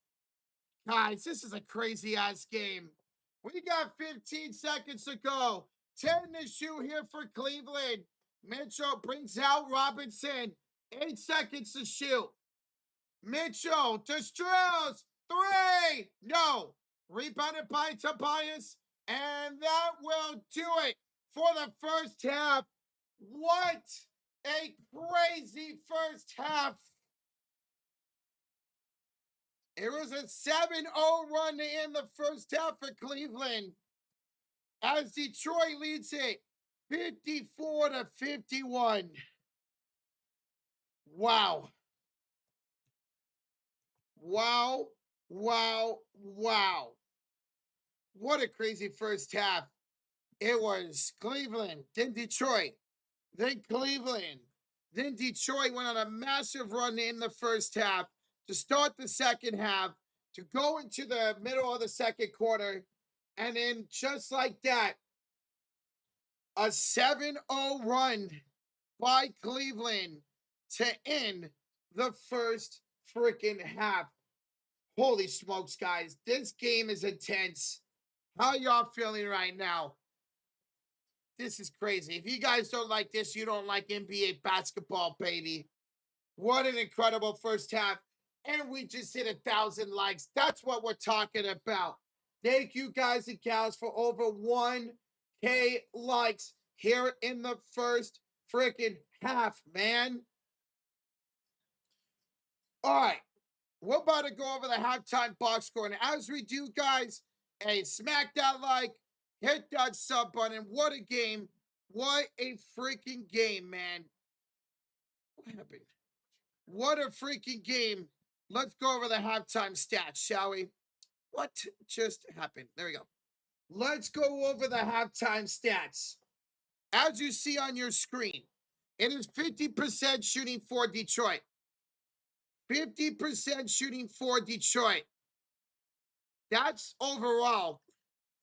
Guys, this is a crazy-ass game. We got 15 seconds to go. 10 to shoot here for Cleveland. Mitchell brings out Robinson. 8 seconds to shoot. Mitchell to Strauss. 3. No. Rebounded by Tobias. And that will do it for the first half. What a crazy first half. It was a 7-0 run to end the first half for Cleveland as Detroit leads it 54-51. Wow. Wow. Wow. Wow. What a crazy first half. It was Cleveland, then Detroit, then Cleveland, then Detroit went on a massive run in the first half to start the second half, to go into the middle of the second quarter, and then just like that, a 7-0 run by Cleveland to end the first freaking half. Holy smokes, guys. This game is intense. How y'all feeling right now? This is crazy. If you guys don't like this, you don't like NBA basketball, baby. What an incredible first half. And we just hit 1,000 likes. That's what we're talking about. Thank you guys and gals for over 1K likes here in the first freaking half, man. All right. We're about to go over the halftime box score. And as we do, guys, hey, smack that like, hit that sub button. What a game. What a freaking game, man. What happened? What a freaking game. Let's go over the halftime stats, shall we? What just happened? There we go. Let's go over the halftime stats. As you see on your screen, it is 50% shooting for Detroit. 50% shooting for Detroit. That's overall.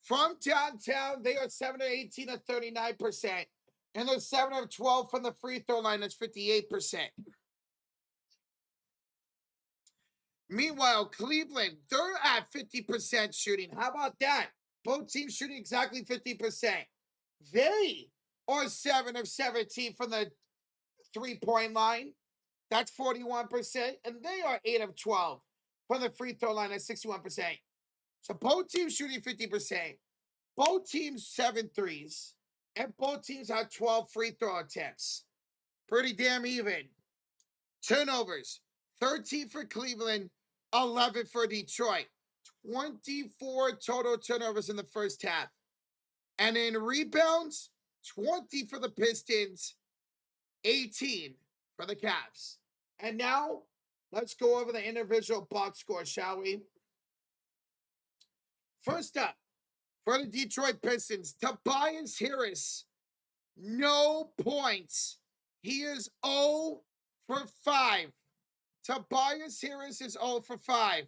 From downtown, they are 7 of 18 at 39%. And they're 7 of 12 from the free throw line. That's 58%. Meanwhile, Cleveland, they're at 50% shooting. How about that? Both teams shooting exactly 50%. They are 7 of 17 from the three-point line. That's 41%. And they are 8 of 12 from the free throw line at 61%. So both teams shooting 50%. Both teams 7 threes. And both teams have 12 free throw attempts. Pretty damn even. Turnovers. 13 for Cleveland, 11 for Detroit. 24 total turnovers in the first half. And in rebounds, 20 for the Pistons, 18 for the Cavs. And now, let's go over the individual box scores, shall we? First up, for the Detroit Pistons, Tobias Harris, no points. He is 0 for 5. Tobias Harris is 0 for 5.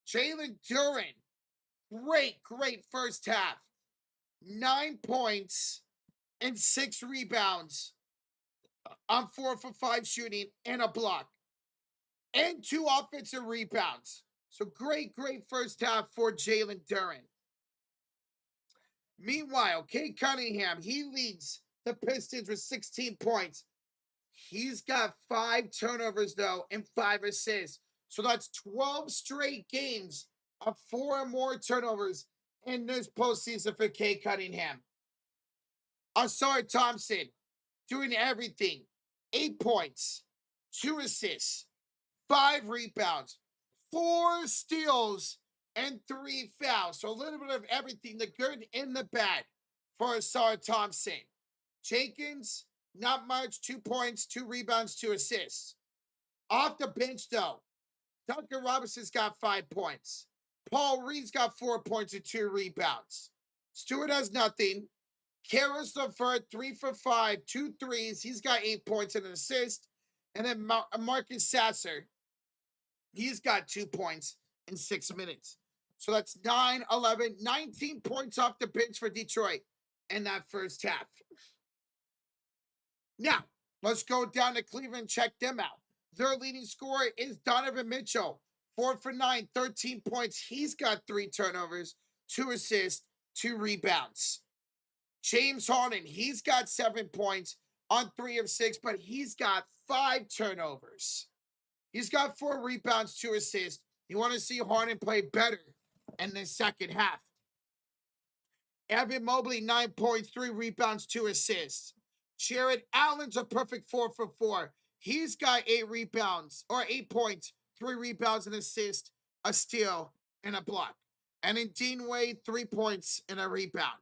Jalen Duren, great first half. 9 points and 6 rebounds on 4 for 5 shooting and a block. And 2 offensive rebounds. So great first half for Jalen Duren. Meanwhile, Cade Cunningham, he leads the Pistons with 16 points. He's got 5 turnovers, though, and 5 assists. So that's 12 straight games of 4 or more turnovers in this postseason for Cade Cunningham. Ausar Thompson, doing everything. 8 points, 2 assists, 5 rebounds, 4 steals, and 3 fouls. So a little bit of everything, the good and the bad for Ausar Thompson. Jenkins, not much, 2 points, 2 rebounds, 2 assists. Off the bench, though, Duncan Robinson's got 5 points. Paul Reed's got 4 points and 2 rebounds. Stewart has nothing. Karis LeVert, 3 for 5, 2 threes. He's got 8 points and an assist. And then Marcus Sasser, he's got 2 points in 6 minutes. So that's 9, 11, 19 points off the bench for Detroit in that first half. Now, let's go down to Cleveland and check them out. Their leading scorer is Donovan Mitchell, 4 for 9, 13 points. He's got 3 turnovers, 2 assists, 2 rebounds. James Harden, he's got 7 points on 3 of 6, but he's got 5 turnovers. He's got 4 rebounds, 2 assists. You want to see Harden play better in the second half. Evan Mobley, 9 points, 3 rebounds, 2 assists. Jared Allen's a perfect 4 for 4. He's got 8 rebounds, or 8 points, 3 rebounds, an assist, a steal, and a block. And in Dean Wade, 3 points and a rebound.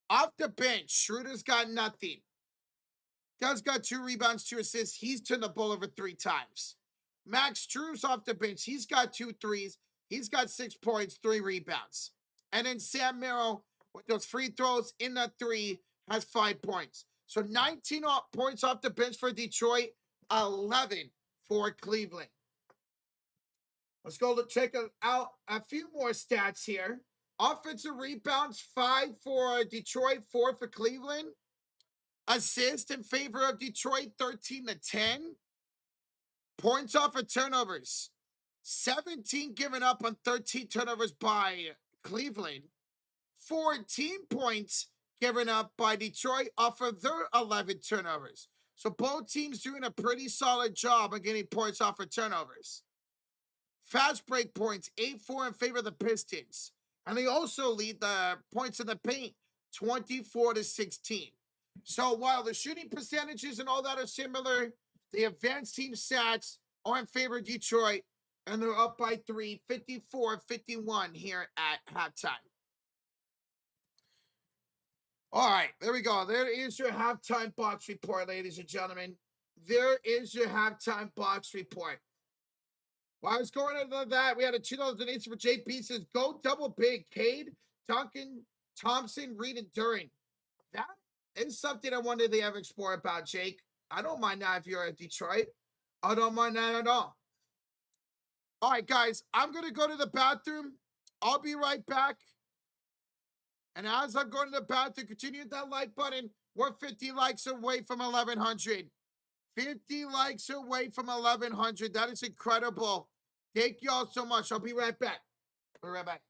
Off the bench, Schroeder's got nothing. Does got 2 rebounds, 2 assists. He's turned the ball over 3 times. Max Strus off the bench. He's got 2 threes. He's got 6 points, 3 rebounds. And then Sam Merrill with those free throws in the three has 5 points. So 19 points off the bench for Detroit, 11 for Cleveland. Let's go check out a few more stats here. Offensive rebounds, 5 for Detroit, 4 for Cleveland. Assist in favor of Detroit, 13-10. Points off of turnovers, 17 given up on 13 turnovers by Cleveland. 14 points given up by Detroit off of their 11 turnovers. So both teams doing a pretty solid job of getting points off of turnovers. Fast break points, 8-4 in favor of the Pistons. And they also lead the points in the paint, 24-16. So while the shooting percentages and all that are similar, the advanced team stats are in favor of Detroit, and they're up by 3, 54-51 here at halftime. All right, there we go. There is your halftime box report, ladies and gentlemen. There is your halftime box report. While I was going into that, we had a $2 donation for JP. Says, go double big. Cade, Duncan, Thompson, Reed, and Duran. That is something I wanted to ever explore about, Jake. I don't mind that if you're at Detroit. I don't mind that at all. All right, guys, I'm going to go to the bathroom. I'll be right back. And as I'm going to the bathroom, continue that like button. We're 50 likes away from 1,100. 50 likes away from 1,100. That is incredible. Thank y'all so much. I'll be right back. Be right back.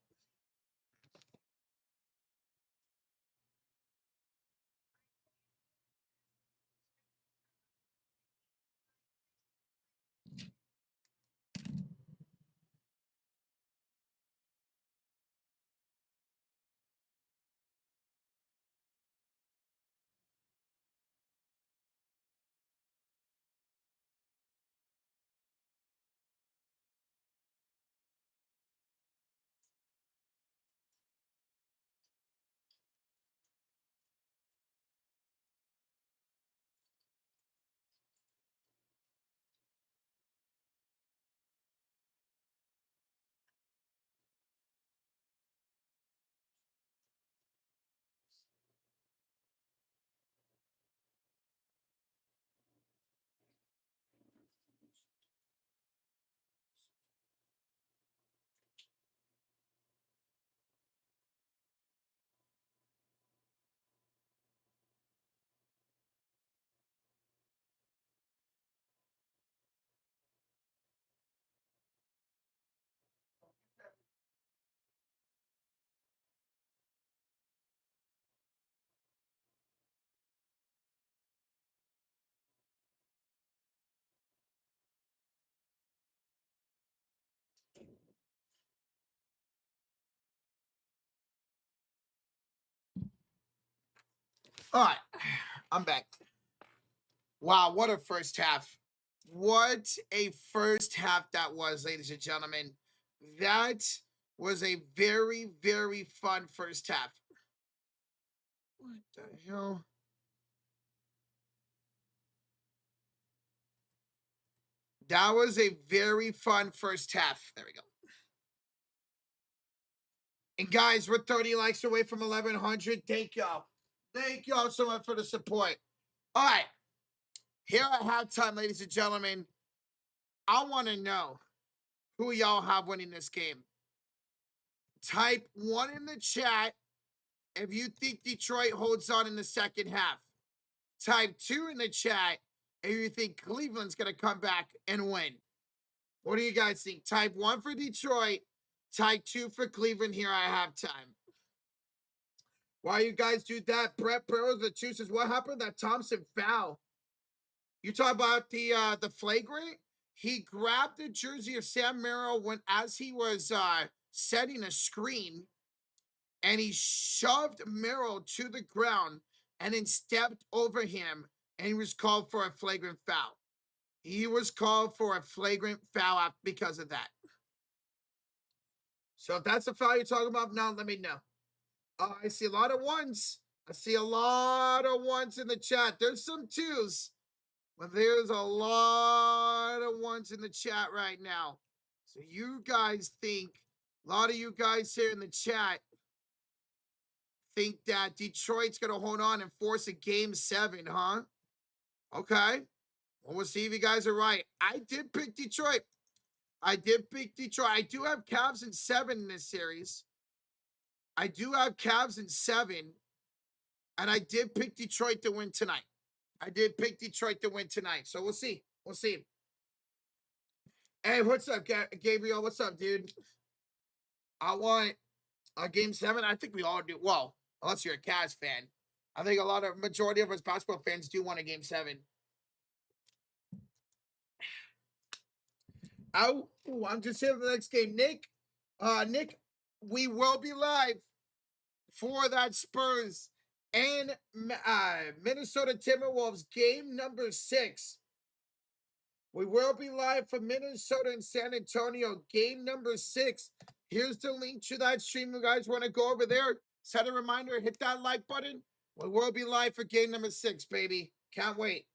All right, I'm back. Wow, what a first half. What a first half that was, ladies and gentlemen. That was a very, very fun first half. What the hell? That was a very fun first half. There we go. And guys, we're 30 likes away from 1,100. Thank y'all. Thank y'all so much for the support. All right. Here at halftime, ladies and gentlemen, I want to know who y'all have winning this game. Type 1 in the chat if you think Detroit holds on in the second half. Type 2 in the chat if you think Cleveland's going to come back and win. What do you guys think? Type 1 for Detroit. Type 2 for Cleveland here at halftime. While you guys do that, Brett Burrows, the 2 says, what happened? That Thompson foul. You talk about the flagrant? He grabbed the jersey of Sam Merrill as he was setting a screen, and he shoved Merrill to the ground and then stepped over him, and he was called for a flagrant foul. He was called for a flagrant foul because of that. So if that's the foul you're talking about now, let me know. I see a lot of ones. I see a lot of ones in the chat. There's some twos, but there's a lot of ones in the chat right now. So you guys think, a lot of you guys here in the chat think that Detroit's going to hold on and force a game 7, huh? Okay. Well, we'll see if you guys are right. I did pick Detroit. I do have Cavs in 7 in this series. I do have Cavs in 7. And I did pick Detroit to win tonight. So we'll see. Hey, what's up, Gabriel? What's up, dude? I want a game 7. I think we all do. Well, unless you're a Cavs fan. I think majority of us basketball fans do want a game 7. I'm just here for the next game. Nick, we will be live for that Spurs and Minnesota Timberwolves game number 6. We will be live for Minnesota and San Antonio game number 6. Here's the link to that stream. You guys want to go over there? Set a reminder, hit that like button. We will be live for game number 6, baby. Can't wait.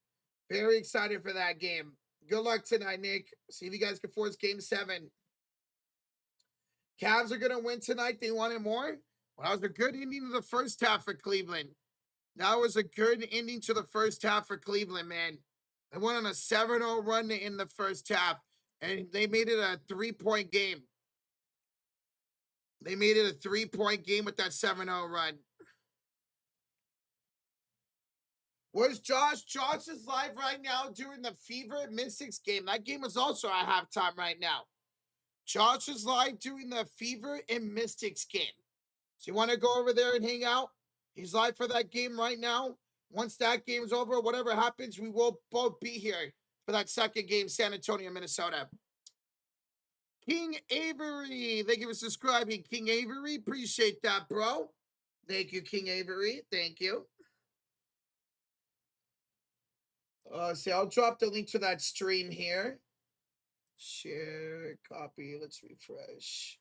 Very excited for that game. Good luck tonight, Nick. See if you guys can force game 7. Cavs are going to win tonight. They wanted more. Well, that was a good ending to the first half for Cleveland. That was a good ending to the first half for Cleveland, man. They went on a 7-0 run in the first half, and they made it a 3-point game. They made it a 3-point game with that 7-0 run. Where's Josh? Josh is live right now during the Fever at Mystics game. That game is also at halftime right now. Josh is live doing the Fever and Mystics game. So you want to go over there and hang out? He's live for that game right now. Once that game's over, whatever happens, we will both be here for that second game, San Antonio, Minnesota. King Avery, thank you for subscribing. King Avery, appreciate that, bro. Thank you, King Avery. Thank you. See, I'll drop the link to that stream here. Share, copy, let's refresh.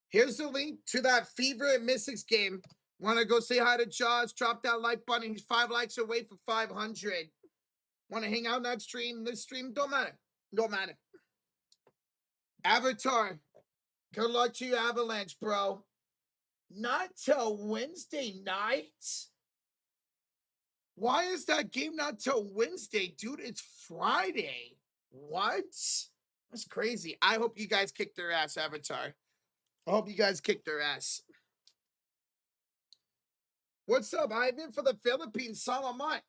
Here's the link to that Fever and Mystics game. Want to go say hi to Josh? Drop that like button. He's 5 likes away for 500. Want to hang out in that stream? This stream? Don't matter. Avatar. Good luck to you, Avalanche, bro. Not till Wednesday night? Why is that game not till Wednesday? Dude, it's Friday. What? That's crazy. I hope you guys kick their ass, Avatar. I hope you guys kick their ass. What's up, Ivan, for the Philippines? Salamat.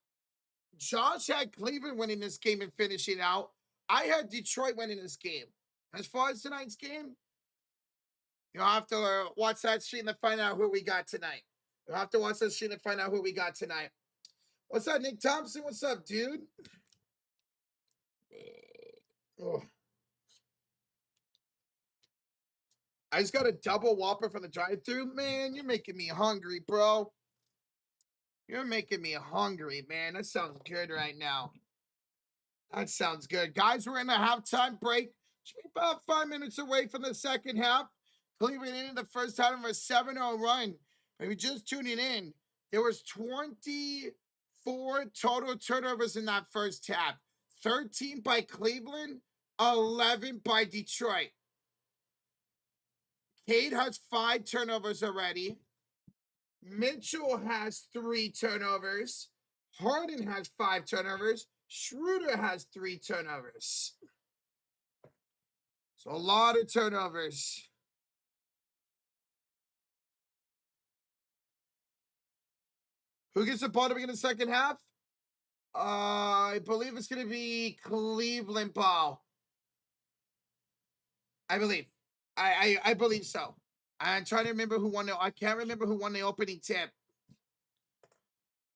Josh had Cleveland winning this game and finishing out. I had Detroit winning this game. As far as tonight's game, you'll have to watch that stream to find out who we got tonight. What's up, Nick Thompson? What's up, dude? Oh. I just got a double Whopper from the drive-thru. Man, you're making me hungry, bro. You're making me hungry, man. That sounds good right now. That sounds good. Guys, we're in a halftime break. Should be about 5 minutes away from the second half. Cleveland in the first half of a 7-0 run. If you're just tuning in, there was 24 total turnovers in that first half. 13 by Cleveland, 11 by Detroit. Cade has 5 turnovers already. Mitchell has 3 turnovers. Harden has 5 turnovers. Schroeder has 3 turnovers. So a lot of turnovers. Who gets the ball to begin the second half? I believe it's going to be Cleveland ball. I believe. I believe so. I'm trying to remember who won I can't remember who won the opening tip.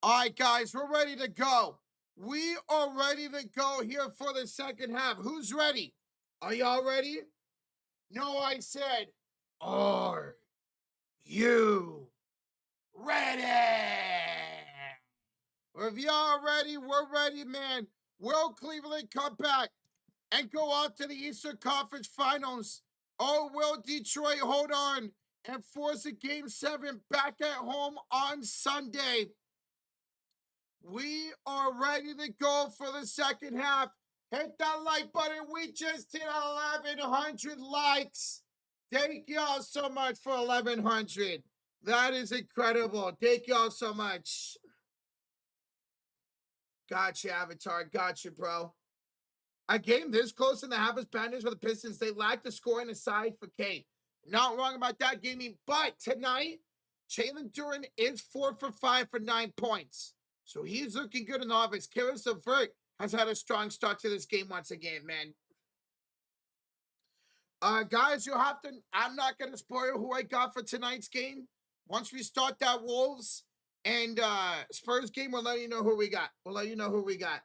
All right, guys, we're ready to go. We are ready to go here for the second half. Who's ready? Are y'all ready? No, I said, are you ready? If y'all ready, we're ready, man. Will Cleveland come back and go out to the Eastern Conference Finals? Or will Detroit hold on and force a Game 7 back at home on Sunday? We are ready to go for the second half. Hit that like button. We just hit 1,100 likes. Thank y'all so much for 1,100. That is incredible. Thank y'all so much. Gotcha, Avatar. Gotcha, bro. A game this close in the half is bad news for the Pistons. They lack the scoring aside for Kate. Not wrong about that, gaming. But tonight, Jalen Duren is 4 for 5 for 9 points. So he's looking good in the offense. Karis LeVert has had a strong start to this game once again, man. Guys, you'll have to, I'm not going to spoil who I got for tonight's game. Once we start that Wolves and Spurs game, we'll let you know who we got. We'll let you know who we got.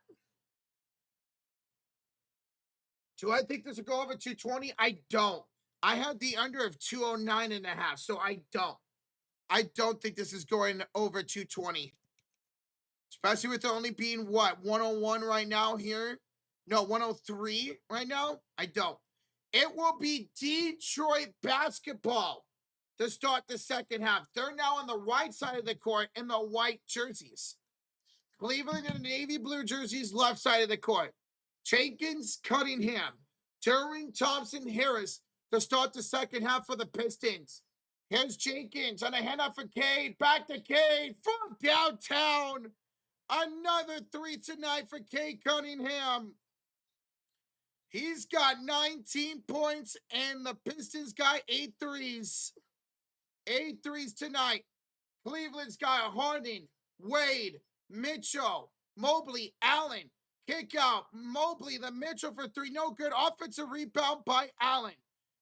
Do I think this will go over 220? I don't. I had the under of 209.5, so I don't. I don't think this is going over 220. Especially with it only being, what, 101 right now here? No, 103 right now? I don't. It will be Detroit basketball to start the second half. They're now on the right side of the court in the white jerseys. Cleveland in the navy blue jerseys, left side of the court. Jenkins, Cunningham, Turing, Thompson, Harris to start the second half for the Pistons. Here's Jenkins on a handoff for Cade. Back to Cade from downtown. Another three tonight for Cade Cunningham. He's got 19 points, and the Pistons got 8 threes. 8 threes tonight. Cleveland's got Harden, Wade, Mitchell, Mobley, Allen. Kick out. Mobley, the Mitchell for 3. No good. Offensive rebound by Allen.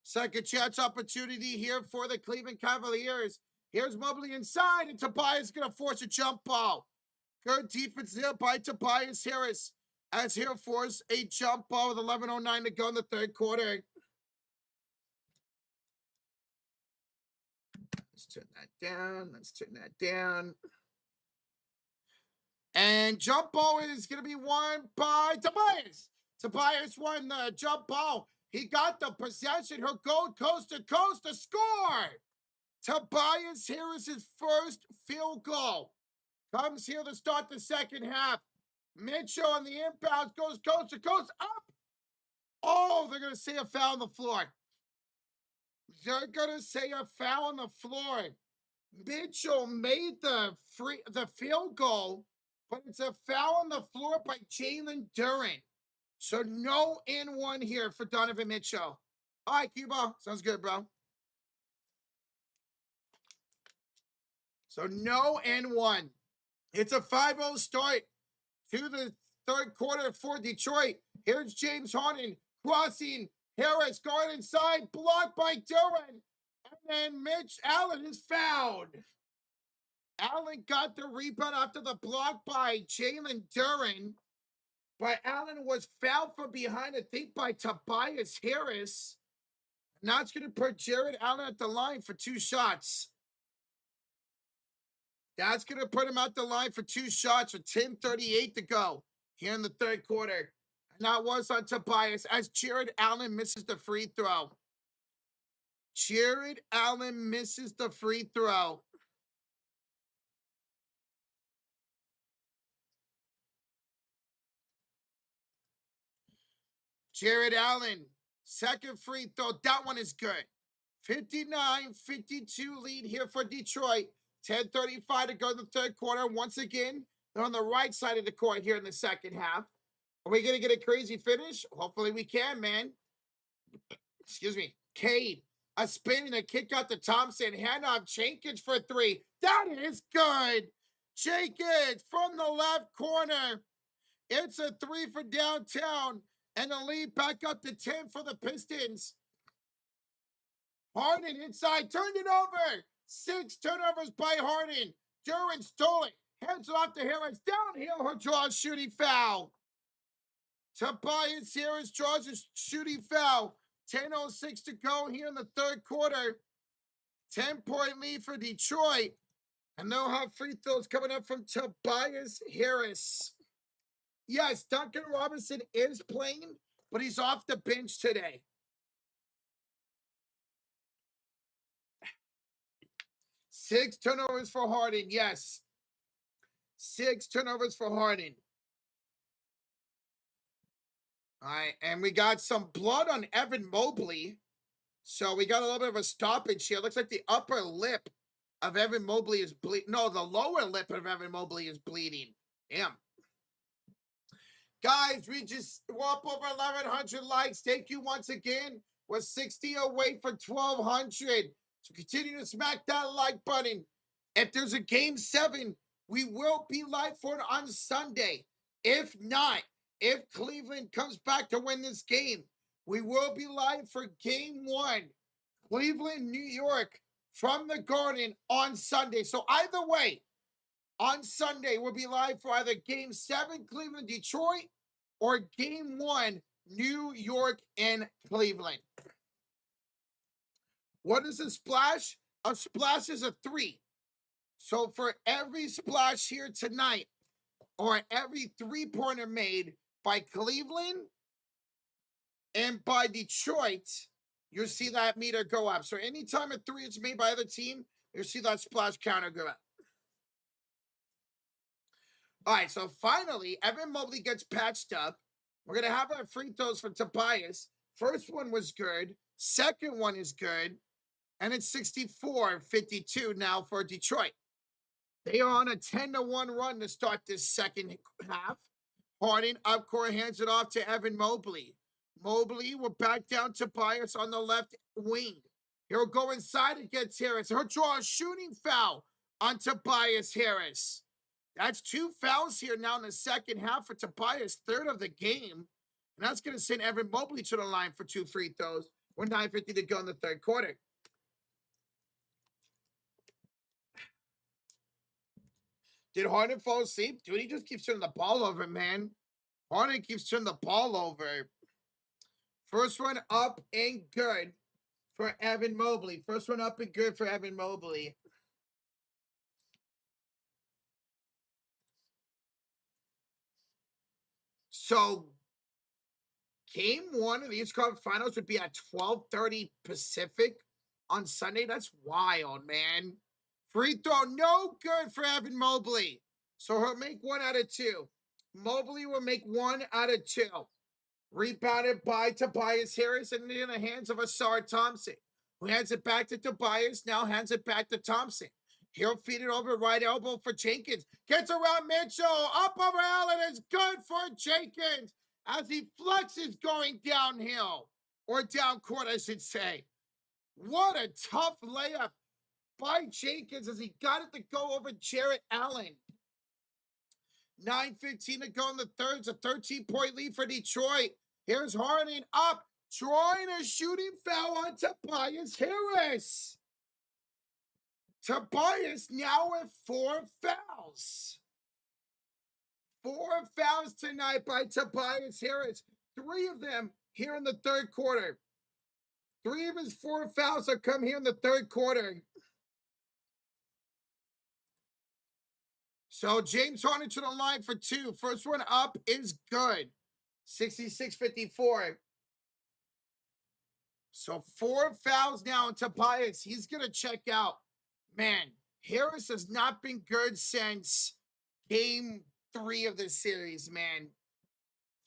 Second chance opportunity here for the Cleveland Cavaliers. Here's Mobley inside, and Tobias is going to force a jump ball. Good defense there by Tobias Harris. As here force a jump ball with 11:09 to go in the third quarter. Let's turn that down. Let's turn that down. And jump ball is going to be won by Tobias. Tobias won the jump ball. He got the possession. He'll go coast to score. Tobias Harris's first field goal comes here to start the second half. Mitchell on the inbound goes coast to coast up. Oh, they're going to say a foul on the floor. They're going to say a foul on the floor. Mitchell made the field goal, but it's a foul on the floor by Jalen Duren. So no N1 here for Donovan Mitchell. All right, Cuba. Sounds good, bro. So no N1. It's a 5-0 start to the third quarter for Detroit. Here's James Harden crossing. Harris going inside, blocked by Duren. And then Mitch Allen is fouled. Allen got the rebound after the block by Jalen Duren. But Allen was fouled from behind, I think, by Tobias Harris. Now it's going to put Jared Allen at the line for 2 shots. That's going to put him at the line for 2 shots with 10:38 to go here in the third quarter. And that was on Tobias as Jared Allen misses the free throw. Jared Allen misses the free throw. Jared Allen, second free throw. That one is good. 59-52 lead here for Detroit. 10:35 to go in the third quarter. Once again, they're on the right side of the court here in the second half. Are we going to get a crazy finish? Hopefully we can, man. Excuse me. Cade, a spin and a kick out to Thompson. Handoff Jenkins for 3. That is good. Jenkins from the left corner. It's a 3 for downtown. And the lead back up to 10 for the Pistons. Harden inside, turned it over. 6 turnovers by Harden. Duren stole it. Hands it off to Harris. Downhill, her draws shooting foul. Tobias Harris draws a shooting foul. 10:06 to go here in the third quarter. 10-point lead for Detroit. And they'll have free throws coming up from Tobias Harris. Yes, Duncan Robinson is playing, but he's off the bench today. Six turnovers for Harden, yes. 6 turnovers for Harden. All right, and we got some blood on Evan Mobley. So we got a little bit of a stoppage here. Looks like the upper lip of Evan Mobley is bleeding. No, the lower lip of Evan Mobley is bleeding. Damn. Guys, we're up over 1,100 likes. Thank you once again. We're 60 away from 1,200. So continue to smack that like button. If there's a game 7, we will be live for it on Sunday. If not, if Cleveland comes back to win this game, we will be live for game 1. Cleveland, New York, from the Garden on Sunday. So either way, on Sunday, we'll be live for either game 7, Cleveland, Detroit, or game 1, New York and Cleveland. What is a splash? A splash is a 3. So for every splash here tonight, or every 3-pointer made by Cleveland and by Detroit, you'll see that meter go up. So anytime a 3 is made by either team, you'll see that splash counter go up. All right, so finally, Evan Mobley gets patched up. We're going to have our free throws for Tobias. First one was good. Second one is good. And it's 64-52 now for Detroit. They are on a 10-1 run to start this second half. Harden up court hands it off to Evan Mobley. Mobley will back down Tobias on the left wing. He'll go inside and gets Harris. He'll draw a shooting foul on Tobias Harris. That's 2 fouls here now in the second half for Tobias, 3rd of the game. And that's going to send Evan Mobley to the line for 2 free throws with 9:50 to go in the 3rd quarter. Did Harden fall asleep? Dude, he just keeps turning the ball over, man. Harden keeps turning the ball over. First one up and good for Evan Mobley. First one up and good for Evan Mobley. So, game 1 of the East Coast Finals would be at 12:30 Pacific on Sunday. That's wild, man. Free throw, no good for Evan Mobley. So he'll make 1 out of 2. Mobley will make 1 out of 2. Rebounded by Tobias Harris and in the hands of Asar Thompson, who hands it back to Tobias, now hands it back to Thompson. He'll feed it over right elbow for Jenkins. Gets around Mitchell. Up over Allen. It's good for Jenkins as he flexes going downhill. Or down court, I should say. What a tough layup by Jenkins as he got it to go over Jarrett Allen. 9:15 to go in the 3rd. It's a 13-point lead for Detroit. Here's Harden up, drawing a shooting foul on Tobias Harris. Tobias now with 4 fouls. 4 fouls tonight by Tobias Harris. 3 of them here in the 3rd quarter. 3 of his 4 fouls have come here in the 3rd quarter. So James Harden to the line for 2. First one up is good. 66-54. So 4 fouls now on Tobias. He's going to check out. Man, Harris has not been good since game 3 of this series, man.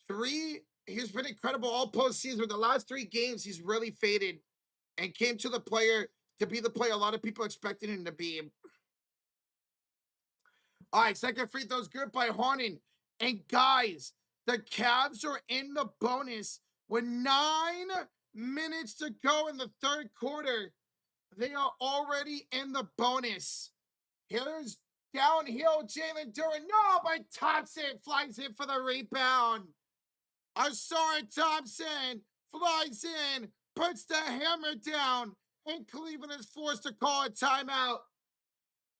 3, he's been incredible all postseason. With the last 3 games, he's really faded and came to be the player a lot of people expected him to be. All right, second free throw's good by Harden. And guys, the Cavs are in the bonus with 9 minutes to go in the 3rd quarter. They are already in the bonus. Here's downhill Jalen Duren. No, but Thompson flies in for the rebound. Asar Thompson flies in, puts the hammer down, and Cleveland is forced to call a timeout.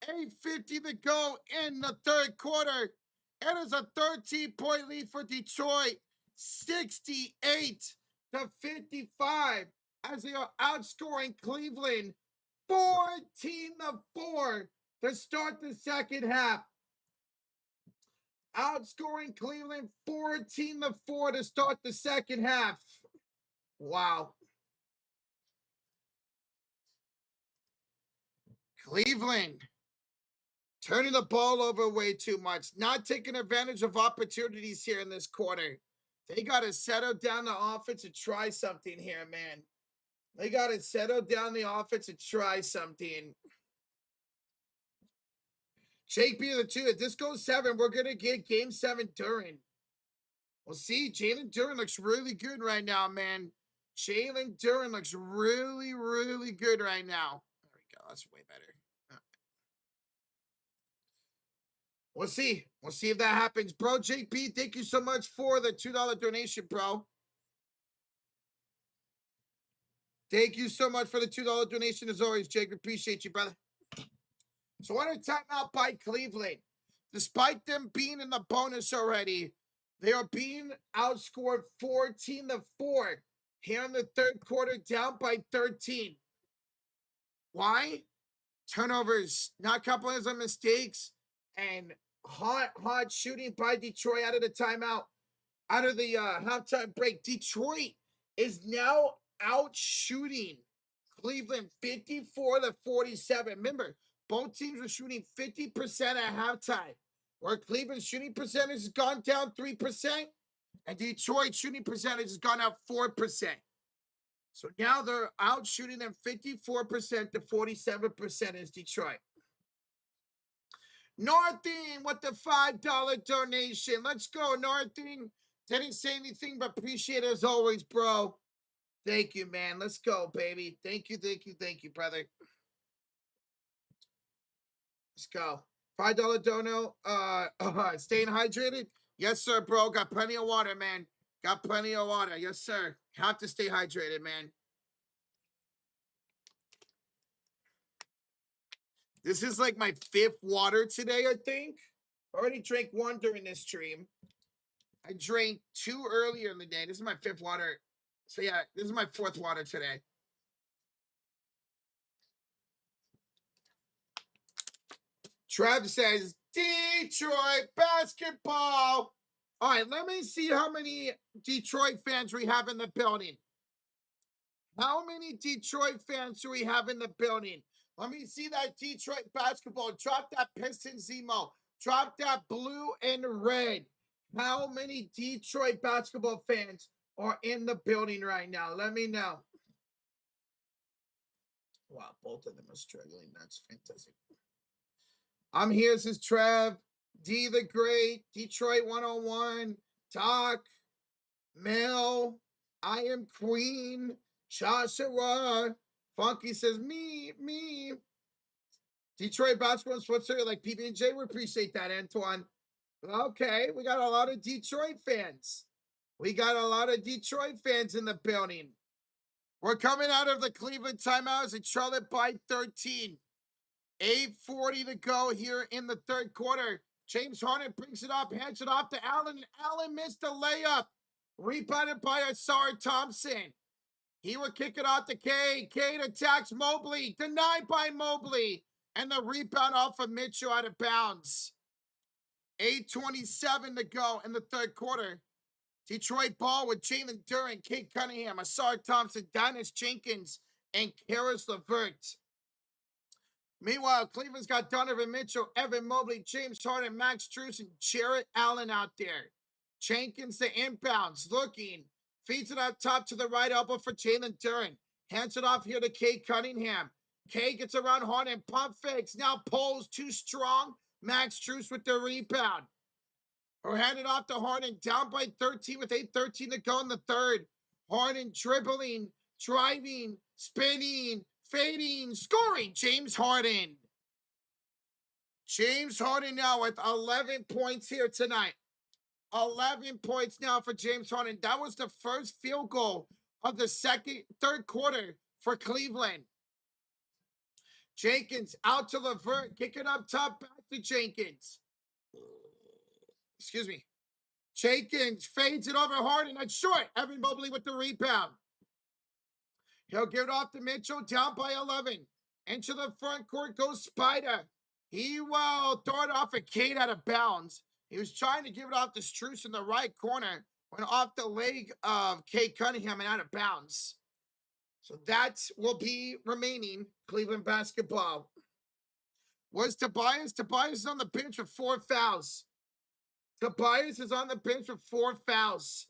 8:50 to go in the 3rd quarter. It is a 13-point lead for Detroit. 68-55 as they are outscoring Cleveland 14-4 to start the second half. Outscoring Cleveland 14-4 to start the second half. Wow. Cleveland turning the ball over way too much, not taking advantage of opportunities here in this quarter. They got to settle down the offense and try something here, man. They got to settle down the offense and try something. Jake B the 2. If this goes 7, we're going to get game 7 Duran. We'll see. Jalen Duran looks really good right now, man. Jalen Duran looks really, really good right now. There we go. That's way better. We'll see. We'll see if that happens. Bro, Jake B, thank you so much for the $2 donation, bro. Thank you so much for the $2 donation as always, Jake. Appreciate you, brother. So what a timeout by Cleveland. Despite them being in the bonus already, they are being outscored 14-4 here in the third quarter, down by 13. Why? Turnovers, not capitalizing on mistakes, and hot shooting by Detroit out of the timeout, out of the halftime break. Detroit is now out shooting Cleveland 54-47. Remember, both teams were shooting 50% at halftime, where Cleveland's shooting percentage has gone down 3%, and Detroit's shooting percentage has gone up 4%. So now they're out shooting them 54% to 47% is Detroit. Northing with the $5 donation. Let's go, Northing. Didn't say anything, but appreciate it as always, bro. Thank you, man. Let's go, baby. Thank you, brother. Let's go. $5 dono. Staying hydrated? Yes, sir, bro. Got plenty of water, man. Got plenty of water. Yes, sir. Have to stay hydrated, man. This is like my 5th water today, I think. I already drank 1 during this stream. I drank 2 earlier in the day. This is my 5th water. So yeah, this is my 4th water today. Trev says, Detroit basketball. All right, let me see how many Detroit fans we have in the building. How many Detroit fans do we have in the building? Let me see that Detroit basketball. Drop that Pistons emo. Drop that blue and red. How many Detroit basketball fans are in the building right now? Let me know. Wow, both of them are struggling. That's fantastic. I'm here, says Trev. D the Great. Detroit 101. Doc. Mel. I am Queen. Joshua. Funky says, me. Detroit basketball and Switzer like PB&J. We appreciate that, Antoine. Okay, we got a lot of Detroit fans. We got a lot of Detroit fans in the building. We're coming out of the Cleveland timeouts and Charlotte by 13. 8:40 to go here in the third quarter. James Harden brings it up, hands it off to Allen. Allen missed a layup. Rebounded by Asar Thompson. He would kick it off to Cade. Cade attacks Mobley. Denied by Mobley. And the rebound off of Mitchell out of bounds. 8:27 to go in the third quarter. Detroit ball with Jalen Duran, Kate Cunningham, Asar Thompson, Dennis Jenkins, and Karis LeVert. Meanwhile, Cleveland's got Donovan Mitchell, Evan Mobley, James Harden, Max Strus, and Jarrett Allen out there. Jenkins to inbounds, looking. Feeds it up top to the right elbow for Jalen Duran. Hands it off here to Kate Cunningham. Kate gets around Harden, pump fakes. Now pulls too strong. Max Strus with the rebound. Or handed off to Harden, down by 13 with 8:13 to go in the third. Harden dribbling, driving, spinning, fading, scoring. James Harden. James Harden now with 11 points here tonight. 11 points now for James Harden. That was the first field goal of the third quarter for Cleveland. Jenkins out to LeVert, kick it up top, back to Jenkins. Excuse me. Jenkins fades it over Harden. That's short. Evan Mobley with the rebound. He'll give it off to Mitchell, down by 11. Into the front court goes Spider. He will throw it off at Cade out of bounds. He was trying to give it off to Strus in the right corner. Went off the leg of Kate Cunningham and out of bounds. So that will be remaining Cleveland basketball. Was Tobias? Tobias is on the bench with 4 fouls. Tobias is on the bench with 4 fouls.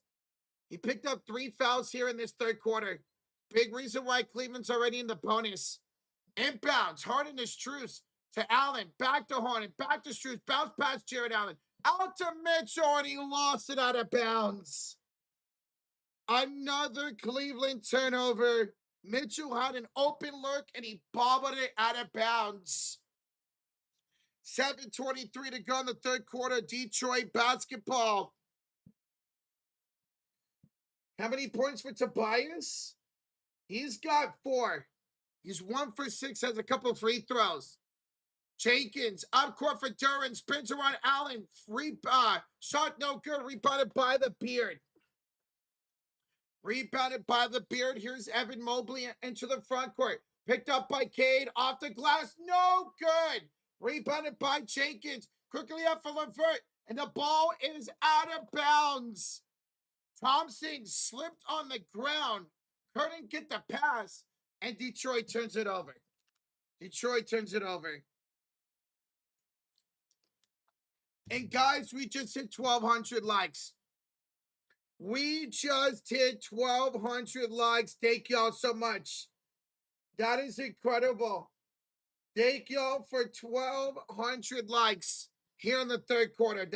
He picked up 3 fouls here in this third quarter. Big reason why Cleveland's already in the bonus. Inbounds. Harden to Strus. to Allen, back to Harden, back to Strus, bounce past Jared Allen, out to Mitchell, and he lost it out of bounds. Another Cleveland turnover. Mitchell had an open look, and he bobbled it out of bounds. 7:23 to go in the third quarter. Detroit basketball. How many points for Tobias? He's got 4. He's 1 for 6, has a couple free throws. Jenkins, up court for Duran, spins around Allen. Shot no good, rebounded by the Beard. Rebounded by the Beard. Here's Evan Mobley into the front court. Picked up by Cade, off the glass, no good. Rebounded by Jenkins, quickly up for LeVert, and the ball is out of bounds. Thompson slipped on the ground, couldn't get the pass, and Detroit turns it over. Detroit turns it over. And guys, we just hit 1,200 likes. We just hit 1,200 likes. Thank y'all so much. That is incredible. Thank y'all for 1,200 likes here in the third quarter.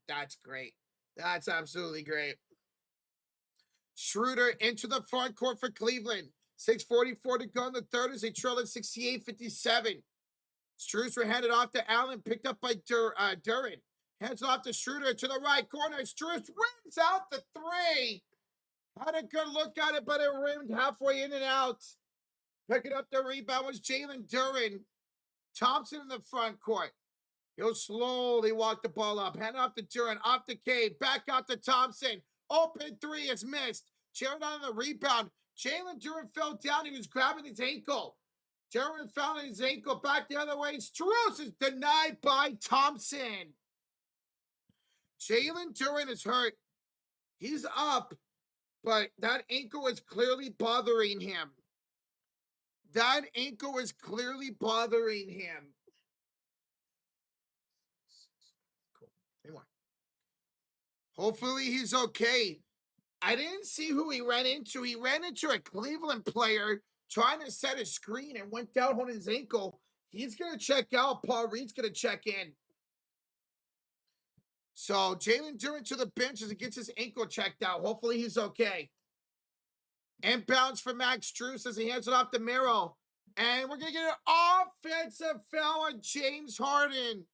That's great. That's absolutely great. Schroeder into the front court for Cleveland. 6:44 to go in the third as they trail at 68-57. Strus were handed off to Allen, picked up by Duran. Hands off to Schroeder to the right corner. Strus rims out the 3. Had a good look at it, but it rimmed halfway in and out. Picking up the rebound was Jalen Duran. Thompson in the front court. He'll slowly walk the ball up. Hand off to Duran, off to Cade, back out to Thompson. Open 3 is missed. Jared on the rebound. Jalen Duran fell down. He was grabbing his ankle. Duran fell on his ankle. Back the other way. Strus is denied by Thompson. Jalen Duran is hurt. He's up, but that ankle is clearly bothering him. That ankle is clearly bothering him. Cool. Anyway. Hopefully he's okay. I didn't see who he ran into. He ran into a Cleveland player trying to set a screen and went down on his ankle. He's going to check out. Paul Reed's going to check in. So Jalen Duran to the bench as he gets his ankle checked out. Hopefully he's okay. Inbounds for Max Strus as he hands it off to Merrill. And we're going to get an offensive foul on James Harden.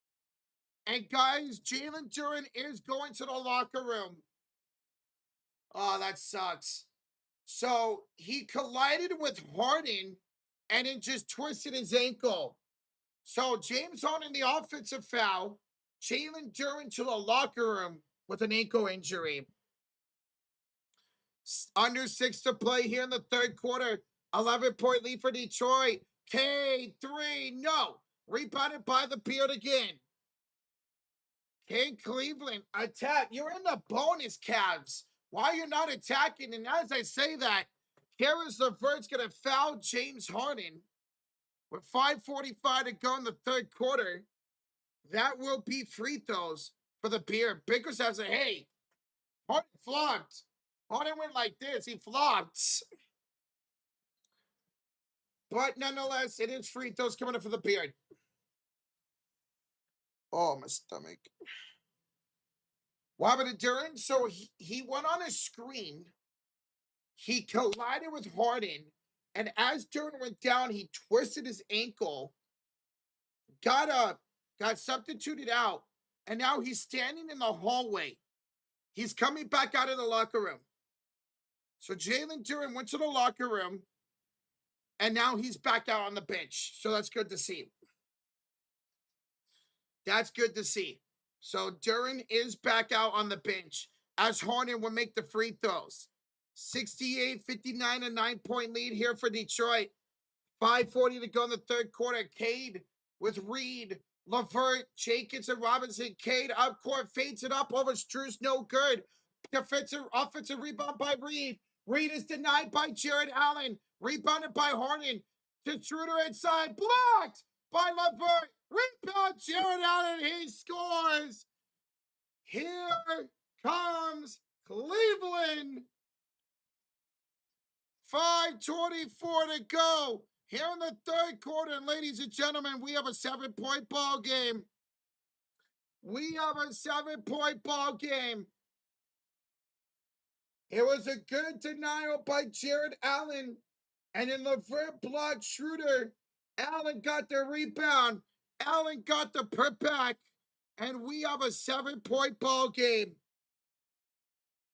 And guys, Jalen Duran is going to the locker room. Oh, that sucks. So he collided with Harden and then just twisted his ankle. So James Harden, the offensive foul. Jalen Duran to the locker room with an ankle injury. Under 6 to play here in the third quarter. 11-point lead for Detroit. K3, no. Rebounded by the Beard again. Hey, Cleveland, attack. You're in the bonus, Cavs. Why are you not attacking? And as I say that, Karis LeVert's going to foul James Harden with 5:45 to go in the third quarter. That will be free throws for the Beard. Bickers has a, hey, Harden flopped. Harden went like this. He flopped. But nonetheless, it is free throws coming up for the Beard. Oh, my stomach. What happened to Duran? So he went on a screen. He collided with Harden. And as Duran went down, he twisted his ankle. Got up. Got substituted out. And now he's standing in the hallway. He's coming back out of the locker room. So Jalen Duran went to the locker room. And now he's back out on the bench. So that's good to see. That's good to see. So Duran is back out on the bench as Harden will make the free throws. 68-59, a 9-point lead here for Detroit. 5:40 to go in the third quarter. Cade with Reed, LeVert, Jenkins, and Robinson. Cade up court, fades it up over Strus, no good. Offensive rebound by Reed. Reed is denied by Jared Allen. Rebounded by Harden. To Schroeder inside, blocked by LeVert. Rebound Jared Allen, he scores. Here comes Cleveland. 5:24 to go Here in the third quarter, and ladies and gentlemen, we have a 7-point ball game. We have a 7-point ball game. It was a good denial by Jared Allen. And in LeVert blocked Schroeder. Allen got the rebound. Allen got the putback. And we have a 7-point ball game.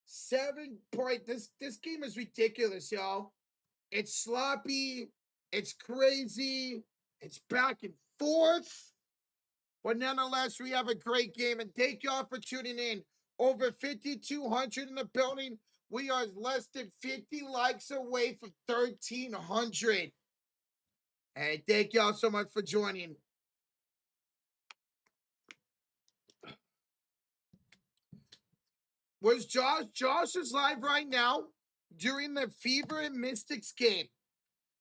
7-point. This game is ridiculous, y'all. It's sloppy. It's crazy. It's back and forth. But nonetheless, we have a great game. And thank y'all for tuning in. Over 5,200 in the building. We are less than 50 likes away from 1,300. And thank y'all so much for joining. Was Josh is live right now during the Fever and Mystics game.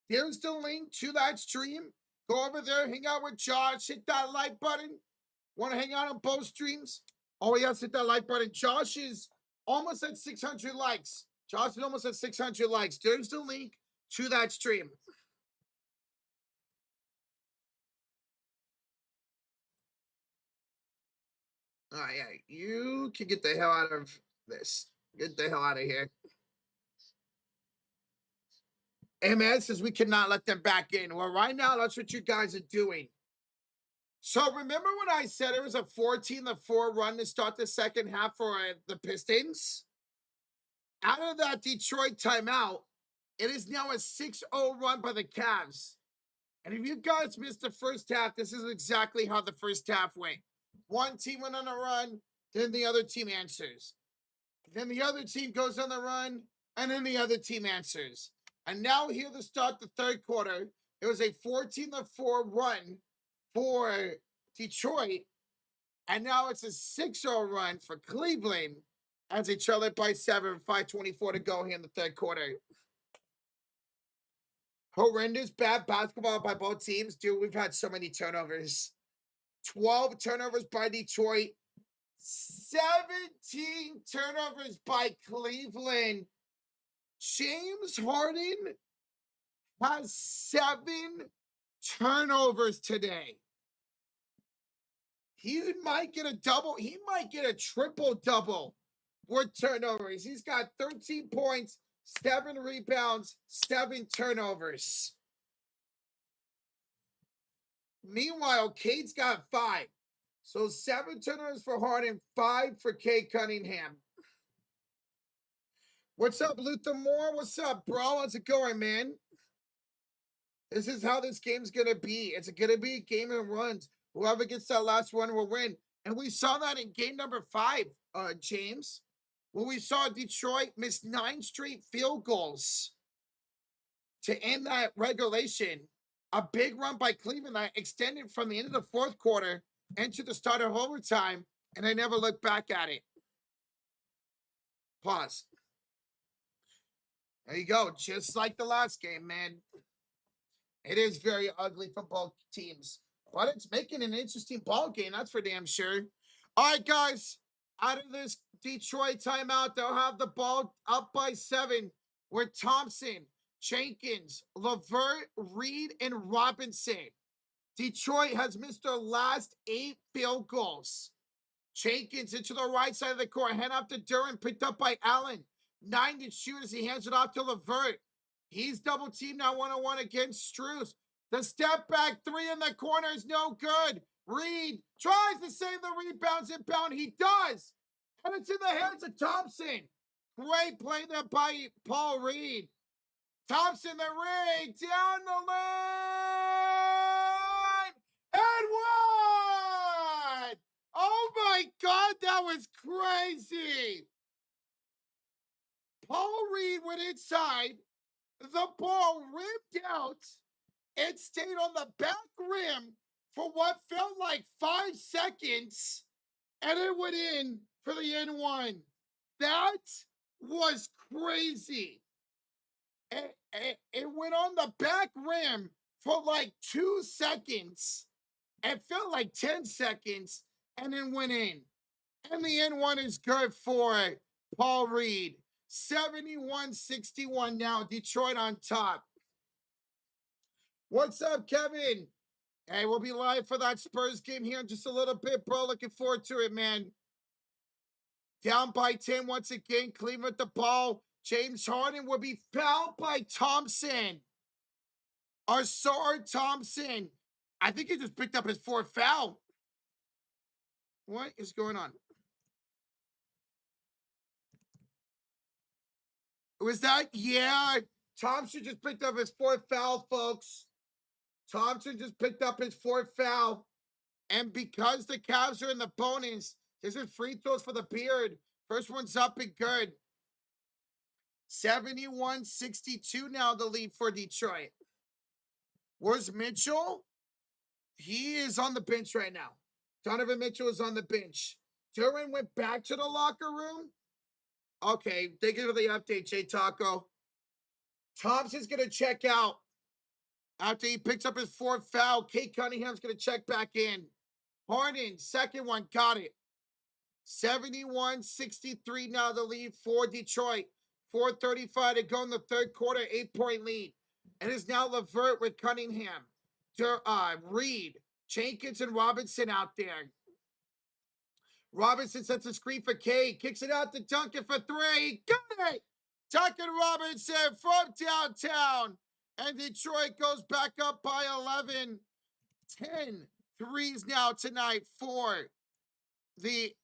There's the link to that stream. Go over there, hang out with Josh, hit that like button. Want to hang out on both streams? Oh, yes, hit that like button. Josh is almost at 600 likes. Josh is almost at 600 likes. There's the link to that stream. All right, yeah, you can get the hell out of this. Get the hell out of here. Amen says we cannot let them back in. Well, right now, that's what you guys are doing. So remember when I said it was a 14-4 run to start the second half for the Pistons? Out of that Detroit timeout, it is now a 6-0 run by the Cavs. And if you guys missed the first half, this is exactly how the first half went. One team went on a run, then the other team answers. Then the other team goes on the run, and then the other team answers. And now here to start the third quarter, it was a 14-4 run for Detroit. And now it's a 6-0 run for Cleveland as they trail it by 7, 5:24 to go here in the third quarter. Horrendous bad basketball by both teams. Dude, we've had so many turnovers. 12 turnovers by Detroit. 17 turnovers by Cleveland. James Harden has 7 turnovers today. He might get a double. He might get a triple-double with turnovers. He's got 13 points, 7 rebounds, 7 turnovers. Meanwhile, Cade's got 5. So 7 turnovers for Harden, 5 for Cade Cunningham. What's up, Luther Moore? What's up, bro? How's it going, man? This is how this game's going to be. It's going to be a game and runs. Whoever gets that last one will win. And we saw that in game number 5, James, when we saw Detroit miss 9 straight field goals to end that regulation. A big run by Cleveland that extended from the end of the fourth quarter into the start of overtime, and they never looked back at it. Pause. There you go. Just like the last game, man. It is very ugly for both teams. But it's making an interesting ball game, that's for damn sure. All right, guys. Out of this Detroit timeout, they'll have the ball up by 7 with Thompson, Jenkins, LeVert, Reed, and Robinson. Detroit has missed their last 8 field goals. Jenkins into the right side of the court, hand off to Duran, picked up by Allen. 9 to shoot as he hands it off to LeVert. He's double teamed now 1-on-1 against Strus. The step back 3 in the corner is no good. Reed tries to save the rebounds inbound. He does. And it's in the hands of Thompson. Great play there by Paul Reed. Thompson the ring down the line and one. Oh my God, that was crazy. Paul Reed went inside. The ball ripped out. It stayed on the back rim for what felt like 5 seconds, and it went in for the N1. That was crazy. It went on the back rim for like 2 seconds. It felt like 10 seconds, and then went in. And the N1 is good for Paul Reed. 71-61 now. Detroit on top. What's up, Kevin? Hey, we'll be live for that Spurs game here in just a little bit, bro. Looking forward to it, man. Down by 10 once again. Cleveland the ball. James Harden will be fouled by Thompson. Arsar Thompson. I think he just picked up his fourth foul. What is going on? Was that? Yeah. Thompson just picked up his fourth foul, folks. Thompson just picked up his fourth foul. And because the Cavs are in the bonus, these are free throws for the Beard. First one's up and good. 71-62 now the lead for Detroit. Where's Mitchell? He is on the bench right now. Donovan Mitchell is on the bench. Duran went back to the locker room. Okay, thank you for the update, J Taco. Thompson's going to check out after he picks up his fourth foul. Kate Cunningham's going to check back in. Harden, second one, got it. 71-63 now the lead for Detroit. 4:35 to go in the third quarter, 8-point lead. It is now LeVert with Cunningham. Reed, Jenkins, and Robinson out there. Robinson sets a screen for K. Kicks it out to Duncan for three. Got it! Duncan Robinson from downtown. And Detroit goes back up by 11. 10 threes now tonight for the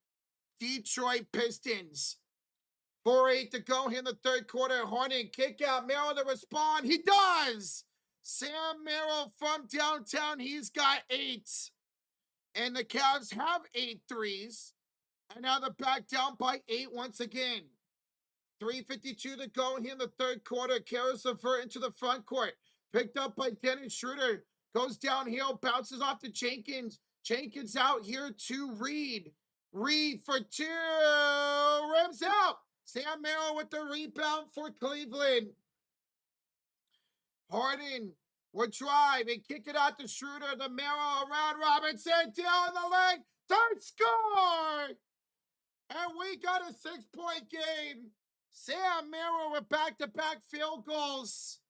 Detroit Pistons. 4:08 to go here in the third quarter. Harden kick out. Merrill to respond. He does. Sam Merrill from downtown. He's got 8. And the Cavs have 8 threes. And now they're back down by 8 once again. 3:52 to go here in the third quarter. Carries LeVert into the front court. Picked up by Dennis Schroeder. Goes downhill. Bounces off to Jenkins. Jenkins out here to Reed. Reed for 2. Rims out. Sam Merrill with the rebound for Cleveland. Harden will drive and kick it out to Schroeder. The Merrill around Robinson. Down the lane. Third score. And we got a 6-point game. Sam Merrill with back-to-back field goals.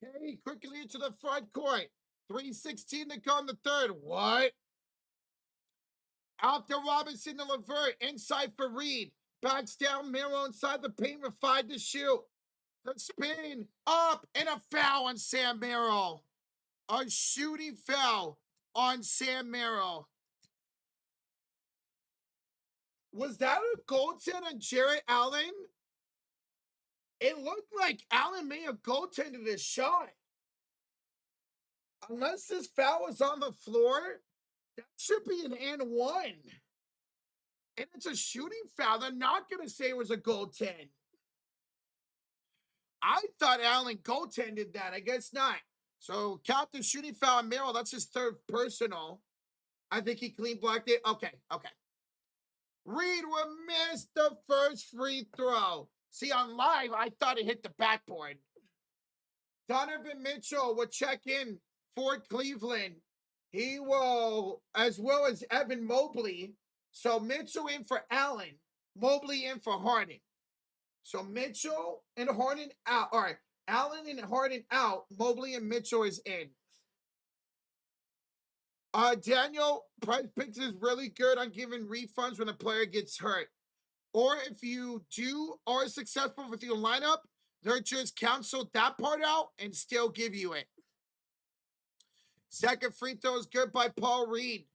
Okay, quickly into the front court. 3:16 to go in the third. What? Out to Robinson to LeVert. Inside for Reed. Backs down Merrill inside the paint with 5 to shoot. The spin up and a foul on Sam Merrill. A shooting foul on Sam Merrill. Was that a goaltend on Jarrett Allen? It looked like Allen may have goaltended his shot. Unless this foul was on the floor, that should be an and-one. And it's a shooting foul. They're not going to say it was a goaltend. I thought Allen goaltended that. I guess not. So count the shooting foul on Merrill. That's his third personal. I think he clean blocked it. Okay. Reed will miss the first free throw. See, on live, I thought it hit the backboard. Donovan Mitchell will check in for Cleveland. He will, as well as Evan Mobley. So Mitchell in for Allen. Mobley in for Harden. So Mitchell and Harden out. All right. Allen and Harden out. Mobley and Mitchell is in. Daniel, PrizePicks is really good on giving refunds when a player gets hurt. Or if you are successful with your lineup, they'll just cancel that part out and still give you it. Second free throw is good by Paul Reed.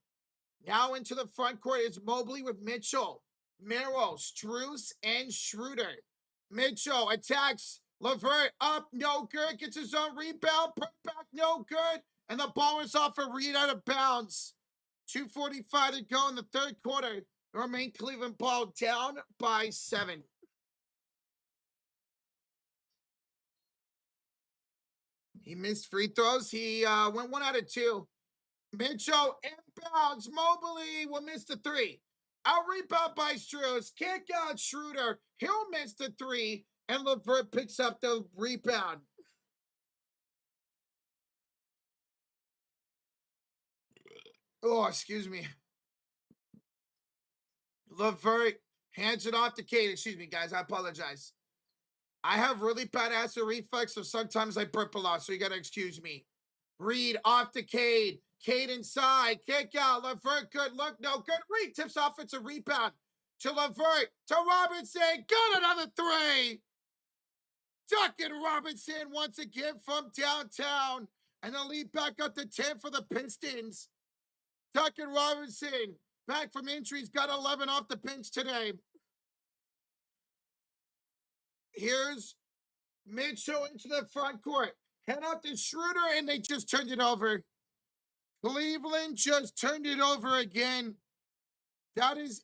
Now into the front court is Mobley with Mitchell, Merrill, Strus, and Schroeder. Mitchell attacks LeVert up, no good. Gets his own rebound, put back, no good. And the ball is off for Reed out of bounds. 2:45 to go in the third quarter. Remain Cleveland ball down by 7. He missed free throws. He went 1 out of 2. Mitchell inbounds. Mobley will miss the 3. Out rebound by Strus. Kick out Schroeder. He'll miss the 3. And LeVert picks up the rebound. Oh, excuse me. LeVert hands it off to Kate. Excuse me, guys. I apologize. I have really bad acid reflux, so sometimes I burp a lot, so you got to excuse me. Reed off to Cade. Cade inside. Kick out. Levert, good look. No good. Reed tips offensive rebound to Levert. To Robinson. Got another three. Duncan Robinson once again from downtown. And the lead back up to 10 for the Pistons. Duncan Robinson, back from injuries, got 11 off the bench today. Here's Mitchell into the front court. Head up to Schroeder, and they just turned it over. Cleveland just turned it over again. That is,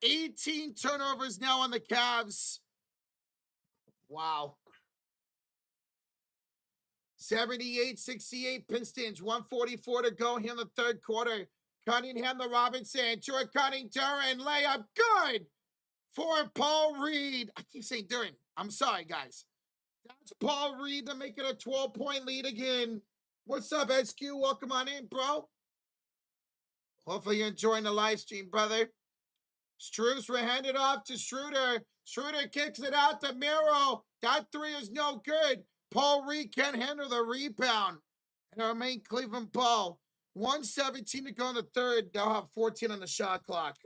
18 turnovers now on the Cavs. Wow. 78-68 Pistons, 144 to go here in the third quarter. Cunningham to Robinson, to a Cunningham layup, good for Paul Reed. I keep saying Duran. I'm sorry, guys. That's Paul Reed to make it a 12-point lead again. What's up, SQ? Welcome on in, bro. Hopefully you're enjoying the live stream, brother. Strus will hand it off to Schroeder. Schroeder kicks it out to Miro. That three is no good. Paul Reed can't handle the rebound. And our main Cleveland ball. 1:17 to go in the third. They'll have 14 on the shot clock.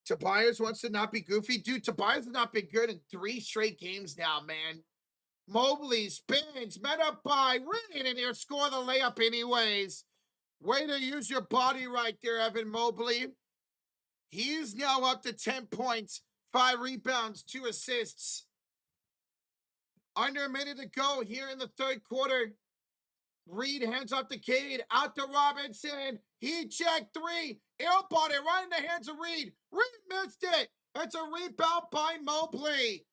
Tobias wants to not be goofy. Dude, Tobias has not been good in 3 straight games now, man. Mobley spins, met up by Reed, and he'll score the layup anyways. Way to use your body right there, Evan Mobley. He's now up to 10 points, 5 rebounds, 2 assists. Under a minute to go here in the third quarter. Reed hands off to Cade, out to Robinson. He checked 3. Airballed it right in the hands of Reed. Reed missed it. It's a rebound by Mobley.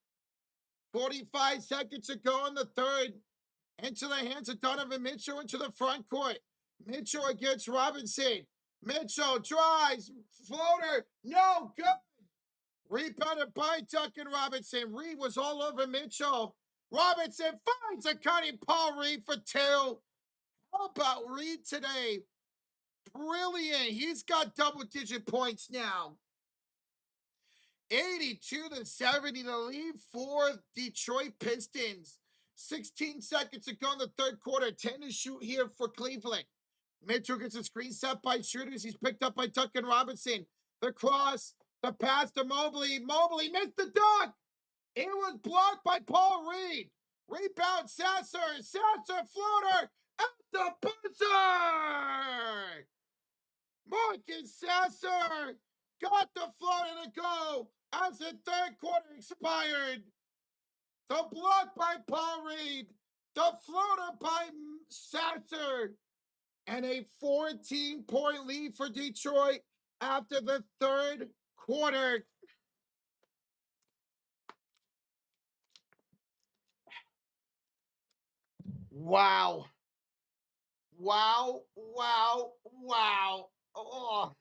45 seconds to go in the third. Into the hands of Donovan Mitchell into the front court. Mitchell against Robinson. Mitchell drives. Floater. No good. Rebounded by Duncan Robinson. Reed was all over Mitchell. Robinson finds a cutting Paul Reed for 2. How about Reed today? Brilliant. He's got double-digit points now. 82-70 to lead for Detroit Pistons. 16 seconds to go in the third quarter. 10 to shoot here for Cleveland. Mitchell gets a screen set by shooters. He's picked up by Duncan Robinson. The cross, the pass to Mobley. Mobley missed the dunk. It was blocked by Paul Reed. Rebound, Sasser. Sasser floater at the buzzer. Marcus Sasser got the floater to go as the third quarter expired. The block by Paul Reed. The floater by Sasser. And a 14-point lead for Detroit after the third quarter. Wow. Wow, wow, wow. Oh,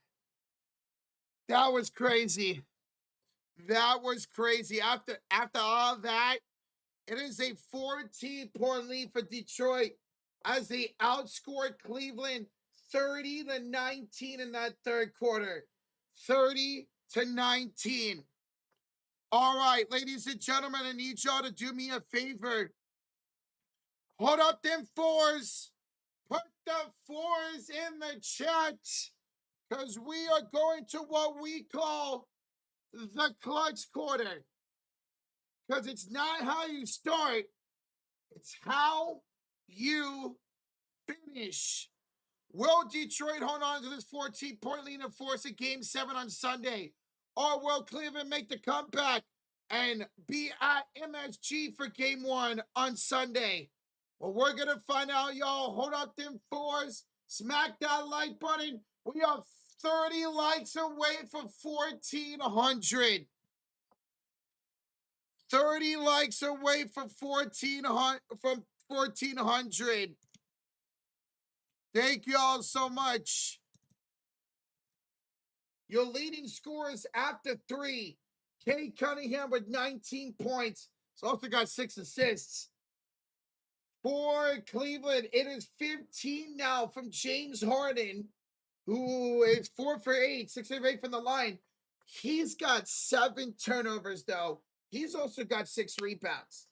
that was crazy. That was crazy. After all that, it is a 14-point lead for Detroit as they outscored Cleveland 30-19 in that third quarter. 30-19. All right, ladies and gentlemen, I need y'all to do me a favor. Hold up them 4s. Put the 4s in the chat because we are going to what we call the clutch quarter. Because it's not how you start, it's how you finish. Will Detroit hold on to this 14-point lead and force a Game 7 on Sunday? Or will Cleveland make the comeback and be at MSG for Game 1 on Sunday? Well, we're going to find out, y'all. Hold up them 4s. Smack that like button. We are 30 likes away from 1,400. 30 likes away from 1,400. Thank you all so much. Your leading scorers after 3. Cade Cunningham with 19 points. He's also got 6 assists. For Cleveland, it is 15 now from James Harden, who is 4 for 8, 6 of 8 from the line. He's got 7 turnovers, though. He's also got 6 rebounds.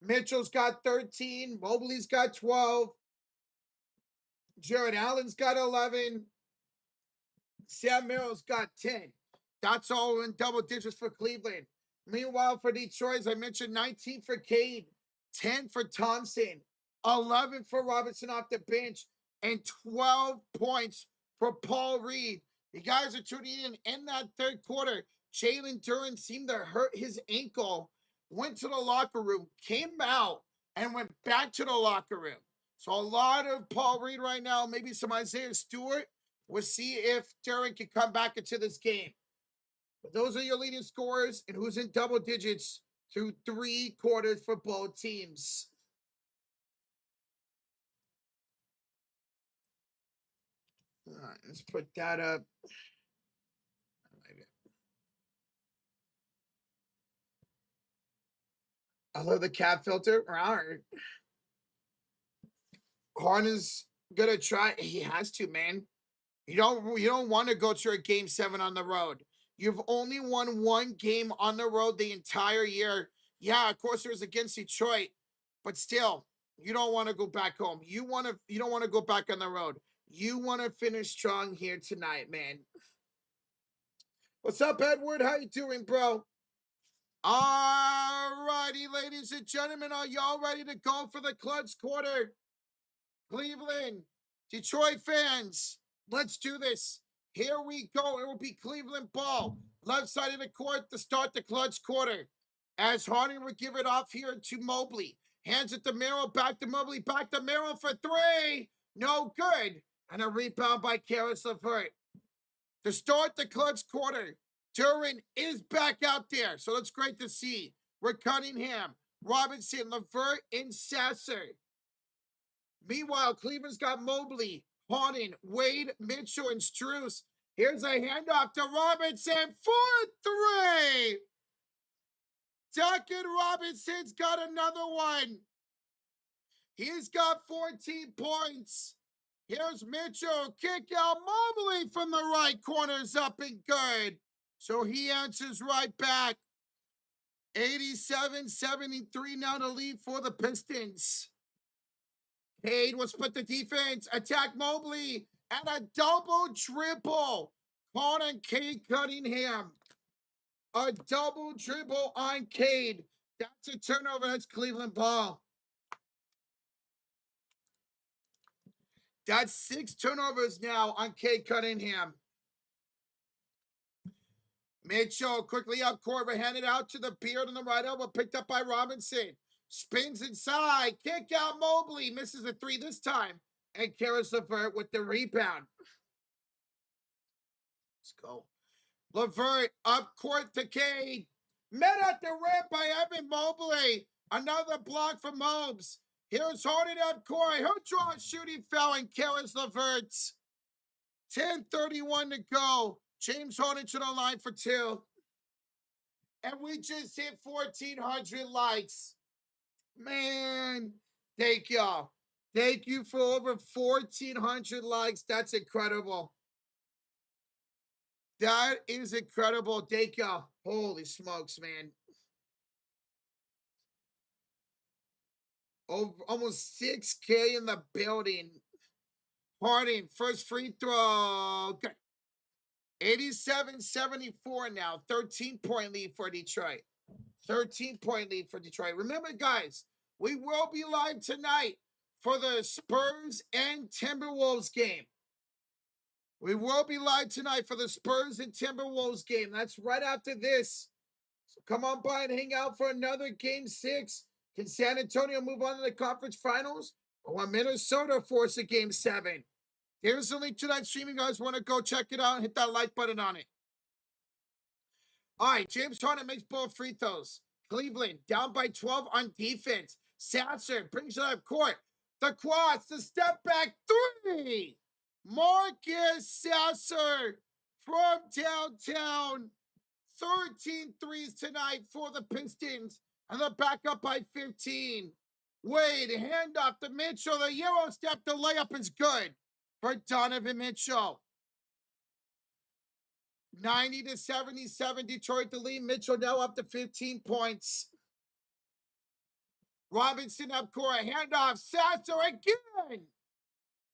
Mitchell's got 13. Mobley's got 12. Jared Allen's got 11. Sam Merrill's got 10. That's all in double digits for Cleveland. Meanwhile, for Detroit, as I mentioned, 19 for Cade, 10 for Thompson, 11 for Robinson off the bench, and 12 points for Paul Reed. You guys are tuning in that third quarter. Jalen Duren seemed to hurt his ankle, went to the locker room, came out, and went back to the locker room. So a lot of Paul Reed right now, maybe some Isaiah Stewart. We'll see if Duren can come back into this game. But those are your leading scorers and who's in double digits through 3 quarters for both teams. All right, let's put that up. I love the cat filter. Harden's gonna try. He has to, man. You don't want to go to a game 7 on the road. You've only won 1 game on the road the entire year. Yeah, of course it was against Detroit, but still, you don't want to go back home. You don't want to go back on the road. You want to finish strong here tonight, man. What's up, Edward? How you doing, bro? All righty, ladies and gentlemen, are y'all ready to go for the clutch quarter? Cleveland, Detroit fans, let's do this. Here we go. It will be Cleveland ball. Left side of the court to start the clutch quarter. As Harden will give it off here to Mobley. Hands it to Merrill, back to Mobley, back to Merrill for 3. No good. And a rebound by Karis LeVert. To start the clutch quarter, Duren is back out there. So that's great to see. We're Cunningham, Robinson, LeVert, and Sasser. Meanwhile, Cleveland's got Mobley, Harden, Wade, Mitchell, and Strus. Here's a handoff to Robinson for 3. Duncan Robinson's got another one. He's got 14 points. Here's Mitchell. Kick out Mobley from the right corner's up and good. So he answers right back. 87-73 now to lead for the Pistons. Cade will split the defense, attack Mobley, and a double dribble. Caught on Cade Cunningham. A double dribble on Cade. That's a turnover. That's Cleveland ball. That's 6 turnovers now on Cade Cunningham. Mitchell quickly up court, but handed out to the Beard on the right elbow, picked up by Robinson. Spins inside, kick out Mobley, misses a 3 this time, and Karis LeVert with the rebound. Let's go. LeVert up court to Cade. Met at the rim by Evan Mobley. Another block for Mobes. Here's Harden up court. He'll draw a shooting foul, and Karis LeVert. 10:31 to go. James Harden to the line for 2. And we just hit 1,400 likes. Man, thank y'all. Thank you for over 1,400 likes. That's incredible. That is incredible. Thank y'all. Holy smokes, man. Over almost 6K in the building. Harden, first free throw. Good. 87-74 now. 13-point lead for Detroit. 13-point lead for Detroit. Remember, guys, we will be live tonight for the Spurs and Timberwolves game. We will be live tonight for the Spurs and Timberwolves game. That's right after this. So come on by and hang out for another game 6. Can San Antonio move on to the conference finals? Or will Minnesota force a game 7? Here's the link to that stream. You guys want to go check it out and hit that like button on it. All right, James Harden makes both free throws. Cleveland down by 12 on defense. Sasser brings it up court. The cross, the step back 3. Marcus Sasser from downtown. 13 threes tonight for the Pistons. And they're back up by 15. Wade, handoff to Mitchell. The Euro step, the layup is good for Donovan Mitchell. 90-77, Detroit the lead. Mitchell now up to 15 points. Robinson up court, handoff, Sasser again.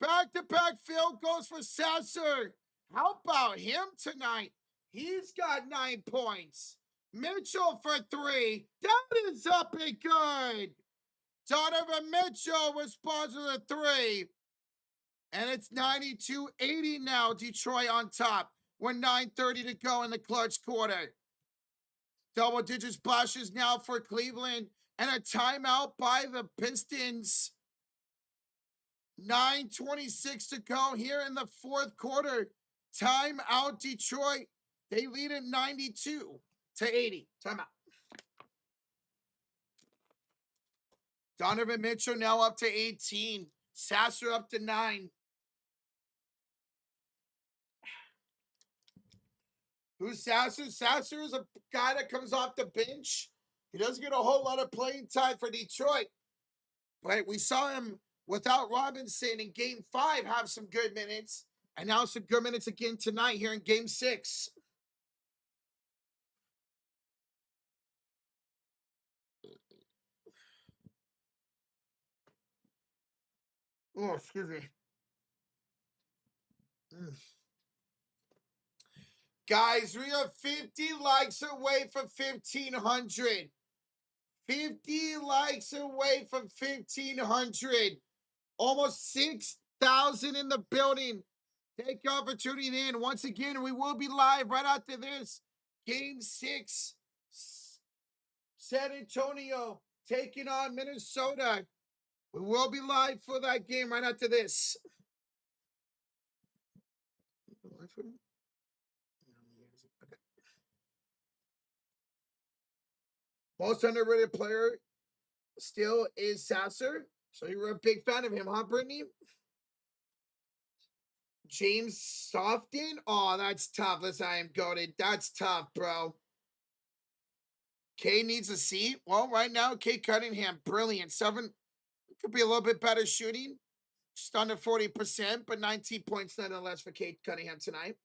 Back-to-back field goals for Sasser. How about him tonight? He's got 9 points. Mitchell for 3. That is up and good. Donovan Mitchell responds with a 3. And it's 92-80 now. Detroit on top. With 9:30 to go in the clutch quarter. Double-digit splashes now for Cleveland. And a timeout by the Pistons. 9:26 to go here in the fourth quarter. Timeout Detroit. They lead at 92-80. Timeout. Donovan Mitchell now up to 18. Sasser up to 9. Who's Sasser? Sasser is a guy that comes off the bench. He doesn't get a whole lot of playing time for Detroit. But we saw him without Robinson in Game 5 have some good minutes. And now some good minutes again tonight here in Game 6. Oh, excuse me. Guys, we are 50 likes away from 1,500. 50 likes away from 1,500. Almost 6,000 in the building. Thank y'all for tuning in. Once again, we will be live right after this. Game 6. San Antonio taking on Minnesota. We will be live for that game right after this. Most underrated player still is Sasser. So you were a big fan of him, huh, Brittany? James Softon? Oh, that's tough. Listen, I am goated. That's tough, bro. Kay needs a seat. Well, right now, Kay Cunningham, brilliant. 7 could be a little bit better shooting. Just under 40%, but 19 points nonetheless for Kate Cunningham tonight.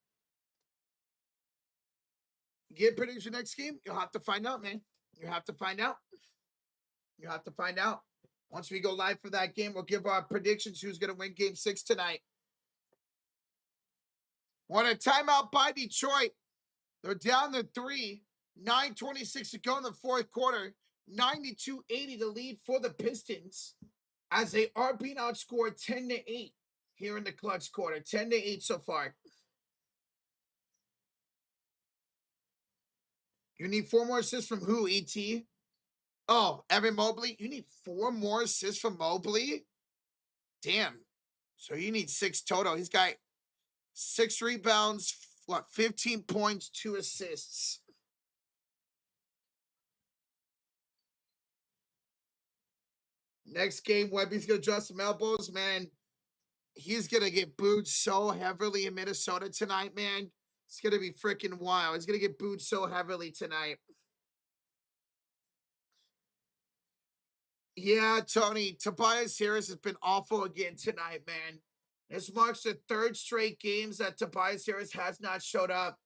Get prediction next game? You'll have to find out, man. You have to find out. You have to find out. Once we go live for that game, we'll give our predictions who's going to win Game 6 tonight. What a timeout by Detroit. They're down to 3. 9:26 to go in the fourth quarter. 92-80 the lead for the Pistons, as they are being outscored 10-8 here in the clutch quarter. 10-8 so far. You need 4 more assists from who, ET? Oh, Evan Mobley. You need 4 more assists from Mobley? Damn. So you need 6 total. He's got 6 rebounds, 15 points, 2 assists. Next game, Webby's going to adjust some elbows, man. He's going to get booed so heavily in Minnesota tonight, man. It's going to be freaking wild. He's going to get booed so heavily tonight. Yeah, Tony, Tobias Harris has been awful again tonight, man. This marks the 3rd straight games that Tobias Harris has not showed up.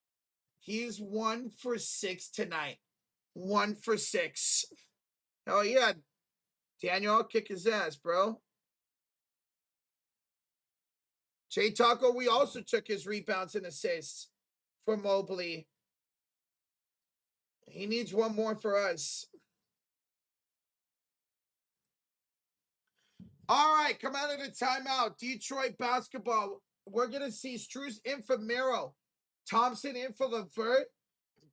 He's 1 for 6 tonight. 1 for 6. Hell yeah. Daniel, I'll kick his ass, bro. Jay Taco, we also took his rebounds and assists for Mobley. He needs 1 more for us. All right, come out of the timeout. Detroit basketball. We're going to see Strus in for Miro. Thompson in for LeVert.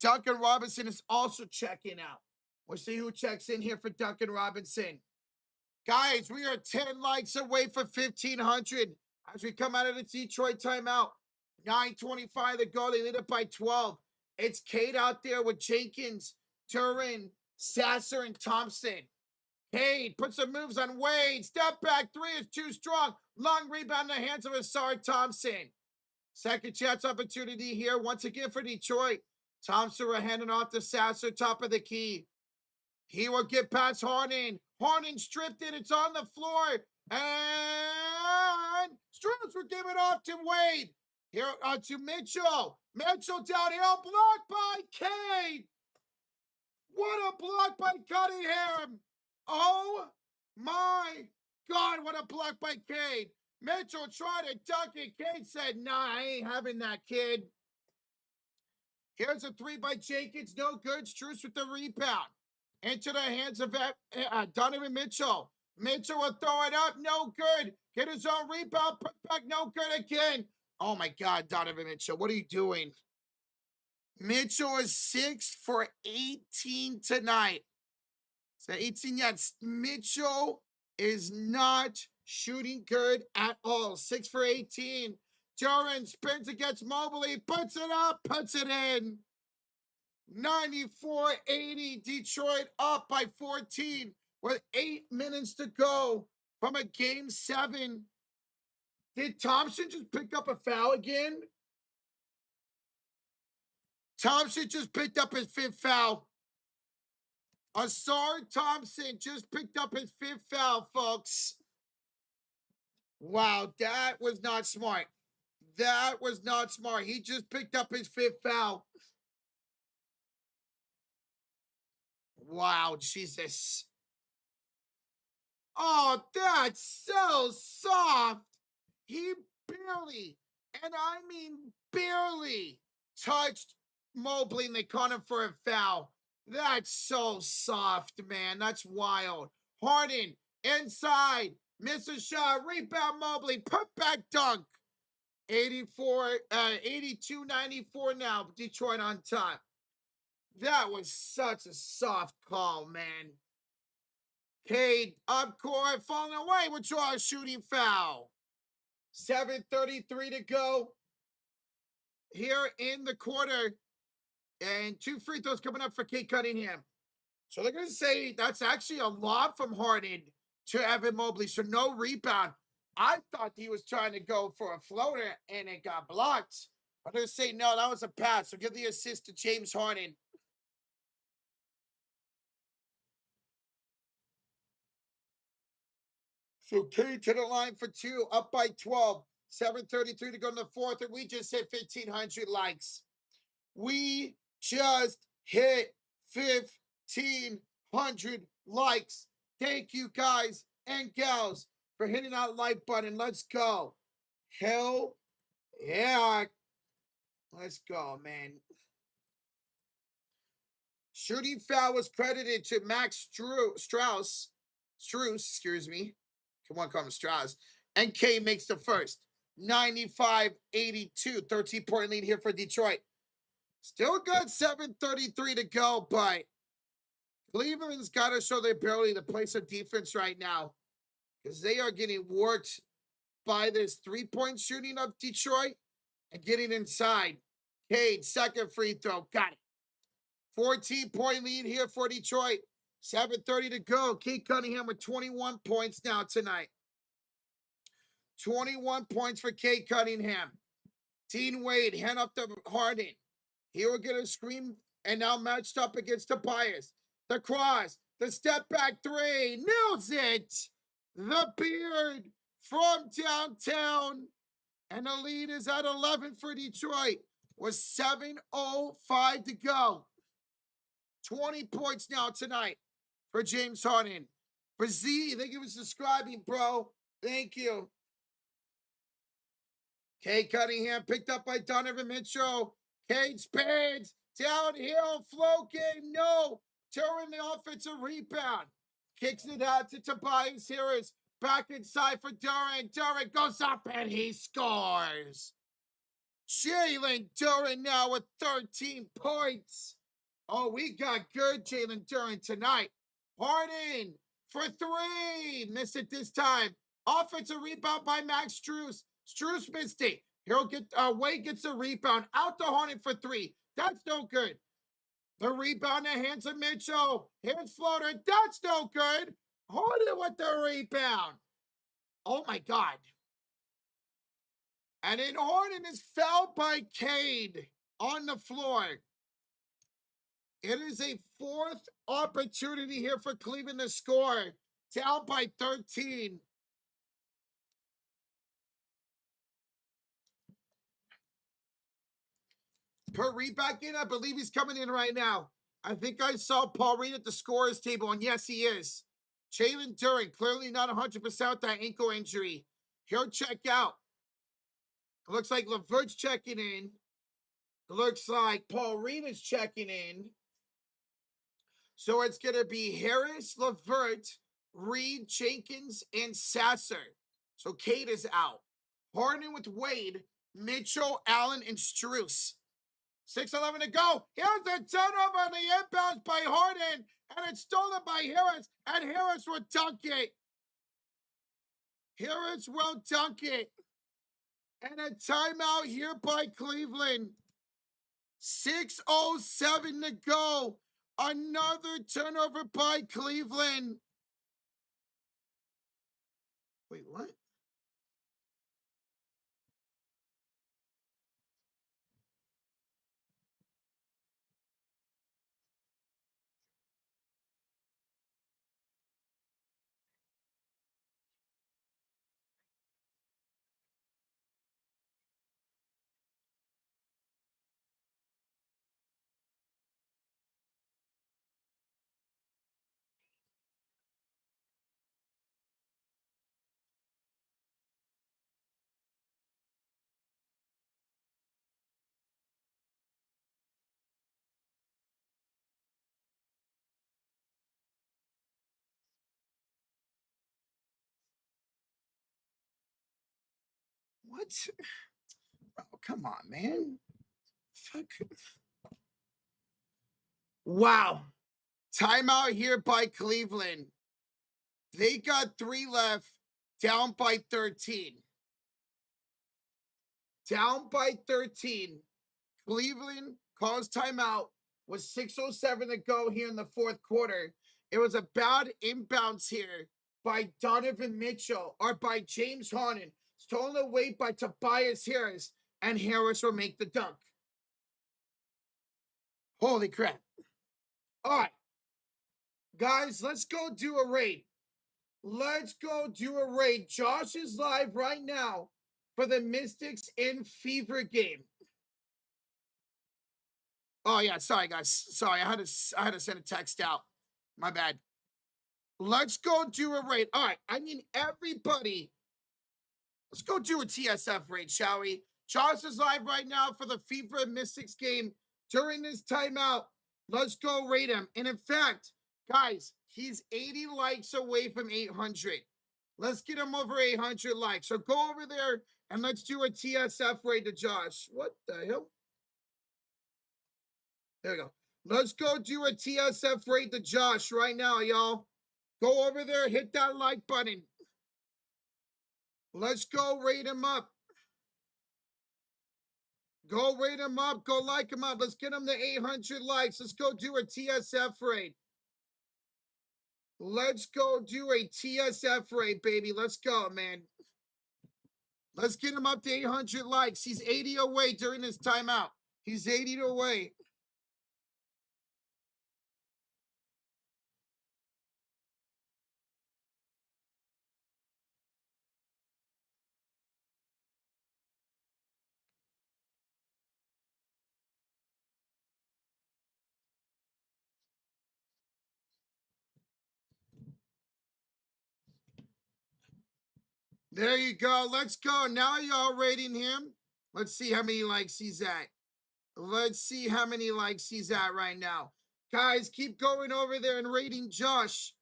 Duncan Robinson is also checking out. We'll see who checks in here for Duncan Robinson. Guys, we are 10 likes away from 1,500 as we come out of the Detroit timeout. 9:25 to go. They lead it by 12. It's Cade out there with Jenkins, Turin, Sasser, and Thompson. Cade puts some moves on Wade. Step back 3 is too strong. Long rebound in the hands of Asar Thompson. Second chance opportunity here once again for Detroit. Thompson will hand it off to Sasser, top of the key. He will get past Harden. Harden stripped it. It's on the floor. And Strus will give it off to Wade. Here to Mitchell. Mitchell downhill, blocked by Cade. What a block by Cunningham. Oh my God, what a block by Cade. Mitchell tried to dunk it. Cade said, nah, I ain't having that, kid. Here's a three by Jenkins. No good. Strus with the rebound. Into the hands of Donovan Mitchell. Mitchell will throw it up. No good. Get his own rebound. Put back. No good again. Oh my God, Donovan Mitchell. What are you doing? Mitchell is 6 for 18 tonight. So 18 yards. Mitchell is not shooting good at all. 6 for 18. Duran spins against Mobley. Puts it up. Puts it in. 94-80. Detroit up by 14 with 8 minutes to go from a game 7. Did Thompson just pick up a foul again? Thompson just picked up his 5th foul. Asar Thompson just picked up his 5th foul, folks. Wow, that was not smart. That was not smart. He just picked up his 5th foul. Wow, Jesus. Oh, that's so soft. He barely, and I mean barely, touched Mobley and they caught him for a foul. That's so soft, man. That's wild. Harden, inside, misses shot, rebound Mobley, put back dunk. 82-94 now, Detroit on top. That was such a soft call, man. Cade up court, falling away, with a shooting foul. 7:33 to go here in the quarter. And 2 free throws coming up for Cade Cunningham. So they're going to say that's actually a lob from Harden to Evan Mobley. So no rebound. I thought he was trying to go for a floater and it got blocked. But they're saying, no, that was a pass. So give the assist to James Harden. So Cade to the line for 2, up by 12. 7:33 to go in the 4th, and we just hit 1,500 likes. We just hit 1,500 likes. Thank you guys and gals for hitting that like button. Let's go. Hell yeah. Let's go, man. Shooting foul was credited to Max Strus, excuse me. Come on, call him Strauss. And K makes the first. 95-82. 13-point lead here for Detroit. Still good. 7:33 to go, but Cleveland's got to show their ability to play some defense right now because they are getting worked by this 3-point shooting of Detroit and getting inside. Cade, second free throw. Got it. 14-point lead here for Detroit. 7:30 to go. Cade Cunningham with 21 points now tonight. 21 points for Cade Cunningham. Dean Wade, hand up to Harden. Here we're going to scream, and now matched up against Tobias. The cross, the step back 3, nails it. The beard from downtown. And the lead is at 11 for Detroit with 7:05 to go. 20 points now tonight for James Harden. For Z, thank you for subscribing, bro. Thank you. Cade Cunningham picked up by Donovan Mitchell. Cade spins. Downhill, flow game, no. Turning the offensive rebound. Kicks it out to Tobias Harris. Back inside for Duran. Duran goes up and he scores. Jalen Duran now with 13 points. Oh, we got good Jalen Duran tonight. Harden for 3. Missed it this time. Offensive rebound by Max Strus. Strus missed it. He'll get Wade gets the rebound. Out to Harden for 3. That's no good. The rebound in the hands of Mitchell. Here's floater. That's no good. Harden with the rebound. Oh my God. And then Harden is fouled by Cade on the floor. It is a 4th opportunity here for Cleveland to score. Down by 13. Per Reed back in? I believe he's coming in right now. I think I saw Paul Reed at the scorer's table, and yes, he is. Jalen Duren, clearly not 100% with that ankle injury. He'll check out. It looks like LeVert's checking in. It looks like Paul Reed is checking in. So it's going to be Harris, LeVert, Reed, Jenkins, and Sasser. So Cade is out. Harden with Wade, Mitchell, Allen, and Strus. 6:11 to go. Here's the turnover on the inbounds by Harden, and it's stolen by Harris, and Harris will dunk it. Harris will dunk it. And a timeout here by Cleveland. 6:07 to go. Another turnover by Cleveland. Wait, what? What? Oh, come on, man. Fuck. Wow. Timeout here by Cleveland. They got 3 left, down by 13. Down by 13. Cleveland calls timeout with 6:07 to go here in the fourth quarter. It was a bad inbounds here by Donovan Mitchell or by James Harden. Stolen away by Tobias Harris, and Harris will make the dunk. Holy crap. All right. Guys, let's go do a raid. Let's go do a raid. Josh is live right now for the Mystics in Fever game. Oh yeah, sorry guys. Sorry, I had to send a text out. My bad. Let's go do a raid. All right, I mean everybody. Let's go do a TSF raid, shall we? Josh is live right now for the Fever and Mystics game during this timeout. Let's go raid him. And in fact, guys, he's 80 likes away from 800. Let's get him over 800 likes. So go over there and let's do a TSF raid to Josh. What the hell? There we go. Let's go do a TSF raid to Josh right now, y'all. Go over there, hit that like button. Let's go rate him up. Go rate him up. Go like him up. Let's get him to 800 likes. Let's go do a TSF raid. Let's go do a TSF raid, baby. Let's go, man. Let's get him up to 800 likes. He's 80 away during this timeout. He's 80 away. There you go. Let's go. Now y'all rating him. Let's see how many likes he's at. Let's see how many likes he's at right now. Guys, keep going over there and rating Josh.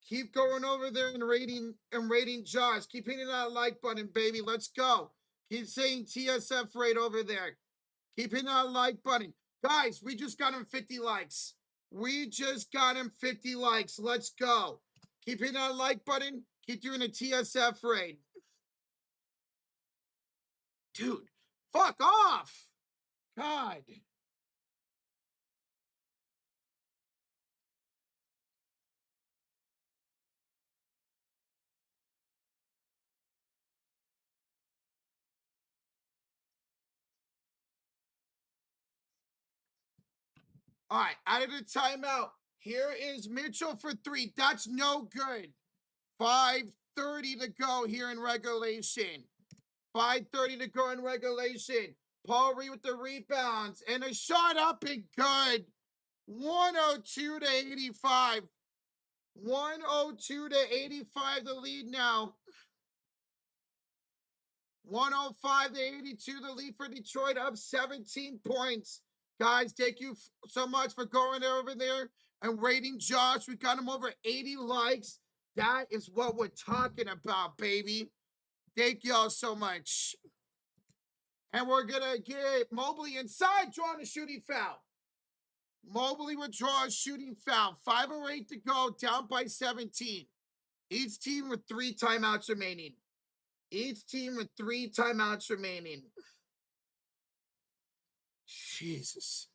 Keep going over there and rating Josh. Keep hitting that like button, baby. Let's go. Keep saying TSF rate over there. Keep hitting that like button. Guys, we just got him 50 likes. We just got him 50 likes. Let's go. Keep hitting that like button. Keep doing a TSF raid. Dude, fuck off. God. All right, out of the timeout. Here is Mitchell for 3. That's no good. 5:30 to go here in regulation. 5:30 to go in regulation. Paul Reed with the rebounds. And a shot up and good. 102 to 85. 102 to 85, the lead now. 105 to 82, the lead for Detroit, up 17 points. Guys, thank you so much for going over there and rating Josh. We got him over 80 likes. That is what we're talking about, baby. Thank y'all so much. And we're going to get Mobley inside, drawing a shooting foul. Mobley will draw a shooting foul. 5:08 to go, down by 17. Each team with 3 timeouts remaining. Each team with 3 timeouts remaining. Jesus.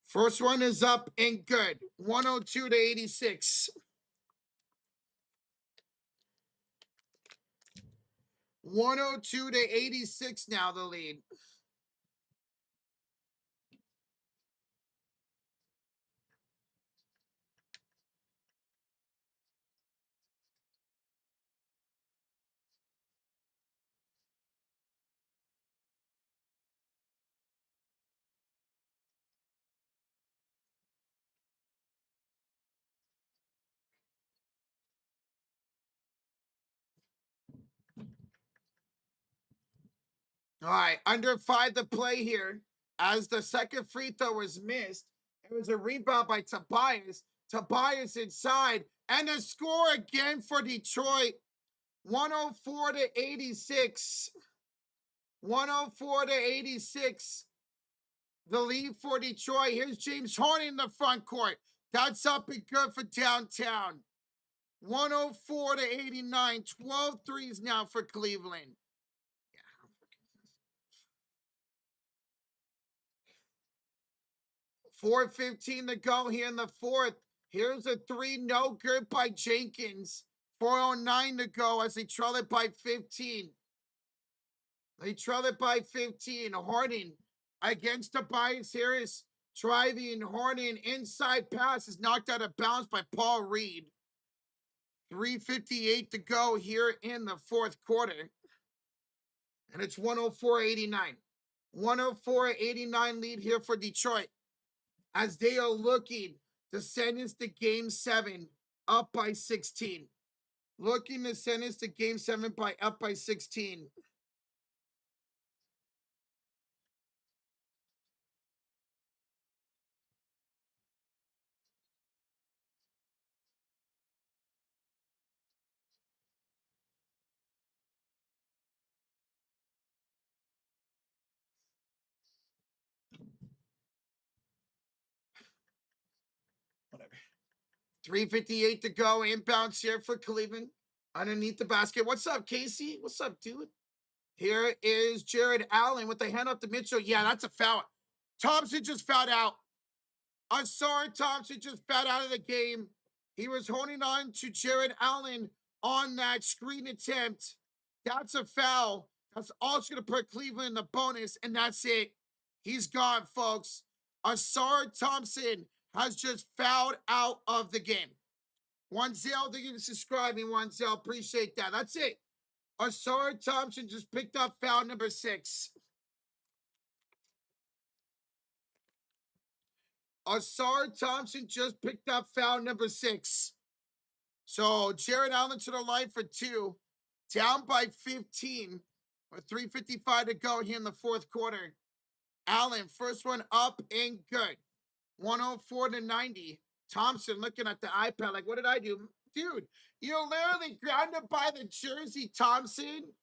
First one is up and good. 102 to 86. 102 to 86 now, the lead. All right, under 5 to play here. As the second free throw was missed, it was a rebound by Tobias. Tobias inside, and a score again for Detroit. 104 to 86. 104 to 86. The lead for Detroit. Here's James Harden in the front court. That's up and good for downtown. 104 to 89. 12 threes now for Cleveland. 4:15 to go here in the fourth. Here's a 3, no good by Jenkins. 4:09 to go as they trail it by 15. They trail it by 15. Harden against Tobias Harris. Driving Harden, inside pass is knocked out of bounds by Paul Reed. 3:58 to go here in the fourth quarter. And it's 104-89. 104-89 lead here for Detroit, as they are looking to send us to game 7 up by 16. Looking to send us to game 7 up by 16. Whatever. 3:58 to go. Inbounds here for Cleveland. Underneath the basket. What's up, Casey? What's up, dude? Here is Jared Allen with the hand up to Mitchell. Yeah, that's a foul. Thompson just fouled out. Asar Thompson just fouled out of the game. He was holding on to Jared Allen on that screen attempt. That's a foul. That's also going to put Cleveland in the bonus, and that's it. He's gone, folks. Asar Thompson has just fouled out of the game. 1-0, thank you for subscribing, 1-0. Appreciate that. That's it. Asar Thompson just picked up foul number 6. Asar Thompson just picked up foul number 6. So Jared Allen to the line for 2. Down by 15 with 3:55 to go here in the fourth quarter. Allen, first one up and good. 104 to 90. Thompson looking at the iPad like, what did I do? Dude, you literally grounded by the jersey, Thompson.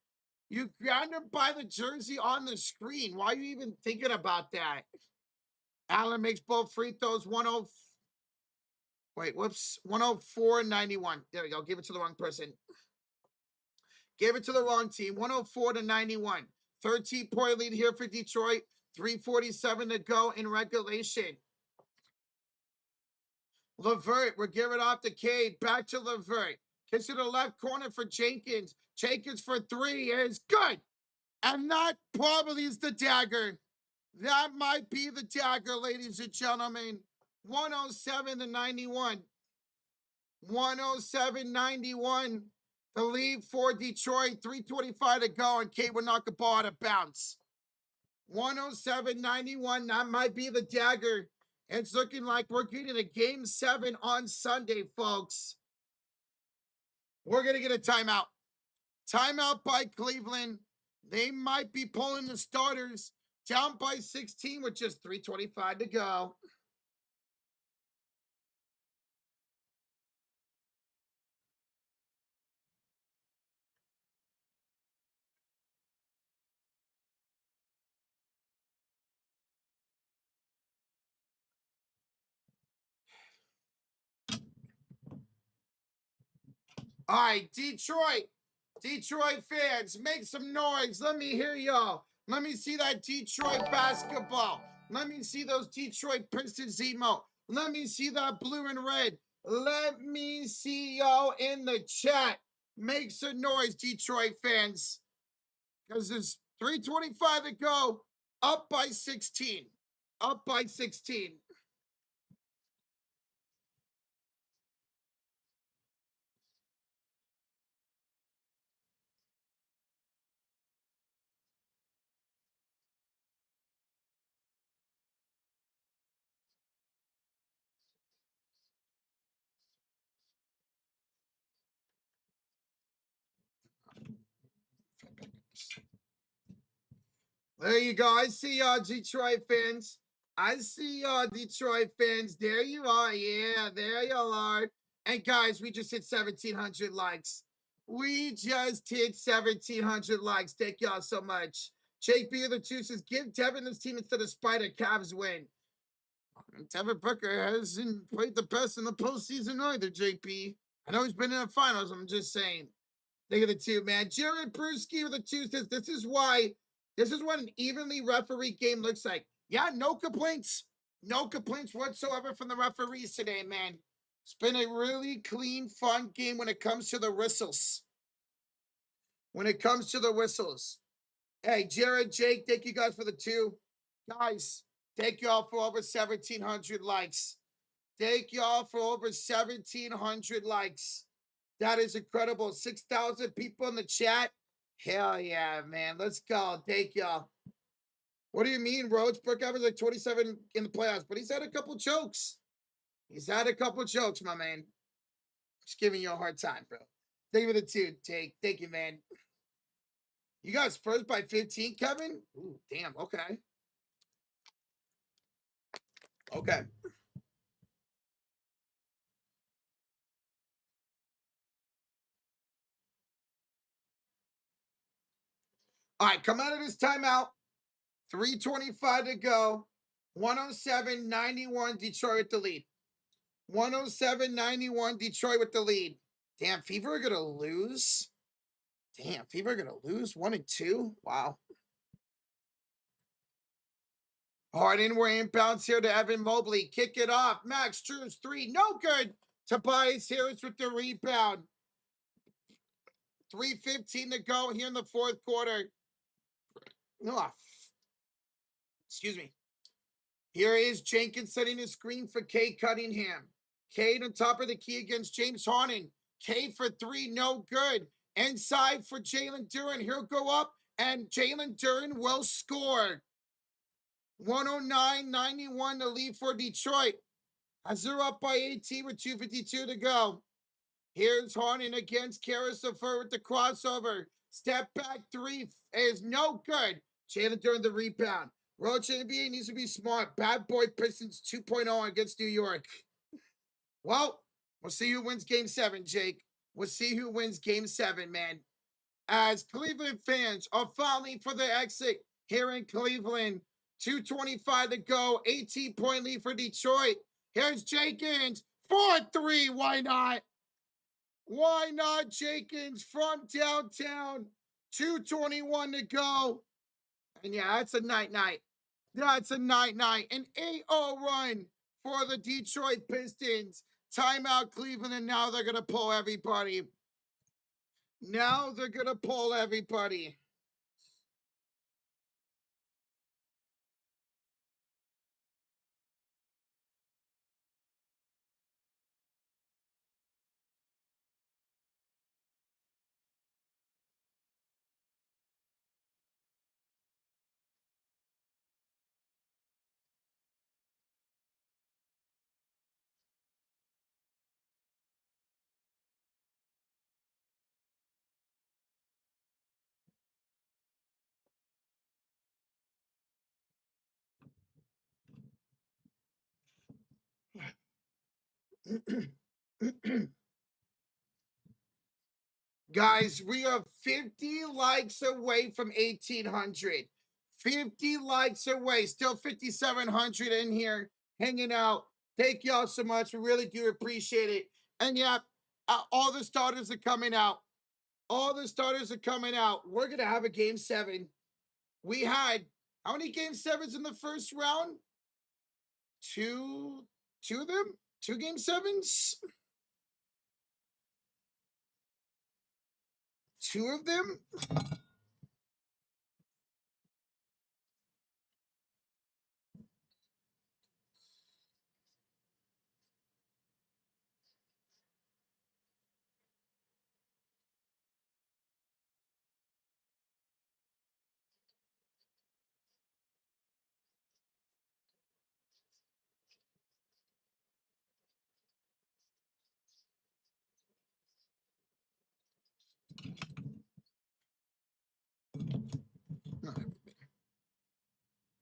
You grounded by the jersey on the screen. Why are you even thinking about that? Allen makes both free throws. 104-91. There we go. Give it to the wrong person. Gave it to the wrong team. 104 to 91. 13-point lead here for Detroit. 3:47 to go in regulation. LeVert, we're giving off to Cade. Back to LeVert. Kiss to the left corner for Jenkins. Jenkins for 3 is good. And that probably is the dagger. That might be the dagger, ladies and gentlemen. 107 to 91. 107-91. The lead for Detroit. 3:25 to go, and Cade will knock the ball out of bounds. 107.91. That might be the dagger. It's looking like we're getting a game 7 on Sunday, folks. We're going to get a timeout. Timeout by Cleveland. They might be pulling the starters down by 16 with just 3:25 to go. All right, Detroit fans, make some noise. Let me hear y'all. Let me see that Detroit basketball. Let me see those Detroit Pistons emo. Let me see that blue and red. Let me see y'all in the chat. Make some noise, Detroit fans. Because there's 3:25 to go. Up by 16. Up by 16. There you go. I see y'all, Detroit fans. I see y'all, Detroit fans. There you are. Yeah, there y'all are. And guys, we just hit 1,700 likes. We just hit 1,700 likes. Thank y'all so much. Jake B. of the two says, give Devin this team instead of Spider. Cavs win. Devin Booker hasn't played the best in the postseason either, JP. I know he's been in the finals. I'm just saying. Look at the two, man. Jared Brewski with the two says, this is what an evenly referee game looks like. Yeah, no complaints. No complaints whatsoever from the referees today, man. It's been a really clean, fun game when it comes to the whistles. When it comes to the whistles. Hey, Jared, Jake, thank you guys for the two. Guys, thank you all for over 1,700 likes. Thank y'all for over 1,700 likes. That is incredible. 6,000 people in the chat. Hell yeah, man. Let's go. Thank y'all. What do you mean, Roach? Brook averaged like 27 in the playoffs, but he's had a couple chokes. He's had a couple chokes, my man. Just giving you a hard time, bro. Thank you for the two, Take. Thank you, man. You got Spurs by 15, Kevin? Ooh, damn. Okay. Okay. All right, come out of this timeout. 3:25 to go. 107-91, Detroit with the lead. 107-91, Detroit with the lead. Damn, Fever are going to lose? Damn, Fever are going to lose? 1-2? Wow. Harden, we're inbounds here to Evan Mobley. Kick it off. Max Strus, three. No good. Tobias Harris with the rebound. 3:15 to go here in the fourth quarter. Oh, excuse me. Here is Jenkins setting a screen for Cade Cunningham. Cade on top of the key against James Harden. Cade for three, no good. Inside for Jalen Duren. He'll go up, and Jalen Duren will score. 109-91 to lead for Detroit. As they're up by 18 with 2:52 to go. Here's Harden against Caris with the crossover. Step back three is no good. Jalen Duren the rebound. Roach NBA needs to be smart. Bad boy Pistons 2.0 against New York. Well, we'll see who wins game 7, Jake. We'll see who wins game 7, man. As Cleveland fans are falling for the exit here in Cleveland. 2:25 to go. 18-point lead for Detroit. Here's Jenkins. 4-3. Why not? Why not, Jenkins from downtown? 2:21 to go. And yeah, that's a night-night. That's a night-night. An 8-0 run for the Detroit Pistons. Timeout Cleveland, and now they're going to pull everybody. Now they're going to pull everybody. Guys, we are 50 likes away from 1,800. 50 likes away. Still 5,700 in here hanging out. Thank y'all so much. We really do appreciate it. And yeah, all the starters are coming out. All the starters are coming out. We're going to have a game 7. We had how many game 7s in the first round? Two of them? 2 game 7s? 2 of them?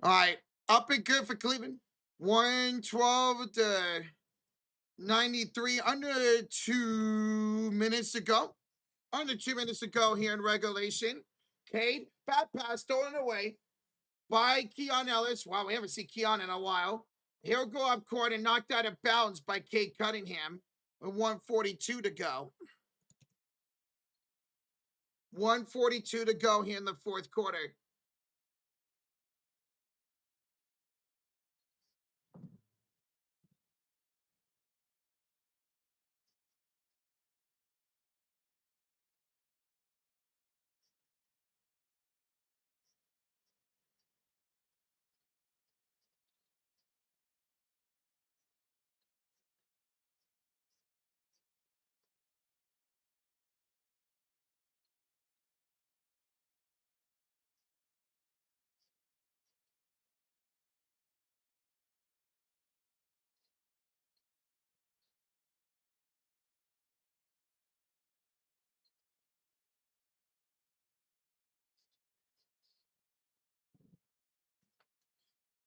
All right, up and good for Cleveland. 112 to 93, under 2 minutes to go. Under 2 minutes to go here in regulation. Cade, fat pass stolen away by Keon Ellis. Wow, we haven't seen Keon in a while. He'll go up court and knocked out of bounds by Cade Cunningham with 142 to go. 142 to go here in the fourth quarter.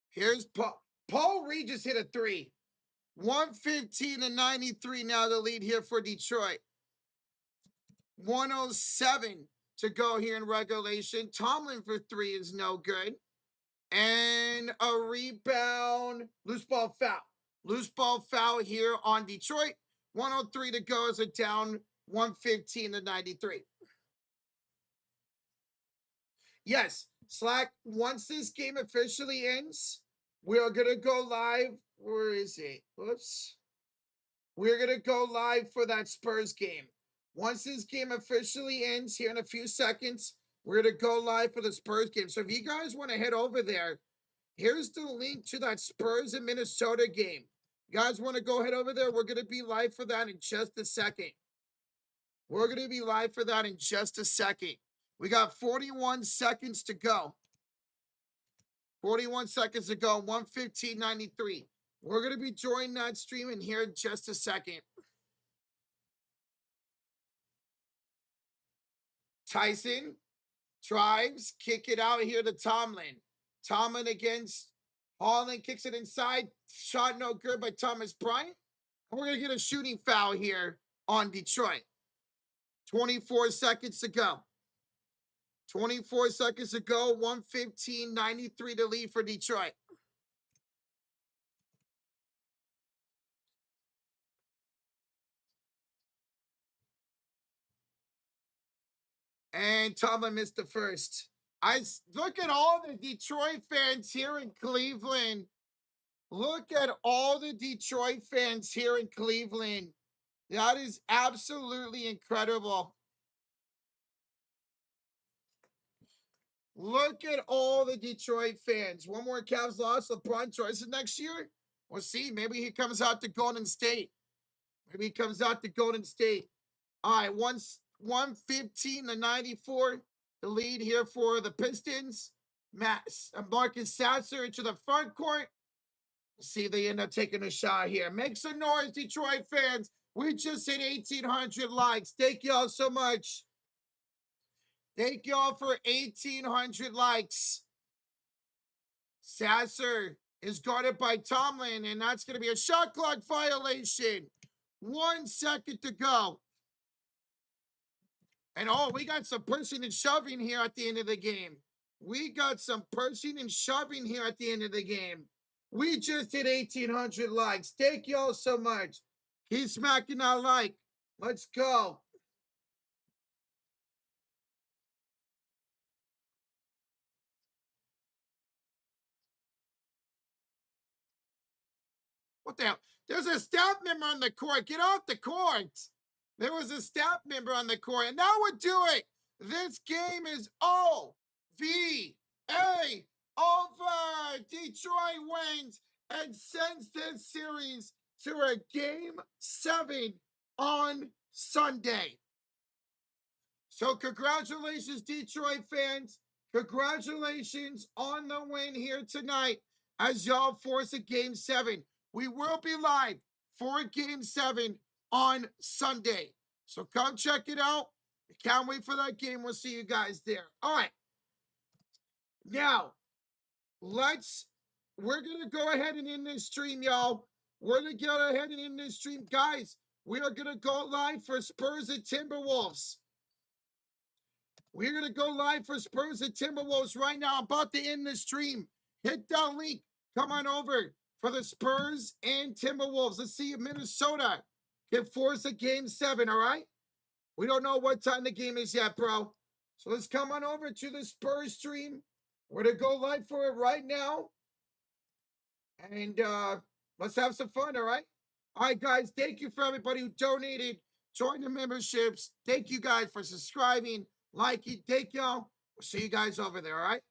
Here's Paul. Paul Reed just hit a 3. 115 to 93 now the lead here for Detroit. 107 to go here in regulation. Tomlin for 3 is no good. And a rebound. Loose ball foul. Loose ball foul here on Detroit. 103 to go as a down 115 to 93. Yes, Slack, once this game officially ends, we are going to go live. Where is it? Whoops. We're going to go live for that Spurs game. Once this game officially ends here in a few seconds, we're going to go live for the Spurs game. So if you guys want to head over there, here's the link to that Spurs and Minnesota game. You guys want to go head over there? We're going to be live for that in just a second. We're going to be live for that in just a second. We got 41 seconds to go. 41 seconds to go, 115.93. We're going to be joining that stream in here in just a second. Tyson drives, kick it out here to Tomlin. Tomlin against Holland, kicks it inside. Shot no good by Thomas Bryant. And we're going to get a shooting foul here on Detroit. 24 seconds to go. 24 seconds to go, 115.93 to lead for Detroit. And Tomlin missed the first. I look at all the Detroit fans here in Cleveland. Look at all the Detroit fans here in Cleveland. That is absolutely incredible. Look at all the Detroit fans. One more Cavs loss. LeBron choices next year. We'll see. Maybe he comes out to Golden State. Maybe he comes out to Golden State. All right, 115 to 94. The lead here for the Pistons. Marcus Sasser into the front court. See if they end up taking a shot here. Make some noise, Detroit fans. We just hit 1,800 likes. Thank y'all so much. Thank y'all for 1,800 likes. Sasser is guarded by Tomlin, and that's going to be a shot clock violation. 1 second to go. And oh, we got some pushing and shoving here at the end of the game. We got some pushing and shoving here at the end of the game. We just hit 1,800 likes. Thank y'all so much. Keep smacking that like. Let's go. What the hell? There's a staff member on the court. Get off the court. There was a staff member on the court, and that would do it. This game is OVA over. Detroit wins and sends this series to a game 7 on Sunday. So congratulations, Detroit fans. Congratulations on the win here tonight as y'all force a game 7. We will be live for a game 7 on Sunday. So come check it out. Can't wait for that game. We'll see you guys there. All right. Now, we're going to go ahead and end this stream, y'all. We're going to go ahead and end this stream. Guys, we are going to go live for Spurs and Timberwolves. We're going to go live for Spurs and Timberwolves right now. I'm about to end the stream. Hit that link. Come on over for the Spurs and Timberwolves. Let's see if Minnesota can force a game 7, all right? We don't know what time the game is yet, bro. So let's come on over to the Spurs stream. We're going to go live for it right now. And let's have some fun, all right? All right, guys, thank you for everybody who donated, joined the memberships. Thank you guys for subscribing, liking. Thank y'all. We'll see you guys over there, all right?